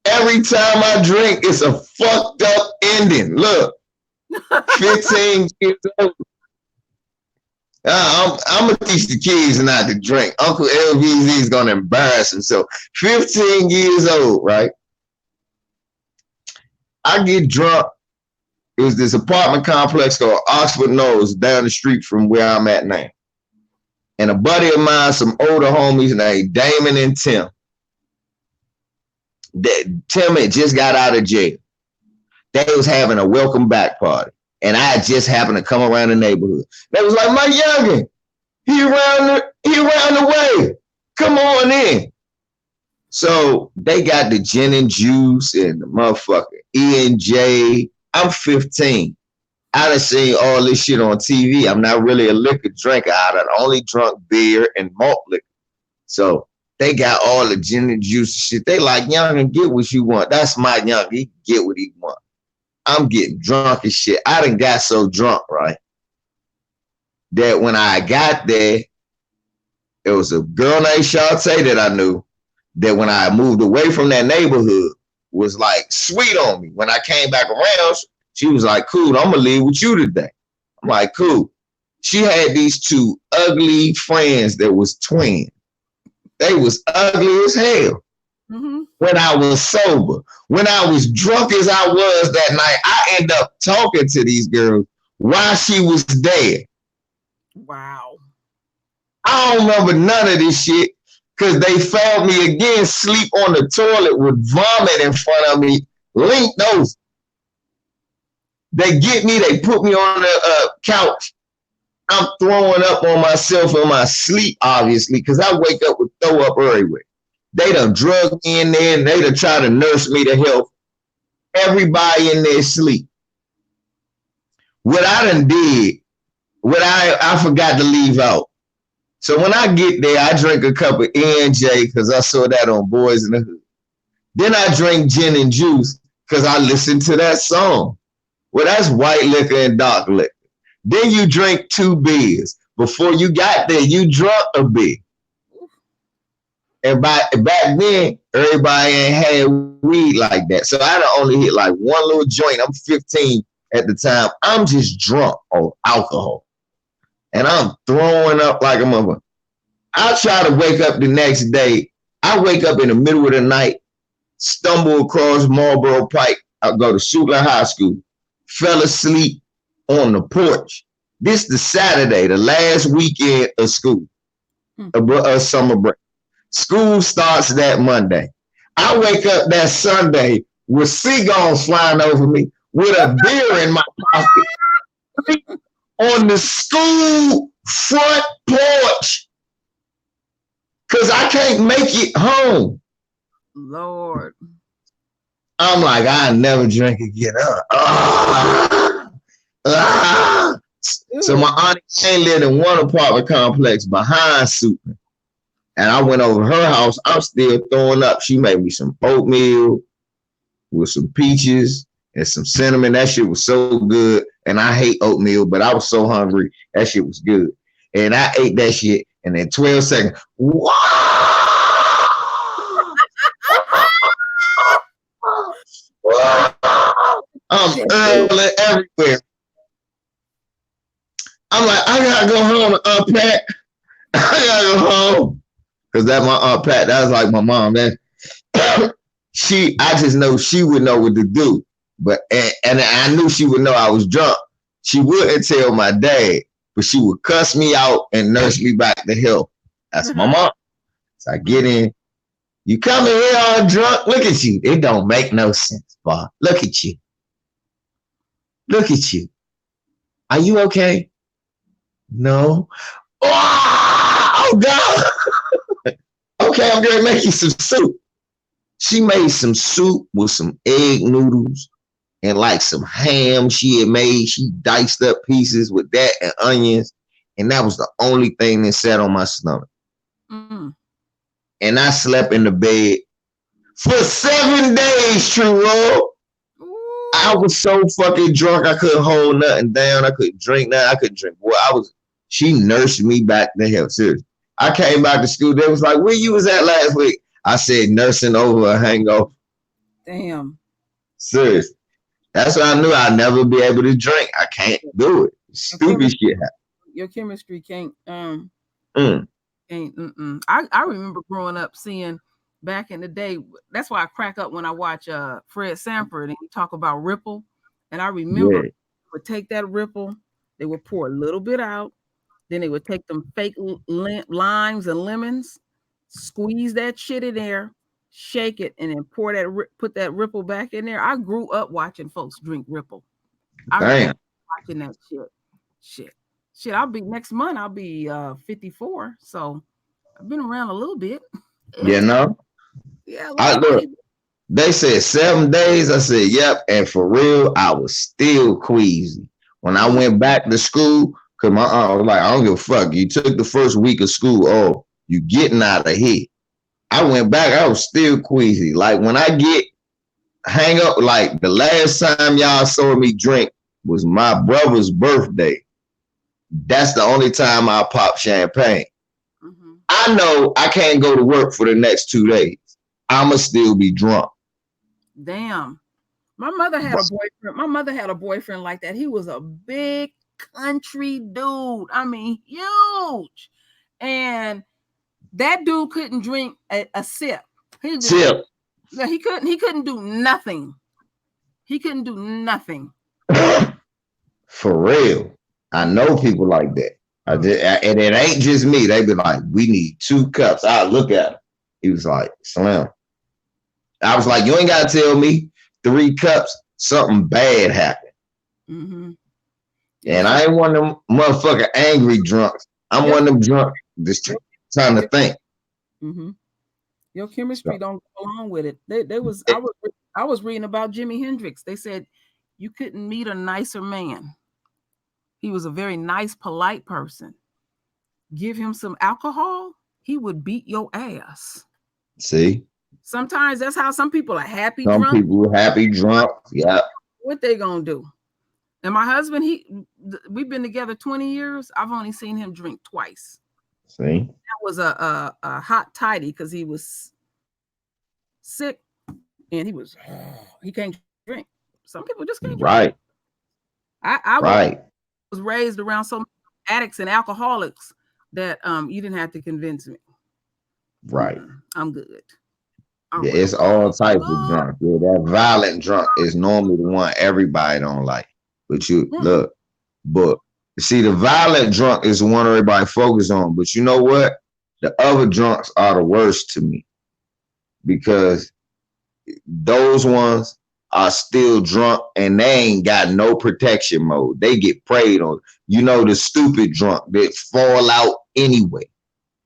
Every time I drink, it's a fucked up ending. Look, 15 years old. I'm going to teach the kids not to drink. Uncle LVZ is going to embarrass himself. 15 years old, right? I get drunk. It was this apartment complex called Oxford Knowles down the street from where I'm at now. And a buddy of mine, some older homies named Damon and Tim. Tim had just got out of jail. They was having a welcome back party. And I just happened to come around the neighborhood. They was like, my youngin', he around the way. Come on in. So they got the gin and juice and the motherfucker E&J. I'm 15. I done seen all this shit on TV. I'm not really a liquor drinker. I done only drunk beer and malt liquor. So they got all the gin and juice shit. They like, youngin', get what you want. That's my youngin'. He can get what he want. I'm getting drunk as shit. I done got so drunk, right? That when I got there, there was a girl named Shantae that I knew that when I moved away from that neighborhood was like sweet on me. When I came back around, she was like, cool, I'm gonna leave with you today. I'm like, cool. She had these two ugly friends that was twins. They was ugly as hell. When I was sober. When I was drunk as I was that night, I ended up talking to these girls while she was dead. Wow. I don't remember none of this shit because they found me again sleep on the toilet with vomit in front of me, linked over. They get me, they put me on the couch. I'm throwing up on myself in my sleep, obviously, because I wake up with throw up everywhere. They done drug me in there and they done try to nurse me to health. Everybody in their sleep. What I done did, what I forgot to leave out. So when I get there, I drink a cup of E&J because I saw that on Boys in the Hood. Then I drink gin and juice because I listened to that song. Well, that's white liquor and dark liquor. Then you drink 2 beers. Before you got there, you drunk a beer. And back then, everybody ain't had weed like that. So I done only hit like one little joint. I'm 15 at the time. I'm just drunk on alcohol. And I'm throwing up like a mother. I try to wake up the next day. I wake up in the middle of the night, stumble across Marlboro Pike. I go to Suitland High School. Fell asleep on the porch. This the Saturday, the last weekend of school, a summer break. School starts that Monday. I wake up that Sunday with seagulls flying over me with a beer in my pocket on the school front porch because I can't make it home. Lord. I'm like, I never drink again. So my auntie ain't lived in one apartment complex behind Super. And I went over her house. I'm still throwing up. She made me some oatmeal with some peaches and some cinnamon. That shit was so good. And I hate oatmeal, but I was so hungry. That shit was good. And I ate that shit. And in 12 seconds, wow! I'm early everywhere. I'm like, I gotta go home to Aunt Pat. I gotta go home. Cause that's my Aunt Pat. That was like my mom. That I just know she would know what to do. But and I knew she would know I was drunk. She wouldn't tell my dad, but she would cuss me out and nurse me back to health. That's my mom. So I get in. You coming here all drunk? Look at you. It don't make no sense, Bob. Look at you. Look at you. Are you okay? No. Oh God. Okay, I'm gonna make you some soup. She made some soup with some egg noodles and like some ham she had made. She diced up pieces with that and onions. And that was the only thing that sat on my stomach. Mm. And I slept in the bed for 7 days, True Roll. I was so fucking drunk, I couldn't hold nothing down. I couldn't drink nothing. I couldn't drink. Well, she nursed me back to health. Seriously. I came back to school. They was like, where you was at last week? I said, nursing over a hangover. Damn. Serious. That's why I knew I'd never be able to drink. I can't do it. Stupid shit happens. Your chemistry can't. I remember growing up seeing back in the day. That's why I crack up when I watch Fred Sanford and he talk about Ripple. And I remember they would take that Ripple, they would pour a little bit out. Then they would take them fake limes and lemons, squeeze that shit in there, shake it, and then put that Ripple back in there. I grew up watching folks drink Ripple. I grew up watching that shit. Next month. I'll be 54. So I've been around a little bit. You know? Yeah. They said 7 days. I said, yep. And for real, I was still queasy. When I went back to school, because my aunt was like, I don't give a fuck. You took the first week of school. Oh, you getting out of here. I went back. I was still queasy. Like when I hang up, like the last time y'all saw me drink was my brother's birthday. That's the only time I pop champagne. Mm-hmm. I know I can't go to work for the next 2 days. I'ma still be drunk. Damn. My mother had a boyfriend. My mother had a boyfriend like that. He was a big country dude. I mean, huge. And that dude couldn't drink a sip. He couldn't do nothing. He couldn't do nothing. For real. I know people like that. And it ain't just me. They be like, we need 2 cups. I look at him. He was like, Slim. I was like, you ain't got to tell me 3 cups, something bad happened. Mm-hmm. And I ain't one of them motherfucking angry drunks. I'm one of them drunk just trying to think. Mm-hmm. Your chemistry don't go along with it. I was reading about Jimi Hendrix. They said you couldn't meet a nicer man. He was a very nice, polite person. Give him some alcohol, he would beat your ass. See? Sometimes that's how some people are happy drunk. Some people happy drunk. Yeah. What they gonna do? And my husband, we've been together 20 years. I've only seen him drink twice. See? That was a hot tidy because he was sick and he can't drink. Some people just can't drink. Right. I was raised around so many addicts and alcoholics that you didn't have to convince me. Right. I'm good. Yeah, it's all types of drunk. Yeah, that violent drunk is normally the one everybody don't like. But but see, the violent drunk is the one everybody focus on. But you know what? The other drunks are the worst to me because those ones are still drunk and they ain't got no protection mode. They get preyed on. You know, the stupid drunk that fall out anyway.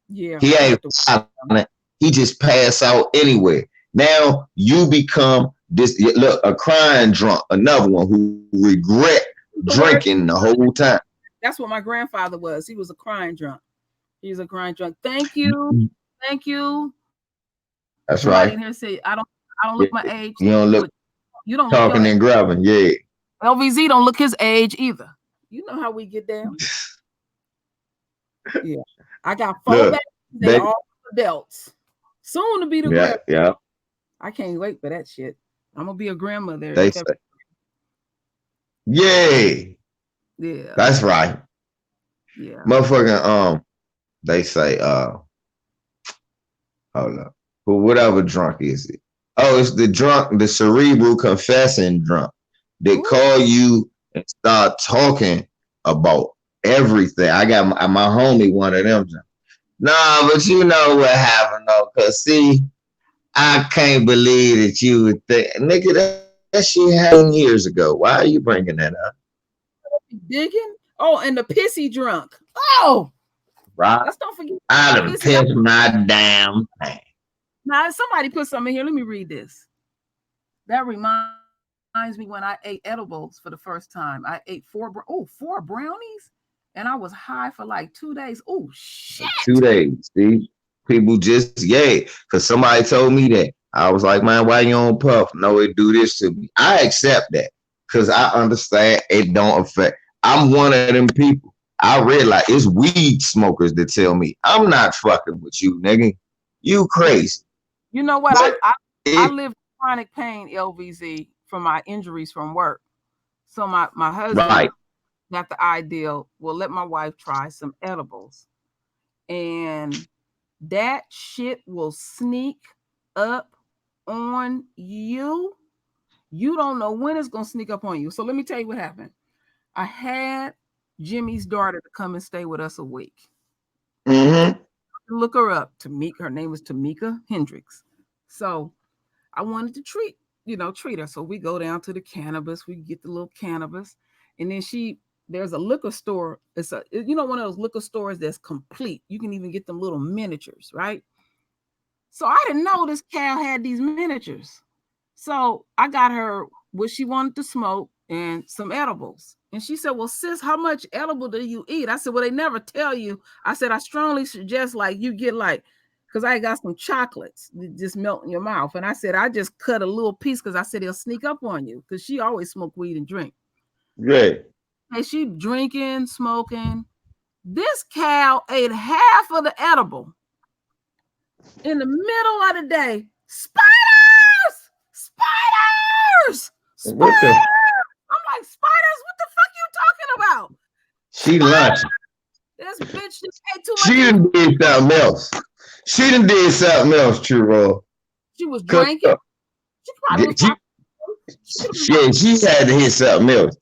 Yeah. He ain't violent. He just pass out anyway. Now you become this, look, a crying drunk, another one who regret drinking the whole time. That's what my grandfather was. He was a crying drunk. He was a crying drunk. Thank you. Thank you. That's Somebody right. in here say, I don't look my age. You don't look you don't talking and grabbing. Yeah. LVZ don't look his age either. You know how we get down. Yeah. I got 4 babies. They all adults. Soon to be the grandma. Yeah. I can't wait for that shit. I'm gonna be a grandmother. They say. Yay. Yeah. That's right. Yeah. Motherfucking they say hold up. But whatever drunk is it? Oh, it's the drunk, the cerebral confessing drunk. They call you and start talking about everything. I got my homie, one of them. Nah, but you know what happened though, cause see, I can't believe that you would think, nigga, that shit happened years ago. Why are you bringing that up? Digging? Oh, and the pissy drunk. Oh, right. Let's don't forget. I done pissed my damn pants. Now, somebody put something here. Let me read this. That reminds me when I ate edibles for the first time. I ate 4 brownies, and I was high for like 2 days. Oh, shit. 2 days. See? People just, because somebody told me that. I was like, man, why you on puff? No, it do this to me. I accept that because I understand it don't affect. I'm one of them people. I realize it's weed smokers that tell me, I'm not fucking with you, nigga. You crazy. You know what? I live chronic pain, LVZ, from my injuries from work. So my husband got the idea, well, let my wife try some edibles. And that shit will sneak up on you. You don't know when it's going to sneak up on you. So let me tell you what happened. I had Jimmy's daughter to come and stay with us a week. Mm-hmm. Look her up. Her name was Tamika Hendricks. So I wanted to treat her. So we go down to the cannabis. We get the little cannabis. And then there's a liquor store. It's one of those liquor stores that's complete. You can even get them little miniatures, right? So I didn't know this cow had these miniatures. So I got her what she wanted to smoke and some edibles. And she said, well, sis, how much edible do you eat? I said, well, they never tell you. I said, I strongly suggest you get because I got some chocolates that just melt in your mouth. And I said, I just cut a little piece because I said it'll sneak up on you because she always smoke weed and drink. Right. And she drinking, smoking. This cow ate half of the edible. In the middle of the day, spiders! I'm like, spiders? What the fuck you talking about? She lunch. This bitch just ate too much. She done did something else. She done did something else, True. She was drinking. She had to hit something else.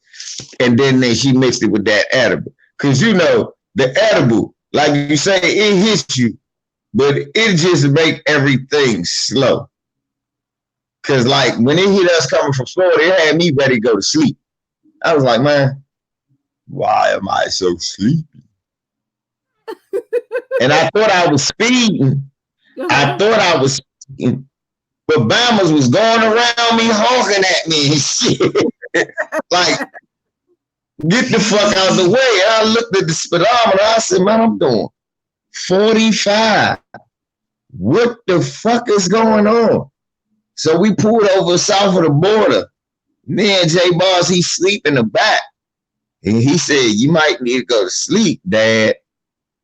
And then she mixed it with that edible. Because the edible, like you say, it hits you, but it just make everything slow. Because when it hit us coming from Florida, it had me ready to go to sleep. I was like, man, why am I so sleepy? And I thought I was speeding. But Bammers was going around me honking at me and shit. Like, get the fuck out of the way. I looked at the speedometer. I said, man, I'm doing 45. What the fuck is going on? So we pulled over south of the border. Me and J Boss, he sleep in the back. And he said, you might need to go to sleep, Dad.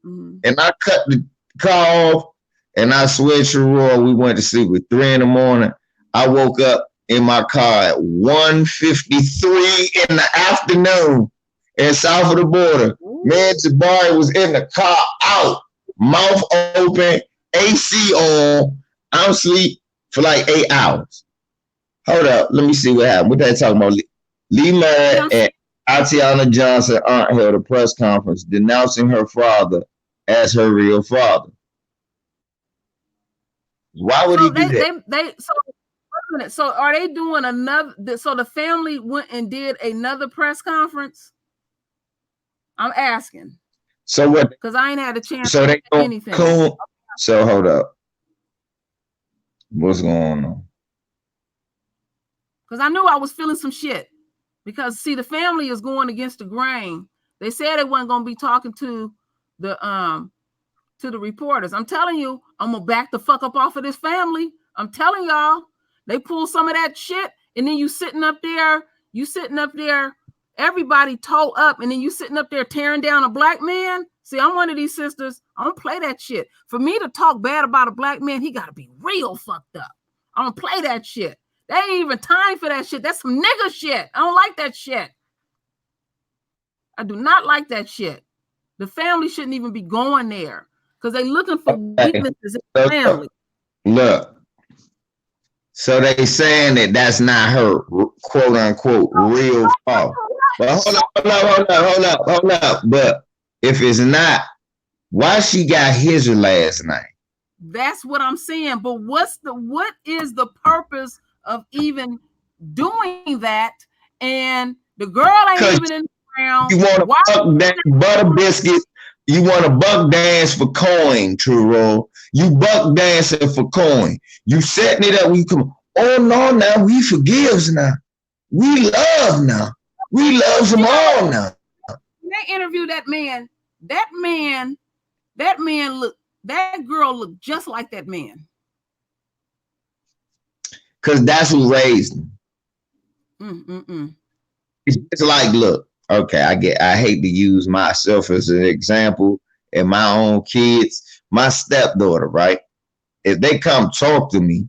Mm-hmm. And I cut the car off. And I swear to Roy, we went to sleep at 3 a.m. I woke up in my car at 1:53 in the afternoon in south of the border. Man, Jabari was in the car out, mouth open, AC on. I'm asleep for like 8 hours. Hold up, let me see what happened. What they talking about? Lee Merritt and Atatiana Johnson aunt held a press conference denouncing her father as her real father. Why would he do that? minute. So are they doing another? So the family went and did another press conference? I'm asking. So what? Because I ain't had a chance so to they say anything. Cool. So hold up. What's going on? Because I knew I was feeling some shit. Because see, the family is going against the grain. They said they wasn't gonna be talking to the reporters. I'm telling you, I'm gonna back the fuck up off of this family. I'm telling y'all, they pull some of that shit, and then you sitting up there, everybody toe up, and then you sitting up there tearing down a black man. See, I'm one of these sisters. I don't play that shit. For me to talk bad about a black man, he gotta be real fucked up. I don't play that shit. There ain't even time for that shit. That's some nigga shit. I don't like that shit. I do not like that shit. The family shouldn't even be going there because they looking for weaknesses in the family. Look, so they saying that that's not her quote unquote real fault. But hold up. But if it's not, why she got his last name? That's what I'm saying. But what is the purpose of even doing that? And the girl ain't even in the ground. You want to butter biscuit. You want to buck dance for coin, Truro. You buck dancing for coin. You setting it up. We come. Oh no, now we forgives now. We love now. We love them all now. They interviewed that man. That girl looked just like that man. Cause that's who raised him. It's like, look, okay, I hate to use myself as an example and my own kids, my stepdaughter, right? If they come talk to me,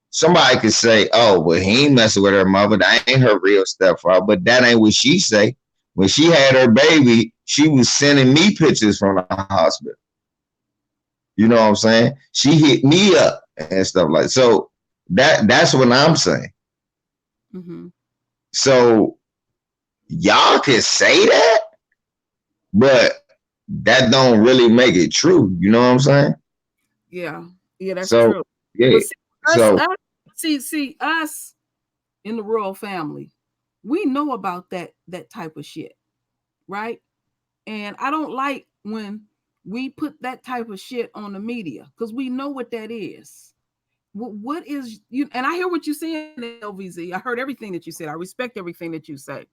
somebody could say, oh, well, he ain't messing with her mother. That ain't her real stepfather. But that ain't what she say. When she had her baby, she was sending me pictures from the hospital. You know what I'm saying? She hit me up and stuff like that. So that's what I'm saying. Mm-hmm. So y'all can say that, but that don't really make it true. You know what I'm saying? Yeah, that's true. Yeah. See, us in the royal family, we know about that type of shit, right? And I don't like when we put that type of shit on the media because we know what that is. What is you? And I hear what you're saying, LVZ. I heard everything that you said. I respect everything that you say.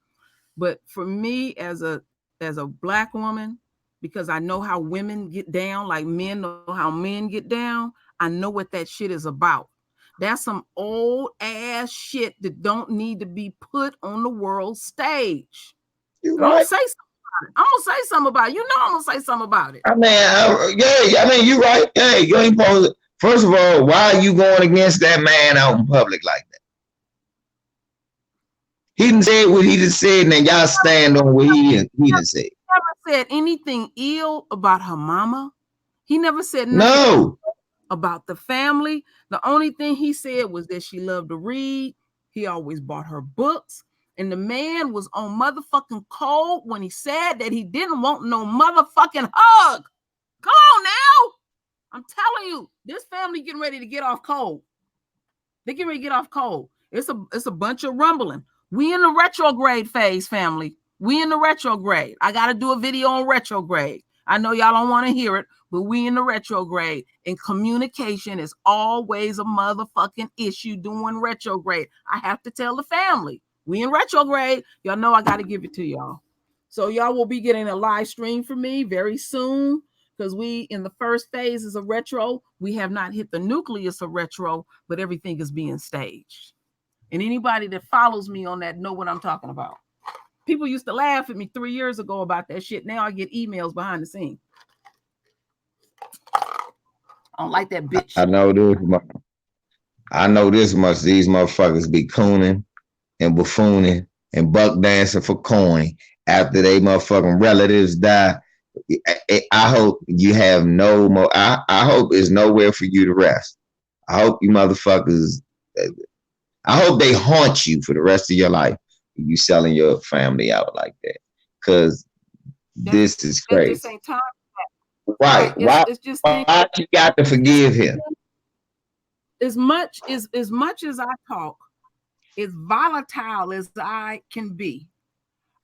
But for me, as a black woman, because I know how women get down, like men know how men get down, I know what that shit is about. That's some old ass shit that don't need to be put on the world stage. You're right. I'm gonna say something about it. You know I'm gonna say something about it. I mean, you're right. Hey, you ain't supposed to. First of all, why are you going against that man out in public like that? He didn't say what he just said, and then y'all stand on what he didn't say. He never said anything ill about her mama. He never said nothing about the family. The only thing he said was that she loved to read. He always bought her books. And the man was on motherfucking cold when he said that he didn't want no motherfucking hug. Come on now. I'm telling you, this family getting ready to get off cold. They're getting ready to get off cold. It's a bunch of rumbling. We in the retrograde phase, family. We in the retrograde. I got to do a video on retrograde. I know y'all don't want to hear it, but we in the retrograde. And communication is always a motherfucking issue doing retrograde. I have to tell the family. We in retrograde. Y'all know I got to give it to y'all. So y'all will be getting a live stream from me very soon because we in the first phase is a retro. We have not hit the nucleus of retro, but everything is being staged. And anybody that follows me on that know what I'm talking about. People used to laugh at me 3 years ago about that shit. Now I get emails behind the scenes. I don't like that bitch. I know this much. These motherfuckers be cooning and buffooning and buck dancing for coin after they motherfucking relatives die. I hope you have no more. I hope there's nowhere for you to rest. I hope you motherfuckers. I hope they haunt you for the rest of your life. You selling your family out like that, because this is crazy. Just ain't time. Right? Why you got to forgive him? as much as I talk, as volatile as I can be,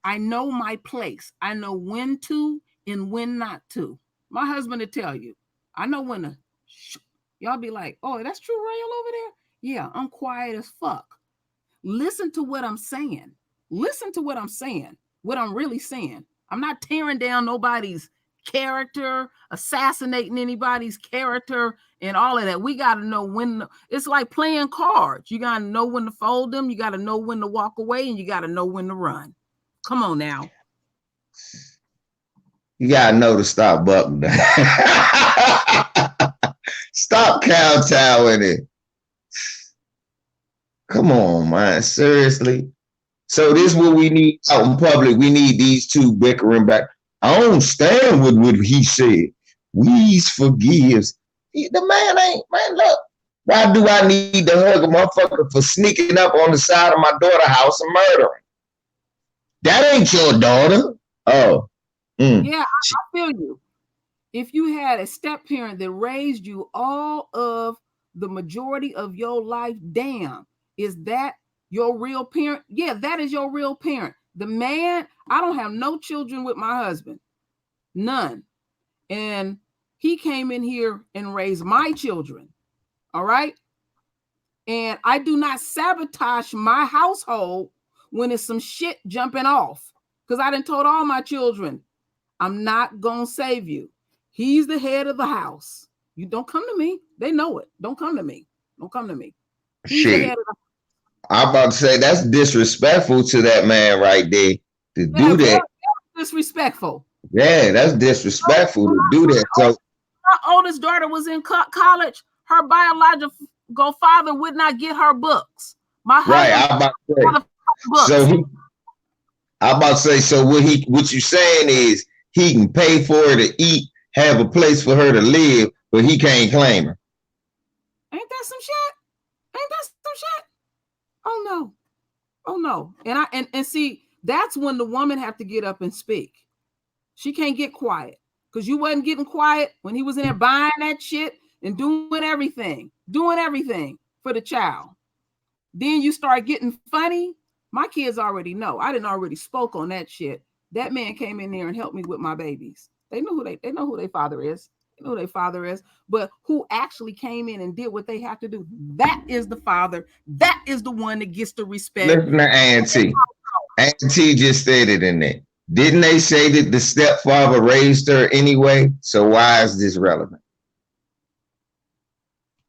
I know my place. I know when to and when not to. My husband will tell you, I know when to. Y'all be like, oh, that's true, Rael over there? Yeah, I'm quiet as fuck. Listen to what I'm saying. Listen to what I'm saying, what I'm really saying. I'm not tearing down nobody's character, assassinating anybody's character, and all of that. We got to know when. It's like playing cards. You got to know when to fold them. You got to know when to walk away, and you got to know when to run. Come on now. You got to know to stop bucking. Stop kowtowing it. Come on, man. Seriously. So this is what we need out in public. We need these two bickering back. I don't stand with what he said. Weeze forgives. The man ain't, man, look. Why do I need to hug a motherfucker for sneaking up on the side of my daughter's house and murdering? That ain't your daughter. Oh. Yeah, I feel you. If you had a step parent that raised you all of the majority of your life, damn, is that your real parent? Yeah, that is your real parent. The man, I don't have no children with my husband. None. And he came in here and raised my children. All right. And I do not sabotage my household when it's some shit jumping off. Because I done told all my children, I'm not going to save you. He's the head of the house. You don't come to me. They know it. Don't come to me. Don't come to me. He's the head of the house. I'm about to say that's disrespectful to that man right there to do that. Disrespectful. Yeah, that's disrespectful to do that. So my oldest daughter was in college. Her biological father would not get her books. My husband, I'm about to say, so what you saying is he can pay for her to eat, have a place for her to live, but he can't claim her. Ain't that some shit? Ain't that some shit? Oh no. Oh no. And see, that's when the woman have to get up and speak. She can't get quiet because you wasn't getting quiet when he was in there buying that shit and doing everything for the child. Then you start getting funny. My kids already know. I didn't already spoke on that shit. That man came in there and helped me with my babies. They know who their father is. They know who their father is. But who actually came in and did what they have to do? That is the father. That is the one that gets the respect. Listen to Auntie. Auntie just stated in there. Didn't they say that the stepfather raised her anyway? So why is this relevant?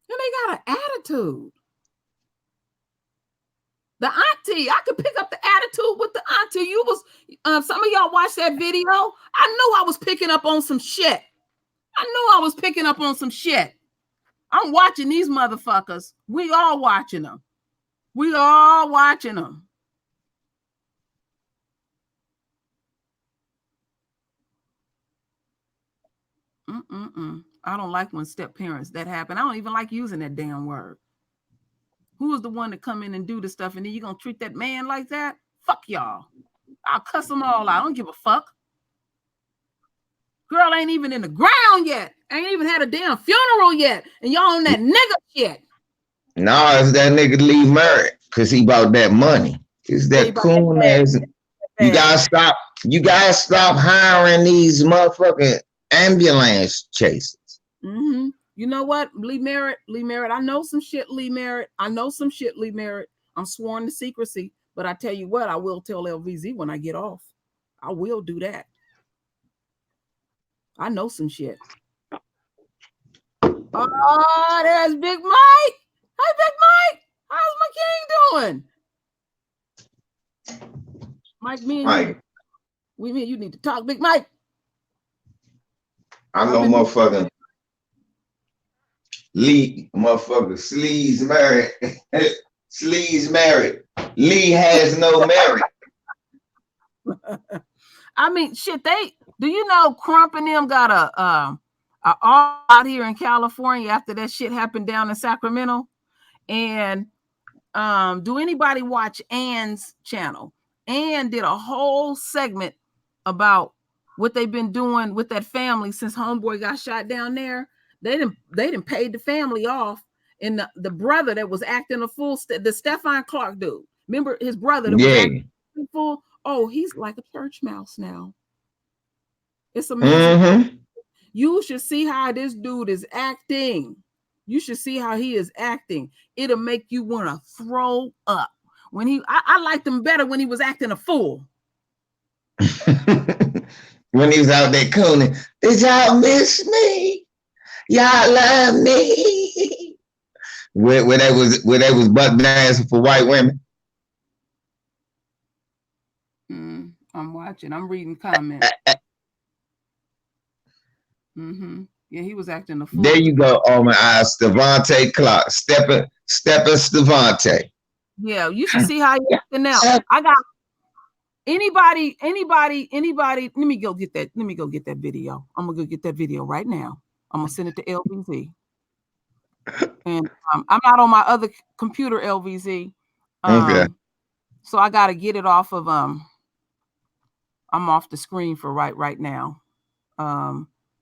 And they got an attitude. The auntie, I could pick up the attitude with the auntie. You was, some of y'all watched that video. I knew I was picking up on some shit. I'm watching these motherfuckers. We all watching them. I don't like when step parents that happen. I don't even like using that damn word. Who is the one to come in and do the stuff and then you're going to treat that man like that? Fuck y'all. I'll cuss them all out. I don't give a fuck. Girl ain't even in the ground yet. Ain't even had a damn funeral yet. And y'all on that nigga shit. Nah, it's that nigga Lee Merritt because he bought that money. It's that coon ass. You gotta stop hiring these motherfucking ambulance chasers. Mm-hmm. You know what, Lee Merritt, I know some shit, Lee Merritt. I'm sworn to secrecy, but I tell you what, I will tell LVZ when I get off. I will do that. I know some shit. Oh, there's Big Mike. Hey, Big Mike. How's my king doing? Mike, me and you need to talk, Big Mike. I know motherfucking Lee, motherfucker, Slee's married. Slee's married. Lee has no merit. I mean, shit, do you know Crump and them got a out here in California after that shit happened down in Sacramento? And do anybody watch Ann's channel? Ann did a whole segment about what they've been doing with that family since homeboy got shot down there. They didn't pay the family off, And the brother that was acting a fool, the Stefan Clark dude. Remember his brother that was acting a fool? Oh, he's like a church mouse now. It's amazing. You should see how this dude is acting. You should see how he is acting. It'll make you want to throw up. When I liked him better when he was acting a fool. When he was out there cooning, did y'all miss me? Y'all love me. Where they was butt dancing for white women. I'm watching. I'm reading comments. Yeah, he was acting a fool. There you go. Oh my eyes, Devontae Clark, stepping Devontae. Yeah, you should see how he's acting now. I got anybody. Let me go get that. Let me go get that video. I'm gonna go get that video right now. I'm gonna send it to LVZ. And I'm not on my other computer, LVZ. Okay. So I gotta get it off of I'm off the screen for right now.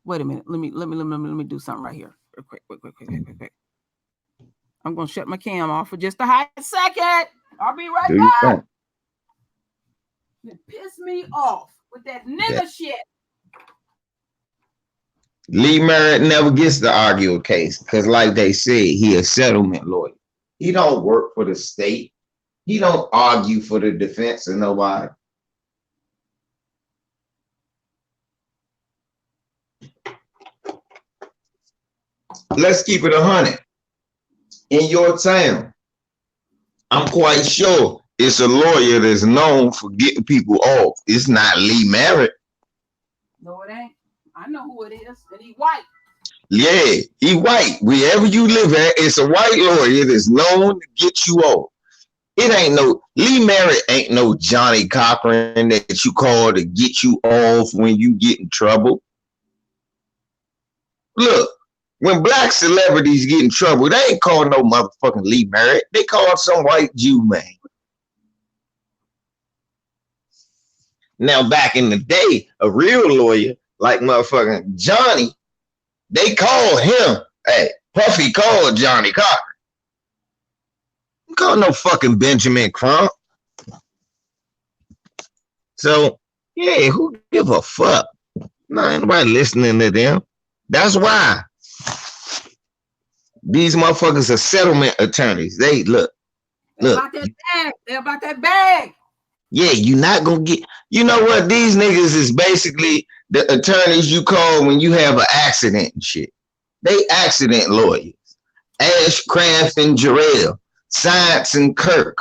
Wait a minute. Let me do something right here. Quick. I'm gonna shut my cam off for just a hot second. I'll be right back. It pissed me off with that nigga shit. Lee Merritt never gets to argue a case because, like they said, he a settlement lawyer. He don't work for the state. He don't argue for the defense of nobody. Let's keep it 100. In your town, I'm quite sure it's a lawyer that's known for getting people off. It's not Lee Merritt. No, it ain't. I know who it is, and he white. Yeah, he white. Wherever you live at, it's a white lawyer that's known to get you off. It ain't no Lee Merritt ain't no Johnny Cochran that you call to get you off when you get in trouble. Look, when black celebrities get in trouble, they ain't call no motherfucking Lee Merritt. They call some white Jew man. Now, back in the day, a real lawyer like motherfucking Johnny, they called him. Hey, Puffy called Johnny Cochran. Call no fucking Benjamin Crump. So, yeah, who give a fuck? No, ain't nobody listening to them. That's why these motherfuckers are settlement attorneys. They look. They're about that bag. They're about that bag. Yeah, you're not gonna get. You know what? These niggas is basically the attorneys you call when you have an accident and shit. They accident lawyers. Ashcraft and Jarrell. Science and Kirk.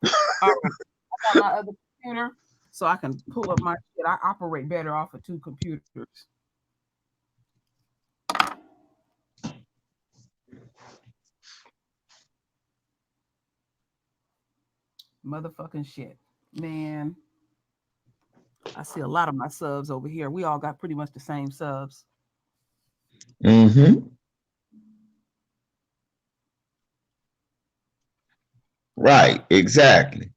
I got my other computer so I can pull up my shit. I operate better off of two computers. Motherfucking shit. Man. I see a lot of my subs over here. We all got pretty much the same subs. Right, exactly.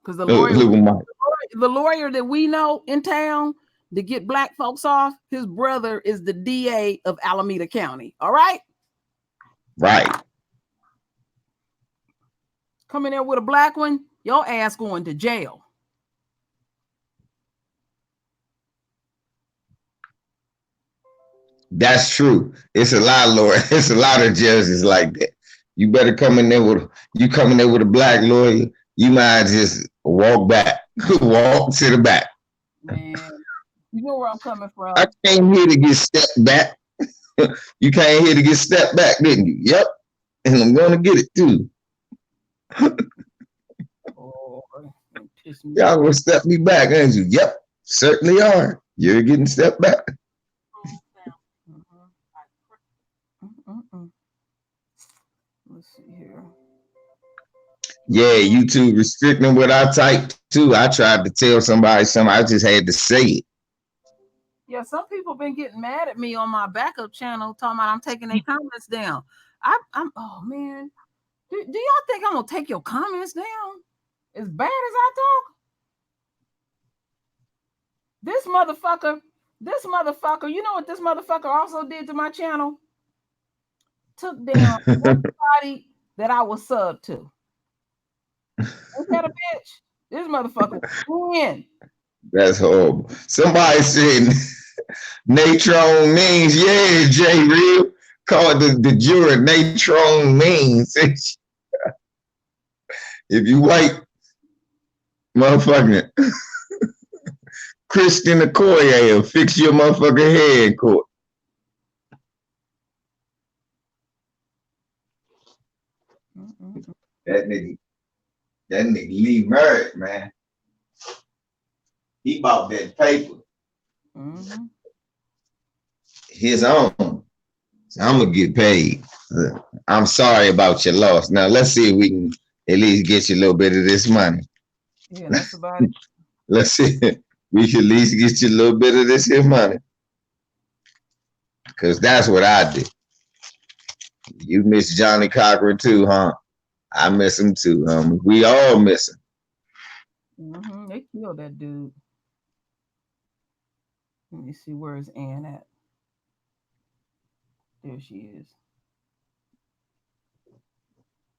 Because the lawyer that we know in town to get black folks off, his brother is the DA of Alameda County. All right? Right. Come in there with a black one, your ass going to jail. That's true. It's a lot of lawyers. It's a lot of judges like that. You better come in there with a black lawyer. You might just walk back, walk to the back. Man, you know where I'm coming from. I came here to get stepped back. You came here to get stepped back, didn't you? Yep. And I'm gonna get it too. Y'all gonna step me back, ain't you? Yep, certainly are. You're getting stepped back. Let's see here. Yeah, YouTube restricting what I type too. I tried to tell somebody something. I just had to say it. Yeah, some people been getting mad at me on my backup channel, talking about I'm taking their comments down. I'm oh man. Do y'all think I'm gonna take your comments down as bad as I talk? This motherfucker, you know what this motherfucker also did to my channel? took down everybody that I was sub to. Ain't that a bitch? This motherfucker win. That's horrible. Somebody said natron means, yeah, J Real called the jury natron means. If you white, motherfucker, Christian Okoye, fix your motherfucking head in court. That nigga Lee Merritt, man. He bought that paper. His own. So I'm gonna get paid. I'm sorry about your loss. Now let's see if we can at least get you a little bit of this money. Yeah, that's about it. Let's see. We should at least get you a little bit of this here money. Cause that's what I did. You miss Johnny Cochran too, huh? I miss him too. We all miss him. They killed that dude. Let me see, where is Ann at? There she is.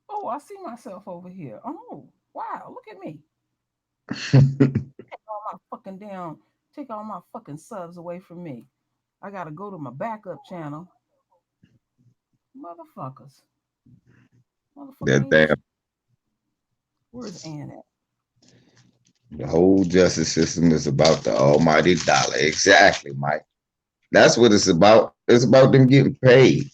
Oh, I see myself over here. Oh, wow, look at me. Take all my fucking subs away from me. I gotta go to my backup channel. Motherfuckers. That damn. Where's Ann at? The whole justice system is about the almighty dollar. Exactly, Mike. That's what it's about. It's about them getting paid.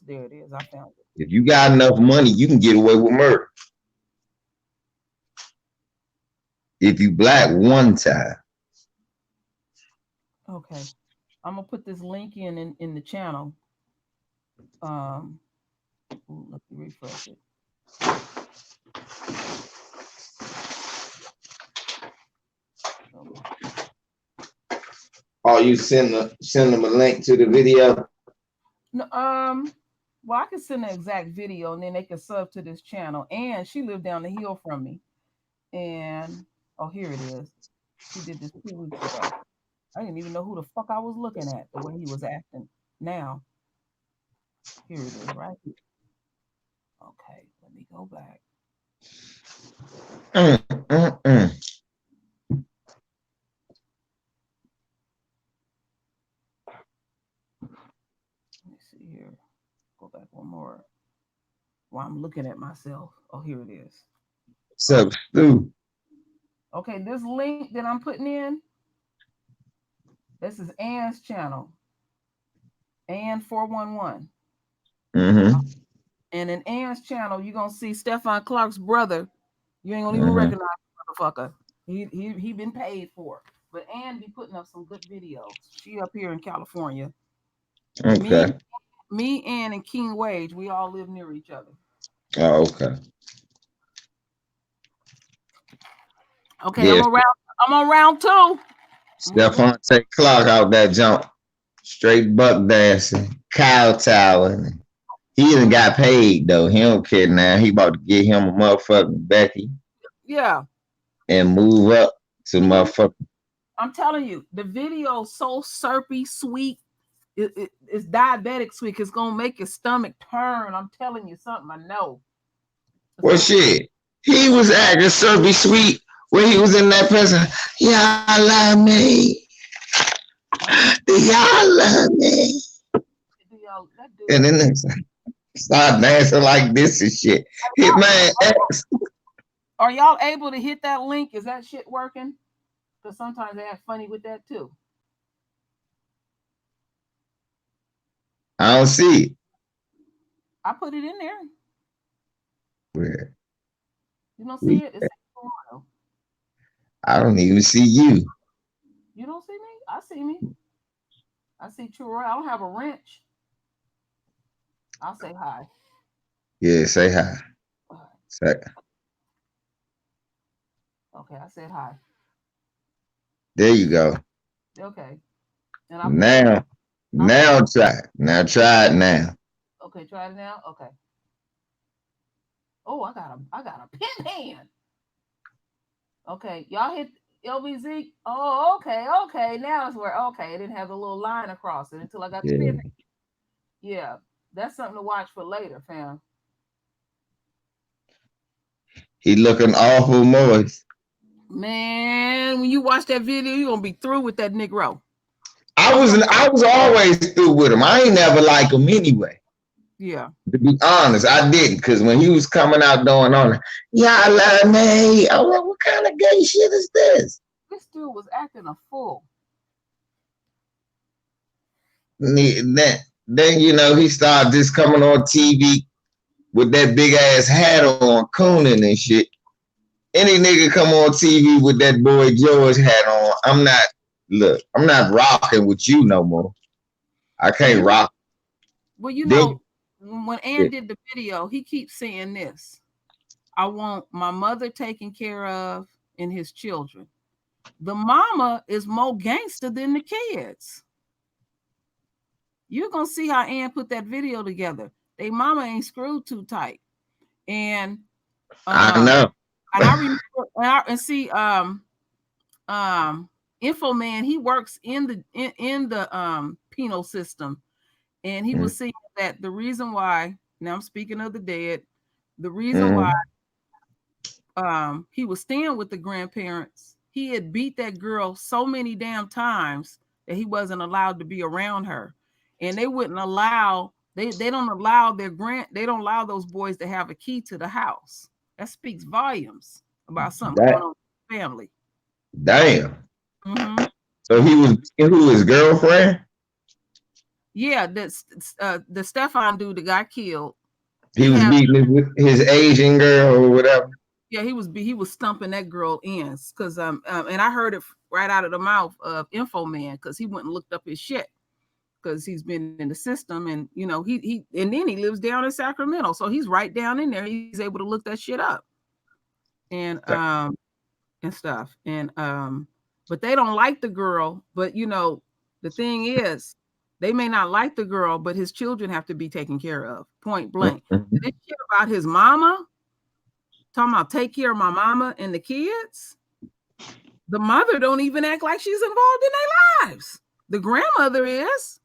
There it is. I found it. If you got enough money, you can get away with murder. If you black one time. Okay. I'm gonna put this link in the channel. Let me refresh it. Oh, you send them a link to the video? No, well, I can send the exact video and then they can sub to this channel. And she lived down the hill from me. And oh, here it is. She did this 2 weeks ago. I didn't even know who the fuck I was looking at, the way he was acting. Now, here it is, right? Okay, let me go back. Let me see here. Go back one more. While I'm looking at myself. Oh, here it is. So, Stu. Okay, this link that I'm putting in, this is Ann's channel. Ann 411. And in Ann's channel, you're gonna see Stefan Clark's brother. You ain't gonna even recognize the motherfucker. He been paid for. But Ann be putting up some good videos. She up here in California. Okay. Me, Ann, and King Wage, we all live near each other. Oh, okay. Okay, yeah. I'm on round 2. Stefan take Clark out that jump. Straight buck dancing, kowtowing. He even got paid though. He don't care now. He about to get him a motherfucking Becky. Yeah. And move up to motherfucking. I'm telling you, the video is so syrupy, sweet. It's diabetic sweet. It's gonna make your stomach turn. I'm telling you something. I know. Well, shit. He was acting syrupy sweet when he was in that person. Y'all love me. Y'all love me. And then they start dancing like this and shit. Hitman X. Are y'all able to hit that link? Is that shit working? Because sometimes they act funny with that too. I don't see it. I put it in there. Where? You don't see it? It's Toronto. I don't even see you. You don't see me? I see me. I see Troy. I don't have a wrench. I'll say hi. Yeah, say hi. Say. Okay, I said hi. There you go. Okay. And now try it. Now try it now. Okay, try it now. Okay. Oh, I got a pin hand. Okay, y'all hit LBZ. Oh, okay. Now it's where it didn't have the little line across it until I got the pin hand. Yeah, That's something to watch for later, fam. He looking awful moist. Man, when you watch that video, you're gonna be through with that Negro. I was always through with him. I ain't never like him anyway. Yeah. To be honest, I didn't, because when he was coming out doing on, y'all love me. I'm like, what kind of gay shit is this? This dude was acting a fool. Then you know, he started just coming on TV with that big ass hat on, cooning and shit. Any nigga come on TV with that Boy George hat on, I'm not rocking with you no more. I can't rock. Well, you know, when Ann did the video, he keeps saying this: I want my mother taken care of and his children. The mama is more gangster than the kids. You're gonna see how Ann put that video together. They mama ain't screwed too tight. And I know. And I remember and see Info Man, he works in the penal system, and he was saying that the reason why, now I'm speaking of the dead, the reason why he was staying with the grandparents, he had beat that girl so many damn times that he wasn't allowed to be around her. And they wouldn't allow, they don't allow they don't allow those boys to have a key to the house. That speaks volumes about something going on with the family. Damn. Mm-hmm. So he was who, his girlfriend? Yeah, the Stefan dude that got killed. He was beating his Asian girl or whatever. Yeah, he was stumping that girl in because and I heard it right out of the mouth of Info Man because he went and looked up his shit because he's been in the system, and you know he and then he lives down in Sacramento, so he's right down in there. He's able to look that shit up and stuff, and but they don't like the girl. But you know the thing is, they may not like the girl, but his children have to be taken care of. Point blank. This shit about his mama. Talking about take care of my mama and the kids. The mother don't even act like she's involved in their lives. The grandmother is.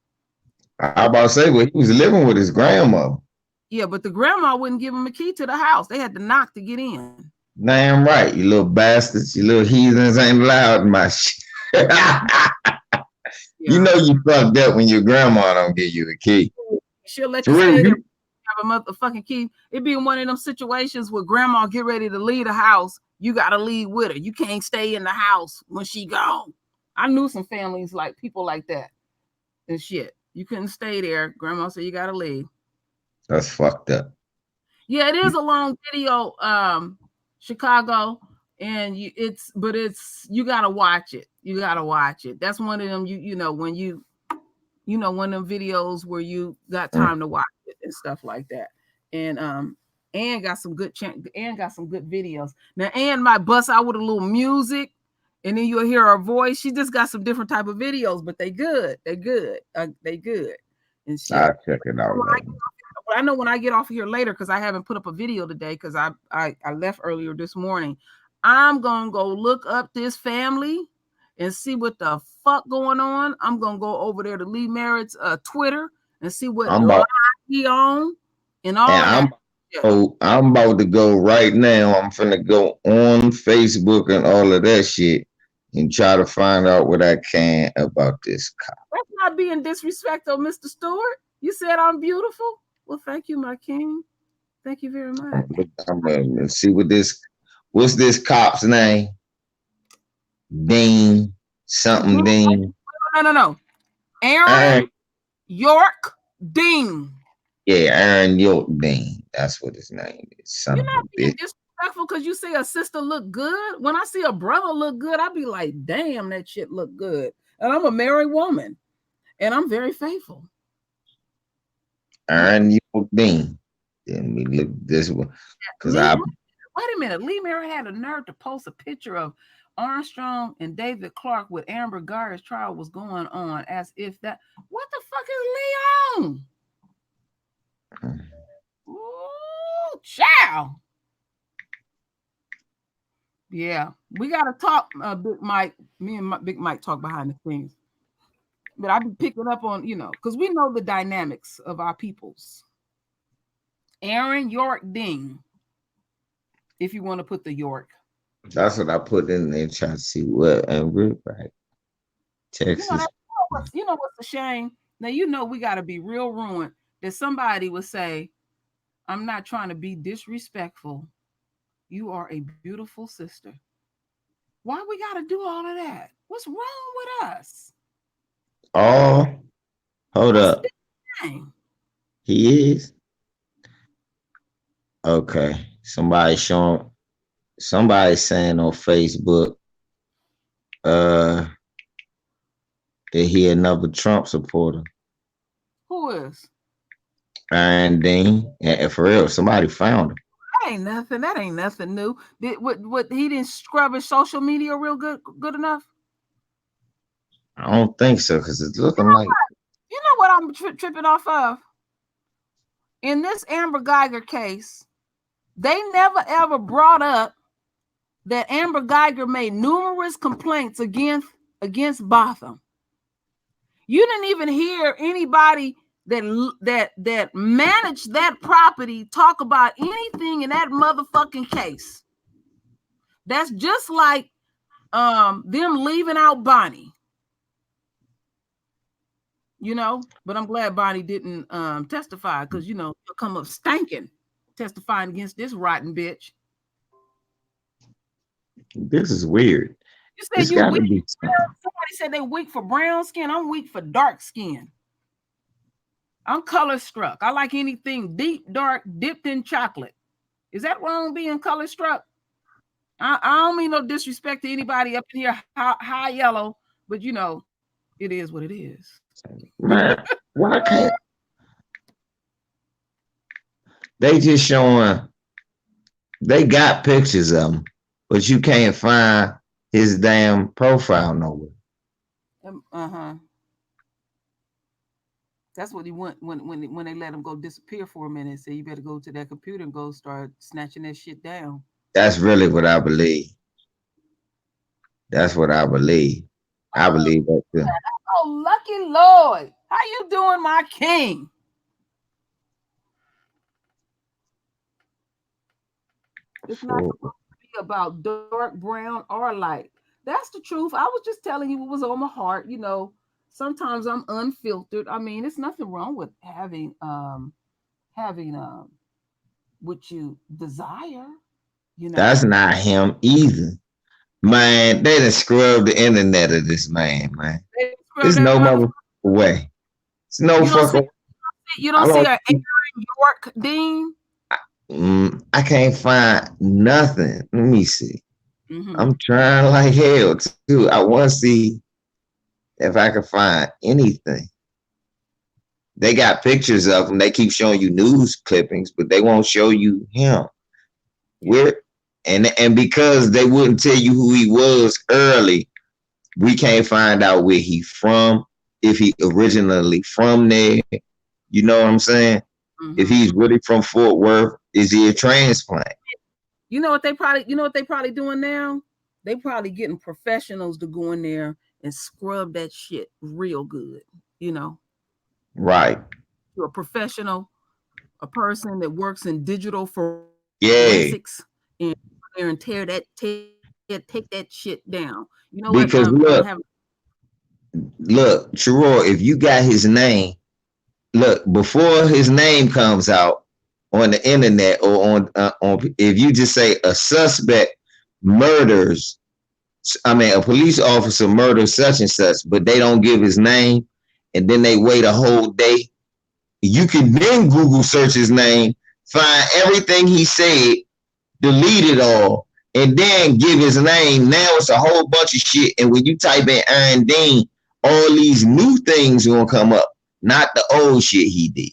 I about to say, well, he was living with his grandma. Yeah, but the grandma wouldn't give him a key to the house. They had to knock to get in. Damn right, you little bastards, you little heathens ain't allowed in my shit. You know you fucked up when your grandma don't give you a key. She'll let you stay there. Have a motherfucking key. It'd be one of them situations where grandma get ready to leave the house. You gotta leave with her. You can't stay in the house when she gone. I knew some families like people like that and shit. You couldn't stay there. Grandma said you gotta leave. That's fucked up. Yeah, it is a long video, Chicago, and you gotta watch it. You gotta watch it. That's one of them. You know when you know one of them videos where you got time to watch it and stuff like that. And Ann got some good videos. Now Ann might bust out with a little music, and then you'll hear her voice. She just got some different type of videos, but they good. They good. They good. And shit. I'll check it out. I know when I get off here later, because I haven't put up a video today because I left earlier this morning. I'm gonna go look up this family and see what the fuck going on. I'm gonna go over there to Lee Merritt's Twitter and see what live he on and all that. I'm about to go right now. I'm finna go on Facebook and all of that shit and try to find out what I can about this cop. That's not being disrespectful, Mr. Stewart. You said I'm beautiful. Well, thank you, my king. Thank you very much. I'm gonna see what's this cop's name? Dean. Something Dean. No. Aaron York Dean. Yeah, Aaron York Dean. That's what his name is. You're not being disrespectful because you see a sister look good. When I see a brother look good, I be like, damn, that shit look good. And I'm a married woman. And I'm very faithful. Aaron York Dean. Then we look this one. Wait a minute. Lee Merritt had a nerve to post a picture of Armstrong and David Clark with Amber Gardner's trial was going on as if that. What the fuck is Leon? Ooh, child. Yeah, we gotta talk. Big Mike, me and Big Mike talk behind the scenes. But I be picking up on, because we know the dynamics of our peoples. Aaron York Dean, if you want to put the York. That's what I put in there trying to see what and we're right. Texas. What's a shame? Now we got to be real ruined that somebody would say, I'm not trying to be disrespectful. You are a beautiful sister. Why we got to do all of that? What's wrong with us? Oh, hold What's up. He is? Okay. Somebody saying on Facebook, that he another Trump supporter. Who is? Aaron Dean. And for real, somebody found him. That ain't nothing new. What he didn't scrub his social media real good enough? I don't think so, because it's looking like. You know what I'm tripping off of? In this Amber Geiger case, they never ever brought up that Amber Geiger made numerous complaints against Botham. You didn't even hear anybody that managed that property talk about anything in that motherfucking case. That's just like them leaving out Bonnie. But I'm glad Bonnie didn't testify, because she'll come up stinking testifying against this rotten bitch. This is weird. You said you weak. Somebody said they weak for brown skin. I'm weak for dark skin. I'm color struck. I like anything deep, dark, dipped in chocolate. Is that wrong being color struck? I don't mean no disrespect to anybody up in here high yellow, but it is what it is. Man, why can't they just showing? They got pictures of him, but you can't find his damn profile nowhere. That's what he went when they let him go disappear for a minute. Say you better go to that computer and go start snatching that shit down. That's really what I believe. That's what I believe. I believe that too. Oh, lucky Lord. How you doing, my king? It's not supposed to be about dark brown or light. That's the truth. I was just telling you what was on my heart. Sometimes I'm unfiltered. I mean, it's nothing wrong with having what you desire. That's not him either. Man, they done scrubbed the internet of this man. There's no mother way. It's no fucking. You don't see an Aaron York Dean? I can't find nothing. Let me see. I'm trying like hell too. I want to see if I can find anything. They got pictures of him. They keep showing you news clippings, but they won't show you him. And because they wouldn't tell you who he was early, we can't find out where he from, if he originally from there. You know what I'm saying? If he's really from Fort Worth, is he a transplant? You know what they probably doing now? They probably getting professionals to go in there and scrub that shit real good. Right. You're a professional, a person that works in digital forensics, and tear that, take that shit down. You know because what? Look, Chiror, if you got his name, look, before his name comes out on the internet or on if you just say a suspect murders, a police officer murders such and such, but they don't give his name, and then they wait a whole day, you can then Google search his name, find everything he said, delete it all, and then give his name. Now it's a whole bunch of shit. And when you type in Aaron Dean, all these new things gonna come up, not the old shit he did.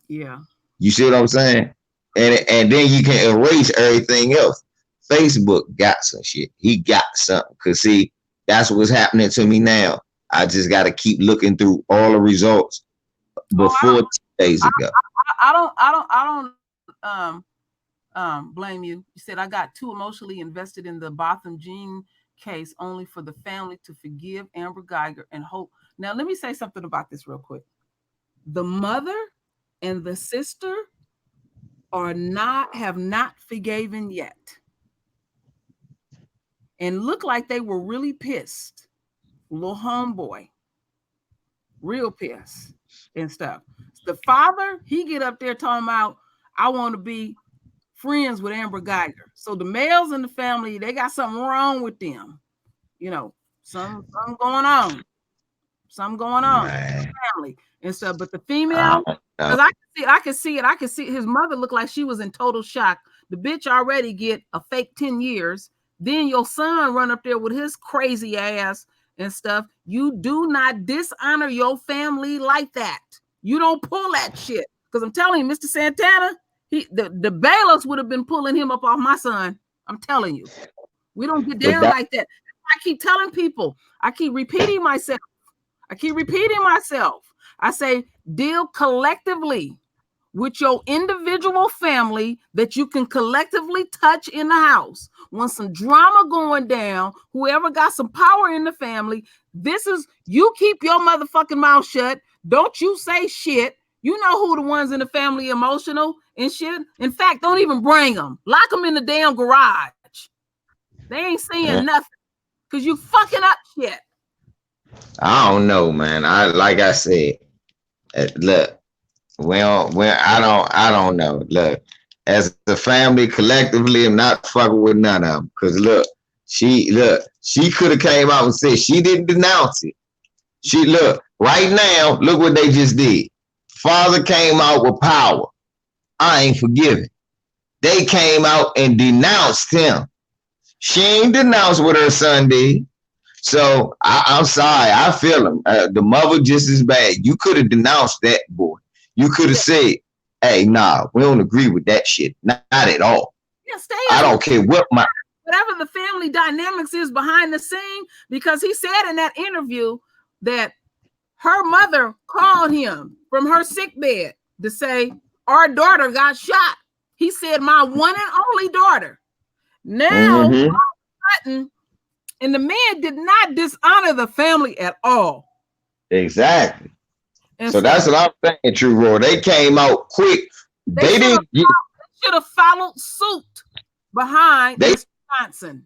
Yeah. You see what I'm saying? And then you can erase everything else. Facebook got some shit. He got something. Cause see, that's what's happening to me now. I just gotta keep looking through all the results before 2 days ago. I don't blame you. You said I got too emotionally invested in the Botham Jean case only for the family to forgive Amber Geiger and hope. Now, let me say something about this real quick. The mother and the sister have not forgiven yet, and look like they were really pissed. Little homeboy, real pissed and stuff. The father, he get up there talking about, I want to be friends with Amber Geiger. So the males in the family, they got something wrong with them. You know, something going on. Something going on in the family and stuff. But the female, because I can see it. His mother looked like she was in total shock. The bitch already get a fake 10 years. Then your son run up there with his crazy ass and stuff. You do not dishonor your family like that. You don't pull that shit. Because I'm telling you, Mr. Santana, the bailiffs would have been pulling him up off my son. I'm telling you. We don't get down like that. I keep telling people. I keep repeating myself. I say, deal collectively with your individual family that you can collectively touch in the house. When some drama going down, whoever got some power in the family, you keep your motherfucking mouth shut. Don't you say shit. You know who the ones in the family emotional and shit. In fact, don't even bring them. Lock them in the damn garage. They ain't saying nothing because you fucking up shit. I don't know, man. Like I said, look, I don't know. Look, as a family collectively, I'm not fucking with none of them. Cause look, she could have came out and said she didn't denounce it. Right now, look what they just did. Father came out with power. I ain't forgiving. They came out and denounced him. She ain't denounced what her son did. So I'm sorry. I feel him. The mother just as bad. You could have denounced that boy. You could have said, hey, nah, we don't agree with that shit. Not at all. Yeah, I don't care what whatever the family dynamics is behind the scene, because he said in that interview that her mother called him from her sick bed to say, our daughter got shot. He said, my one and only daughter. Now, all of a sudden, and the man did not dishonor the family at all. Exactly. And so that's what I'm saying, True Roy. They came out quick. They should have followed suit behind Mr. Johnson.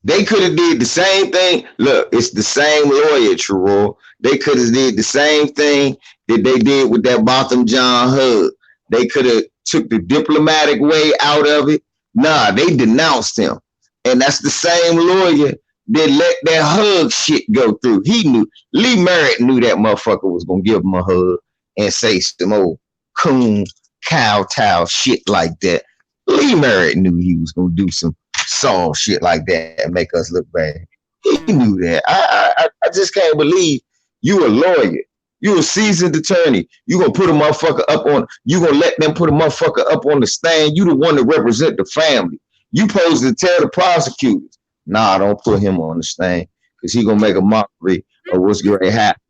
They could have did the same thing. Look, it's the same lawyer, True Roy. They could have did the same thing that they did with that Botham John hug. They could have took the diplomatic way out of it. Nah, they denounced him. And that's the same lawyer that let that hug shit go through. He knew. Lee Merritt knew that motherfucker was going to give him a hug and say some old coon kowtow shit like that. Lee Merritt knew he was going to do some soft shit like that and make us look bad. He knew that. I just can't believe you a lawyer. You a seasoned attorney. You going to put a motherfucker up on, you going to let them put a motherfucker up on the stand. You the one to represent the family. You supposed to tell the prosecutors, nah, don't put him on the stand because he gonna make a mockery of what's going to happen.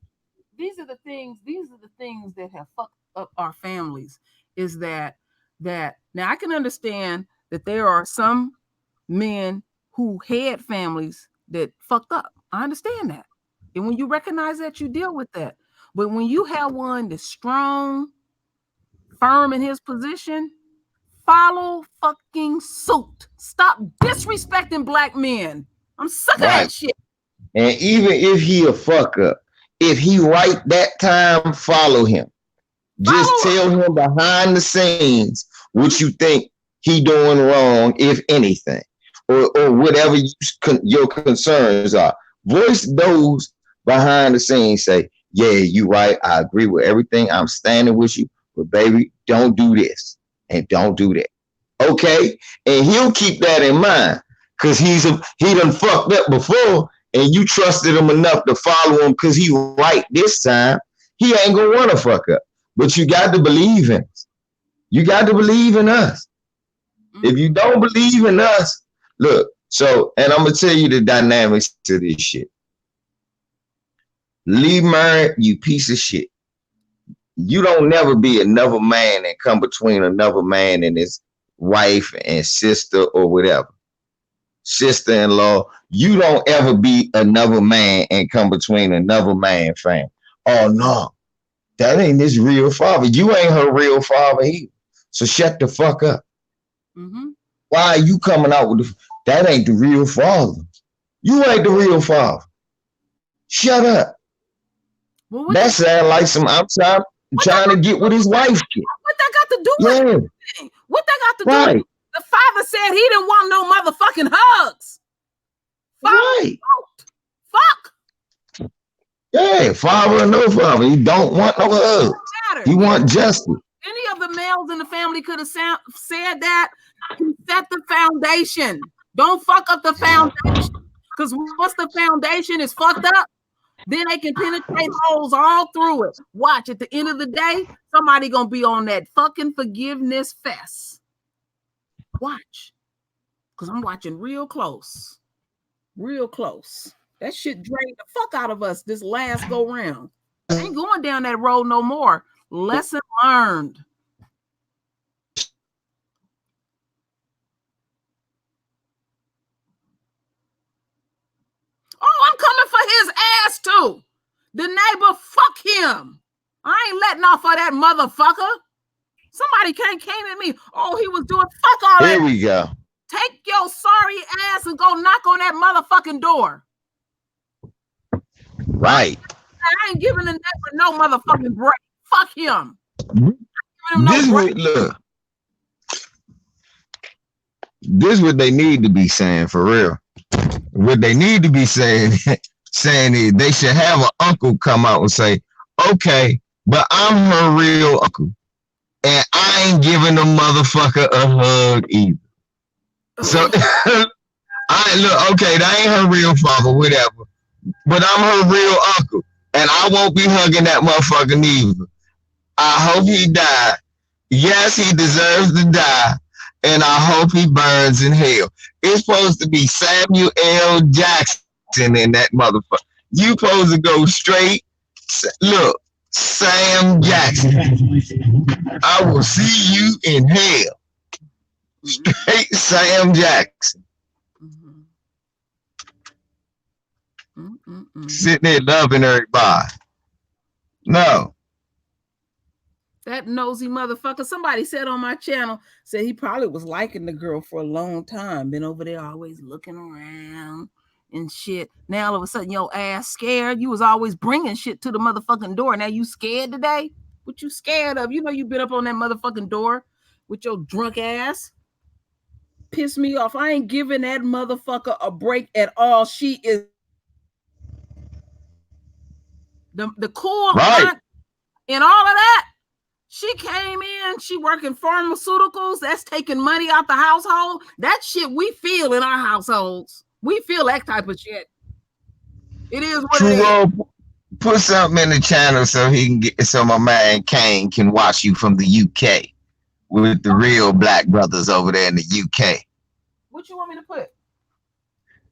These are the things that have fucked up our families. Is that now I can understand that there are some men who had families that fucked up. I understand that. And when you recognize that, you deal with that. But when you have one that's strong, firm in his position, follow fucking suit. Stop disrespecting black men. I'm sick of that shit. And even if he a fuck up, if he right that time, follow him. Just tell him behind the scenes what you think he doing wrong, if anything, or whatever your concerns are. Voice those behind the scenes. Say, yeah, you right. I agree with everything. I'm standing with you. But baby, don't do this and don't do that. Okay? And he'll keep that in mind because he done fucked up before and you trusted him enough to follow him because he right this time. He ain't gonna want to fuck up. But you got to believe in us. You got to believe in us. If you don't believe in us, look, so, and I'm going to tell you the dynamics to this shit. Lee Merritt, you piece of shit. You don't never be another man and come between another man and his wife and sister or whatever. sister-in-law. You don't ever be another man and come between another man, fam. Oh no, that ain't his real father. You ain't her real father either. So shut the fuck up. Mm-hmm. Why are you coming out with that ain't the real father? You ain't the real father. Shut up. Well, that sounds like some outside trying to get with his wife. What that got to do with anything? What that got to do with? The father said he didn't want no motherfucking hugs. Right. Fuck. Yeah, father or no father. He don't want no hugs. He want justice. Any of the males in the family could have said that. He set the foundation. Don't fuck up the foundation. Because once the foundation is fucked up, then they can penetrate holes all through it. Watch, at the end of the day, somebody gonna be on that fucking forgiveness fest. Watch. Because I'm watching real close. Real close. That shit drained the fuck out of us this last go round. I ain't going down that road no more. Lesson learned. Oh, I'm coming for his ass too. The neighbor, fuck him. I ain't letting off of that motherfucker. Somebody came at me. Oh, he was doing fuck all that. Here we go. Take your sorry ass and go knock on that motherfucking door. Right. I ain't giving the neighbor no motherfucking break. Fuck him. Look. This is what they need to be saying for real. What they need to be saying is they should have an uncle come out and say, okay, but I'm her real uncle. And I ain't giving the motherfucker a hug either. So I look, okay, that ain't her real father, whatever. But I'm her real uncle. And I won't be hugging that motherfucker neither. I hope he died. Yes, he deserves to die. And I hope he burns in hell. It's supposed to be Samuel L. Jackson in that motherfucker. You supposed to go straight. Look, Sam Jackson. I will see you in hell. Straight Sam Jackson. Sitting there loving everybody. No. That nosy motherfucker. Somebody said on my channel, said he probably was liking the girl for a long time. Been over there always looking around and shit. Now all of a sudden your ass scared. You was always bringing shit to the motherfucking door. Now you scared today? What you scared of? You know you been up on that motherfucking door with your drunk ass. Piss me off. I ain't giving that motherfucker a break at all. She is the cool right. And all of that. She came in, she working pharmaceuticals, that's taking money out the household. That shit we feel in our households. We feel that type of shit. It is what it is. Put something in the channel so he can get, so my man Kane can watch you from the UK with the real black brothers over there in the UK. What you want me to put?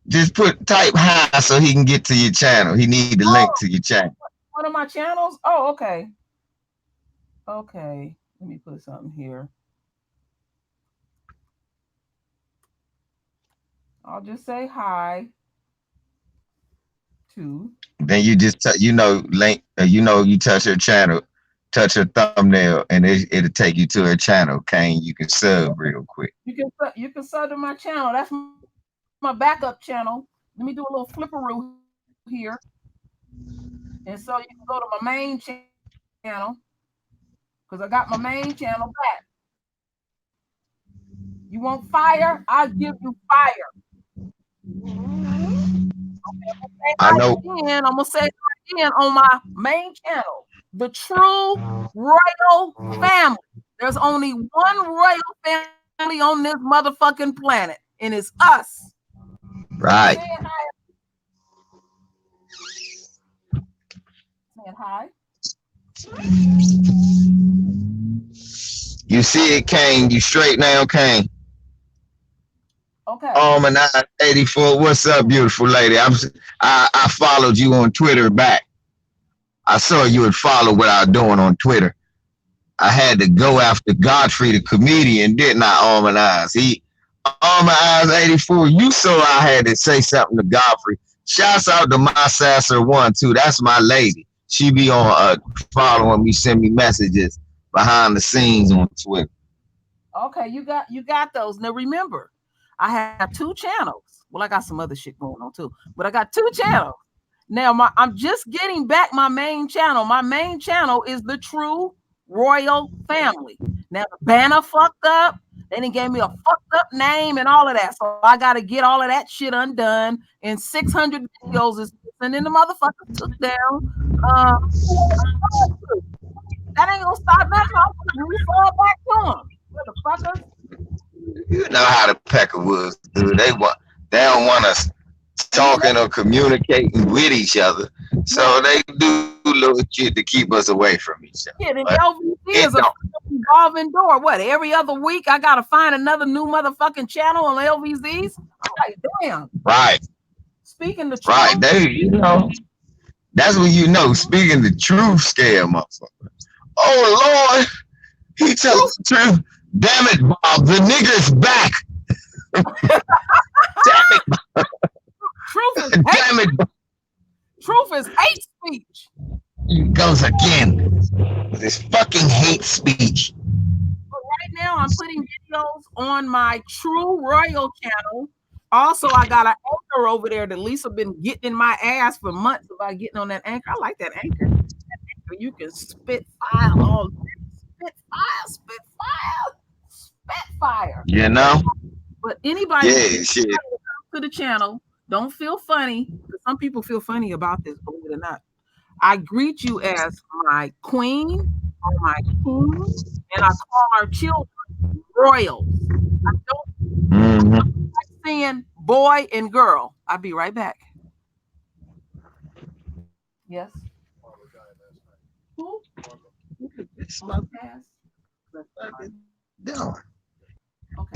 Just type hi so he can get to your channel. He need the link to your channel. One of my channels? Oh, okay. Okay, let me put something here. I'll just say hi to. Then you just link. You touch her channel, touch her thumbnail, and it'll take you to her channel. Kane, you can sub real quick. You can sub to my channel. That's my backup channel. Let me do a little flipperoo here, and so you can go to my main channel. Because I got my main channel back. You want fire? I'll give you fire. Okay, I know. I'm going to say it again on my main channel. The True Royal Family. There's only one royal family on this motherfucking planet, and it's us. Right. Saying hi. You see it, Kane. You straight now, Kane. Okay. And 84. What's up, beautiful lady? I followed you on Twitter back. I saw you would follow what I was doing on Twitter. I had to go after Godfrey the comedian, didn't I, Harmonize? All my eyes 84. You saw I had to say something to Godfrey. Shouts out to my Sasser one too. That's my lady. She be on following me, send me messages behind the scenes on Twitter. Okay, you got those. Now remember, I have 2 channels. Well, I got some other shit going on too, but I got 2 channels. Now I'm just getting back my main channel. My main channel is the True Royal Family. Now the banner fucked up. They didn't gave me a fucked up name and all of that. So I got to get all of that shit undone. And 600 videos is and then the motherfuckers took down. That ain't gonna stop nothing. I'm gonna refall back to them. Motherfuckers. You know how the Peckerwoods do. They don't want us talking or communicating with each other. So they do little shit to keep us away from each other. Yeah, and LVC is a revolving door. What, every other week I gotta find another new motherfucking channel on LVZs? I'm like, damn. Right. Speaking the truth. Right. That's when you know, speaking the truth scare motherfucker. Oh Lord, he tells the truth. Damn it, Bob, the nigger's back. Damn it. Truth is hate. Damn it. Truth is hate speech. He goes again with his fucking hate speech. But right now I'm putting videos on my True Royal channel. Also, I got an anchor over there that Lisa been getting in my ass for months about getting on that anchor. I like that anchor. That anchor, you can spit fire all day. Spit fire. You know? But anybody shit. to the channel, don't feel funny. Some people feel funny about this, believe it or not. I greet you as my queen or my king, and I call our children royals. I don't like saying boy and girl. I'll be right back. Yes. Who? Okay.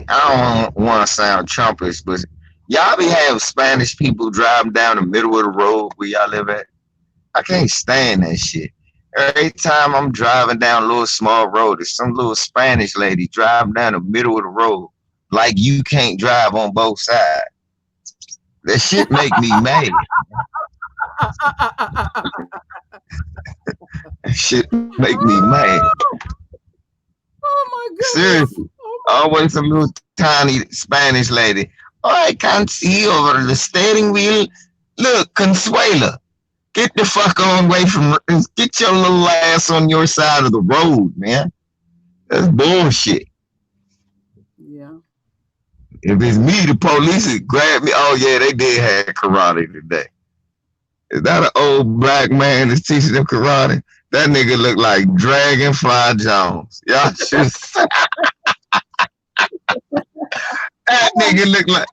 I don't want to sound Trumpish, but y'all be having Spanish people driving down the middle of the road where y'all live at. I can't stand that shit. Every time I'm driving down a little small road, there's some little Spanish lady driving down the middle of the road like you can't drive on both sides. That shit make me mad. That shit make me mad. Oh my goodness. Seriously. Always some little tiny Spanish lady. Oh, I can't see over the steering wheel. Look, Consuela. Get the fuck on away from, get your little ass on your side of the road, man. That's bullshit. Yeah. If it's me, the police would grab me. Oh yeah, they did have karate today. Is that an old black man that's teaching them karate? That nigga look like Dragonfly Jones. Y'all should. That nigga look like.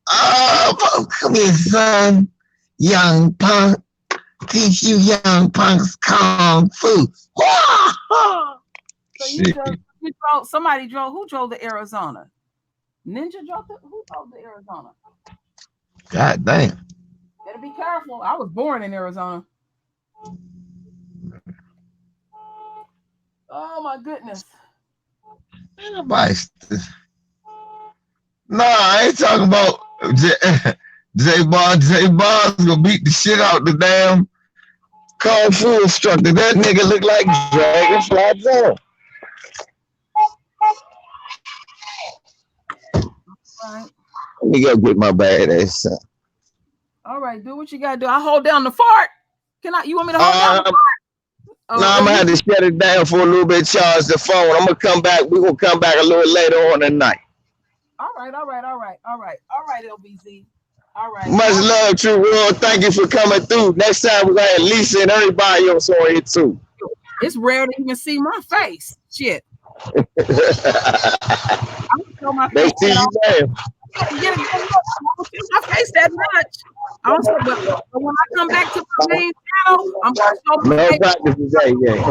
Oh, come here, son. Young punk. Teach you young punks kung fu. So somebody drove. Who drove to Arizona? Ninja drove. Who drove to Arizona? God damn. Better be careful. I was born in Arizona. Oh my goodness. No, I ain't talking about J Bond's gonna beat the shit out the damn kung fu instructor. That nigga look like Dragonfly Jones. Right. Let me go get my bad ass son. All right, do what you gotta do. I hold down the fart. You want me to hold down the fart? No, I'm gonna have to shut it down for a little bit, charge the phone. I'm gonna come back. We're gonna come back a little later on tonight. All right, LBZ. All right. Much love, True World. Thank you for coming through. Next time we're gonna have Lisa and everybody else on here too. It's rare to even see my face. Shit. I'm gonna show my face. They see you there. Get my face that much. But when I come back to my main channel, I'm gonna show my face. Practice today, yeah.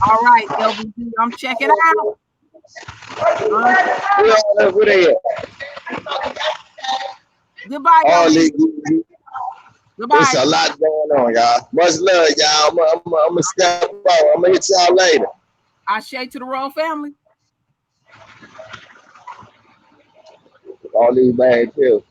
All right, LBZ, I'm checking out. Where they at? Goodbye, LBZ. Goodbye. There's a lot going on, y'all. Much love, y'all. I'm gonna step out. I'm gonna hit y'all later. I shade to the royal family. all these bad pills.